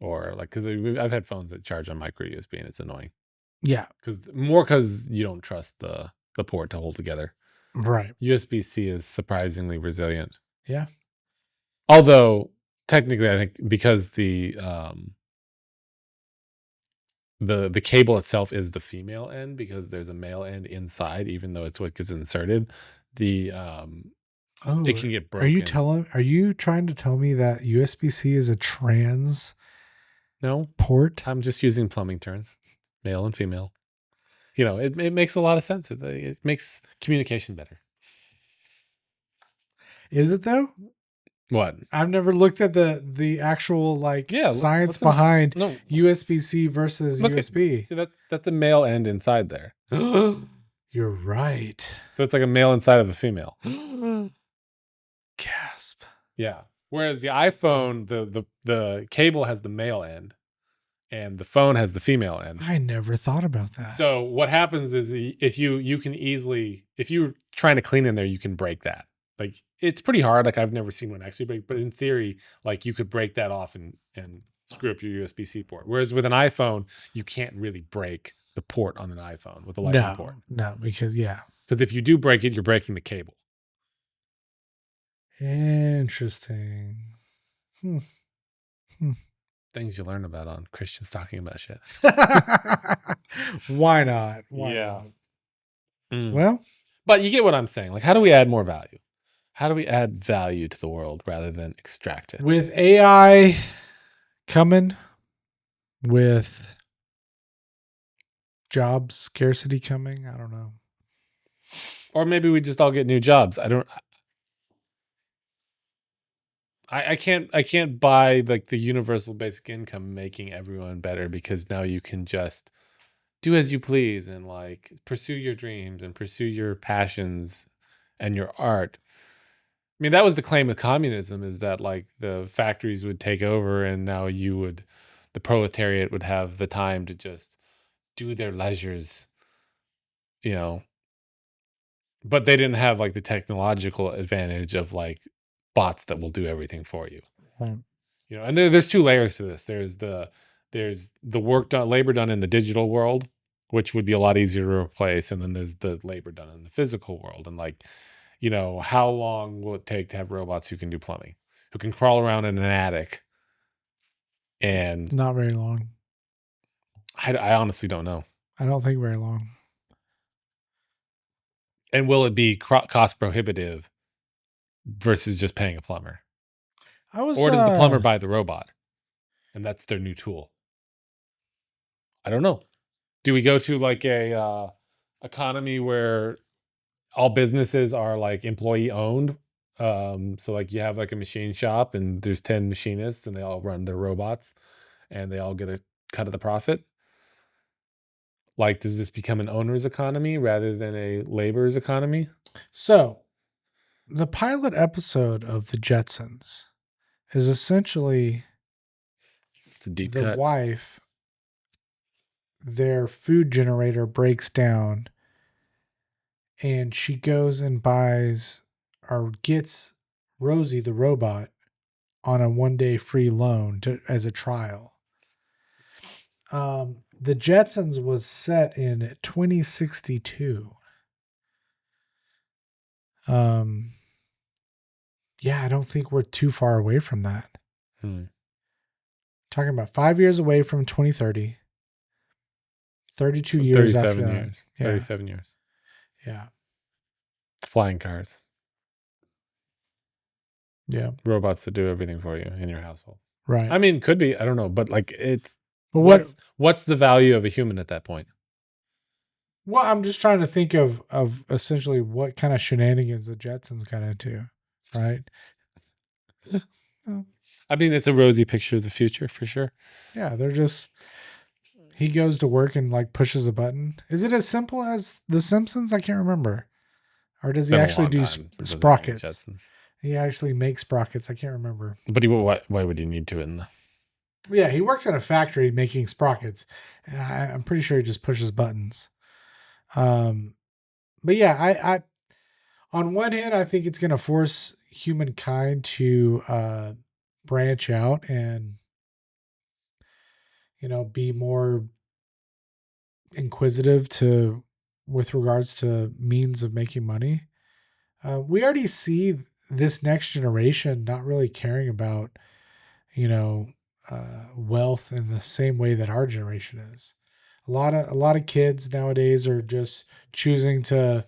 or like because I've had phones that charge on micro USB and it's annoying. Yeah. Because you don't trust the port to hold together. Right. USB-C is surprisingly resilient. Yeah. Although technically, I think because the cable itself is the female end, because there's a male end inside, even though it's what gets inserted. It can get broken. Are you trying to tell me that USB-C is a trans No, port? I'm just using plumbing terms, male and female. It makes a lot of sense. It makes communication better. Is it though? What? I've never looked at the actual science behind USB-C versus USB. See, that's a male end inside there. You're right. So it's like a male inside of a female. Gasp. Yeah. Whereas the iPhone, the cable has the male end, and the phone has the female end. I never thought about that. So what happens is if you can easily, if you're trying to clean in there, you can break that. Like it's pretty hard. Like I've never seen one actually break, but in theory, like you could break that off and screw up your USB-C port. Whereas with an iPhone, you can't really break the port on an iPhone with a lightning port. No, because if you do break it, you're breaking the cable. Interesting. Things you learn about on Christians talking about shit. Why not? Not? Well, but you get what I'm saying. Like, how do we add more value? How do we add value to the world rather than extract it? With AI coming, with job scarcity coming, I don't know. Or maybe we just all get new jobs. I can't buy like the universal basic income making everyone better, because now you can just do as you please and like pursue your dreams and pursue your passions and your art. I mean, that was the claim with communism, is that like the factories would take over and now the proletariat would have the time to just do their leisures, but they didn't have like the technological advantage of like bots that will do everything for you. Right. And there's two layers to this. There's the labor done in the digital world, which would be a lot easier to replace, and then there's the labor done in the physical world. And like, how long will it take to have robots who can do plumbing, who can crawl around in an attic? And not very long. I honestly don't know. I don't think very long. And will it be cost prohibitive versus just paying a plumber? Or does the plumber buy the robot and that's their new tool? I don't know. Do we go to like a economy where all businesses are like employee owned? So like you have like a machine shop and there's 10 machinists and they all run their robots and they all get a cut of the profit? Like, does this become an owner's economy rather than a laborer's economy? So, the pilot episode of The Jetsons is essentially It's a deep the cut. wife, their food generator breaks down, and she goes and buys or gets Rosie the robot on a 1-day free loan as a trial. The Jetsons was set in 2062. Yeah, I don't think we're too far away from that. Talking about 5 years away from 2030. 32 years after 37 that. years. Yeah. 37 years. Yeah. Flying cars. Yeah. Robots to do everything for you in your household. Right. I mean, could be. I don't know. But like it's But what's the value of a human at that point? Well, I'm just trying to think of essentially what kind of shenanigans the Jetsons got into, right? I mean, it's a rosy picture of the future for sure. Yeah, they're just he goes to work and like pushes a button. Is it as simple as The Simpsons? I can't remember. Or does he actually do sprockets? He actually makes sprockets. I can't remember. But why would he need to in the? Yeah, he works in a factory making sprockets. I'm pretty sure he just pushes buttons. But yeah, I on one hand, I think it's going to force humankind to branch out and be more inquisitive with regards to means of making money. We already see this next generation not really caring about wealth in the same way that our generation is. A lot of kids nowadays are just choosing to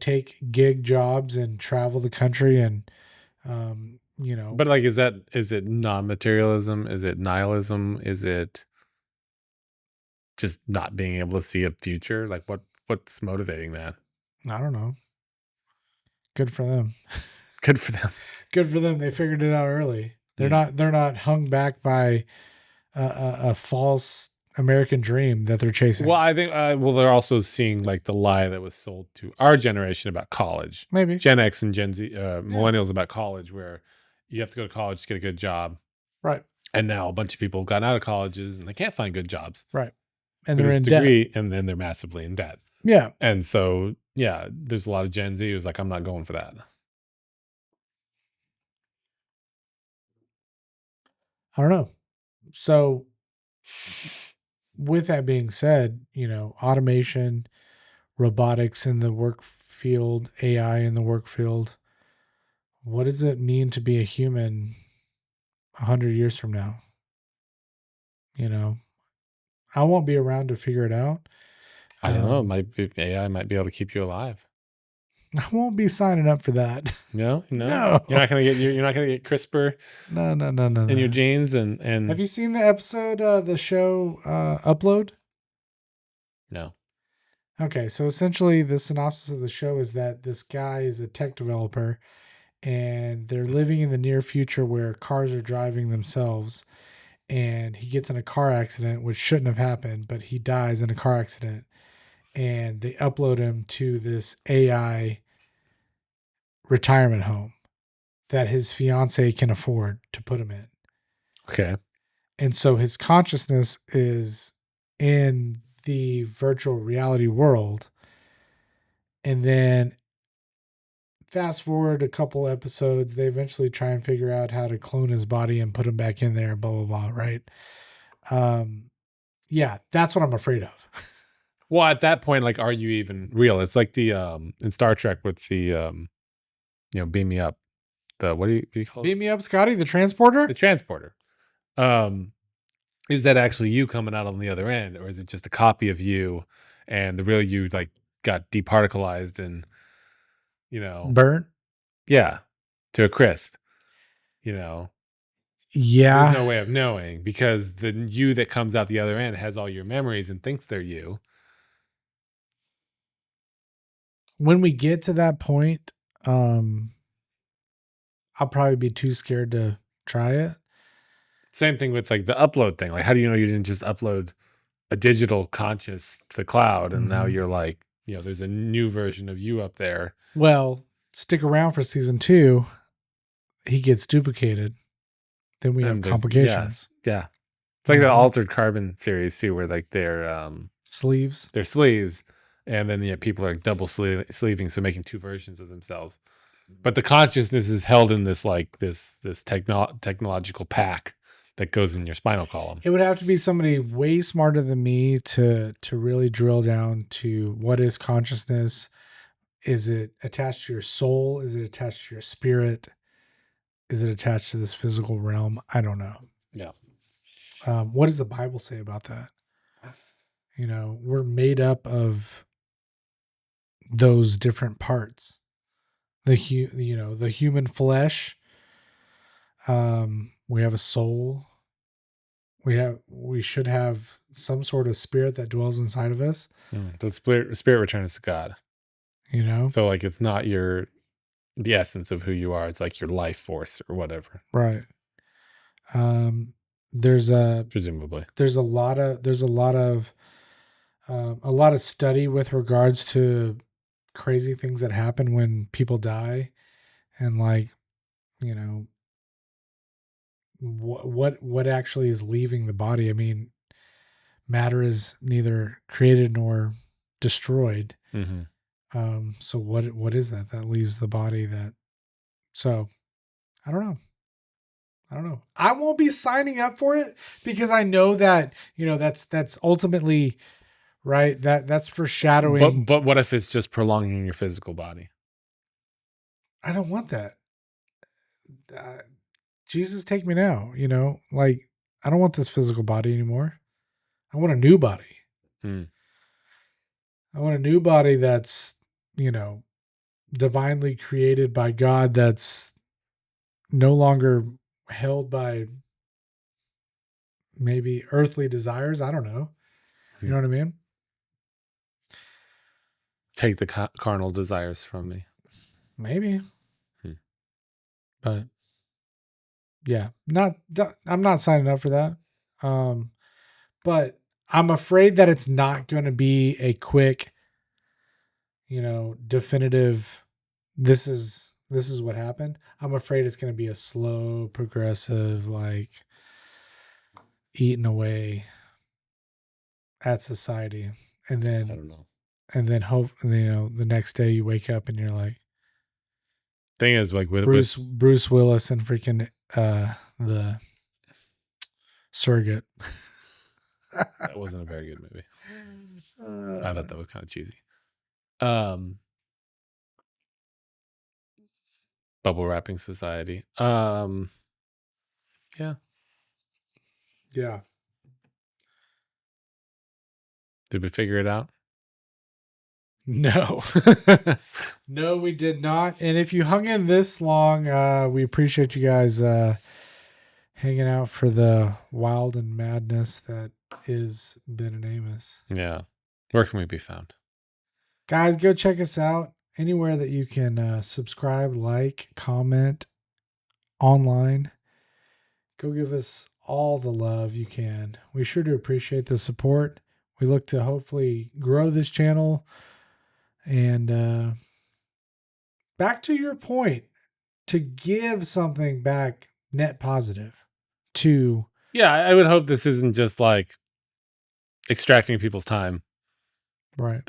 take gig jobs and travel the country and But like, is it non-materialism? Is it nihilism? Is it just not being able to see a future? Like what's motivating that? I don't know. Good for them. Good for them. Good for them. They figured it out early. They're not hung back by a false American dream that they're chasing. Well, I think they're also seeing like the lie that was sold to our generation about college. Maybe Gen X and Gen Z millennials about college, where you have to go to college to get a good job. Right. And now a bunch of people have gotten out of colleges and they can't find good jobs. Right. And they're in debt. And then they're massively in debt. Yeah. And so, yeah, there's a lot of Gen Z who's like, I'm not going for that. I don't know. So with that being said, automation, robotics in the work field, AI in the work field, what does it mean to be a human 100 years from now? I won't be around to figure it out. I don't know. AI might be able to keep you alive. I won't be signing up for that. No. You're not gonna get CRISPR. No. In your genes and. Have you seen the episode, the show Upload? No. Okay, so essentially the synopsis of the show is that this guy is a tech developer and they're living in the near future where cars are driving themselves, and he gets in a car accident, which shouldn't have happened, but he dies in a car accident, and they upload him to this AI retirement home that his fiance can afford to put him in. Okay. And so his consciousness is in the virtual reality world. And then fast forward a couple episodes, they eventually try and figure out how to clone his body and put him back in there, blah, blah, blah, right? Yeah, that's what I'm afraid of. Well, at that point, like, are you even real? It's like the in Star Trek with the beam me up. What do you call it? Beam me up, Scotty, the transporter? The transporter. Is that actually you coming out on the other end, or is it just a copy of you and the real you like got departicleized and burnt? Yeah, to a crisp. Yeah. There's no way of knowing because the you that comes out the other end has all your memories and thinks they're you. When we get to that point, I'll probably be too scared to try it. Same thing with like the upload thing. Like, how do you know you didn't just upload a digital conscious to the cloud, and now Mhm. you're like, there's a new version of you up there. Well, stick around for season 2. He gets duplicated. Then we have And there's complications. yeah. It's like the Mhm. Altered Carbon series too, where like they're Sleeves. sleeves, and then people are double sleeving, so making two versions of themselves. But the consciousness is held in this like this technological pack that goes in your spinal column. It would have to be somebody way smarter than me to really drill down to what is consciousness. Is it attached to your soul? Is it attached to your spirit? Is it attached to this physical realm? I don't know. Yeah. What does the Bible say about that? We're made up of those different parts. The human flesh. We have a soul. We should have some sort of spirit that dwells inside of us. The spirit returns to God. So like it's not the essence of who you are. It's like your life force or whatever. Right. There's a Presumably. there's a lot of study with regards to crazy things that happen when people die, and like, what actually is leaving the body. I mean, matter is neither created nor destroyed. Mm-hmm. So what is that leaves the body? So I don't know. I won't be signing up for it because I know that, that's ultimately right. That's foreshadowing. But what if it's just prolonging your physical body? I don't want that. Jesus, take me now. Like, I don't want this physical body anymore. I want a new body. I want a new body that's, divinely created by God, that's no longer held by maybe earthly desires. I don't know. You know what I mean? Take the carnal desires from me. Maybe. But yeah, I'm not signing up for that. But I'm afraid that it's not going to be a quick, definitive, this is what happened. I'm afraid it's going to be a slow, progressive, like eating away at society. And I then don't know. hope, the next day you wake up and you're like, thing is, like with Bruce Willis and freaking the Surrogate. that wasn't a very good movie. I thought that was kind of cheesy. Bubble Wrapping Society. Yeah. Did we figure it out? No. No, we did not. And if you hung in this long, we appreciate you guys hanging out for the wild and madness that is Ben and Amos. Yeah. Where can we be found? Guys, go check us out anywhere that you can subscribe, like, comment online. Go give us all the love you can. We sure do appreciate the support. We look to hopefully grow this channel. And back to your point, to give something back net positive to. Yeah, I would hope this isn't just like extracting people's time. Right.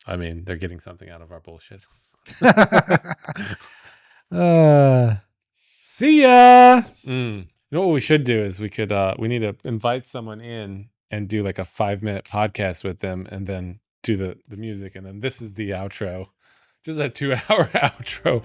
I mean, they're getting something out of our bullshit. See ya. You know what we should do is we need to invite someone in and do like a 5-minute podcast with them, and then do the music, and then this is the outro. Just a 2-hour outro.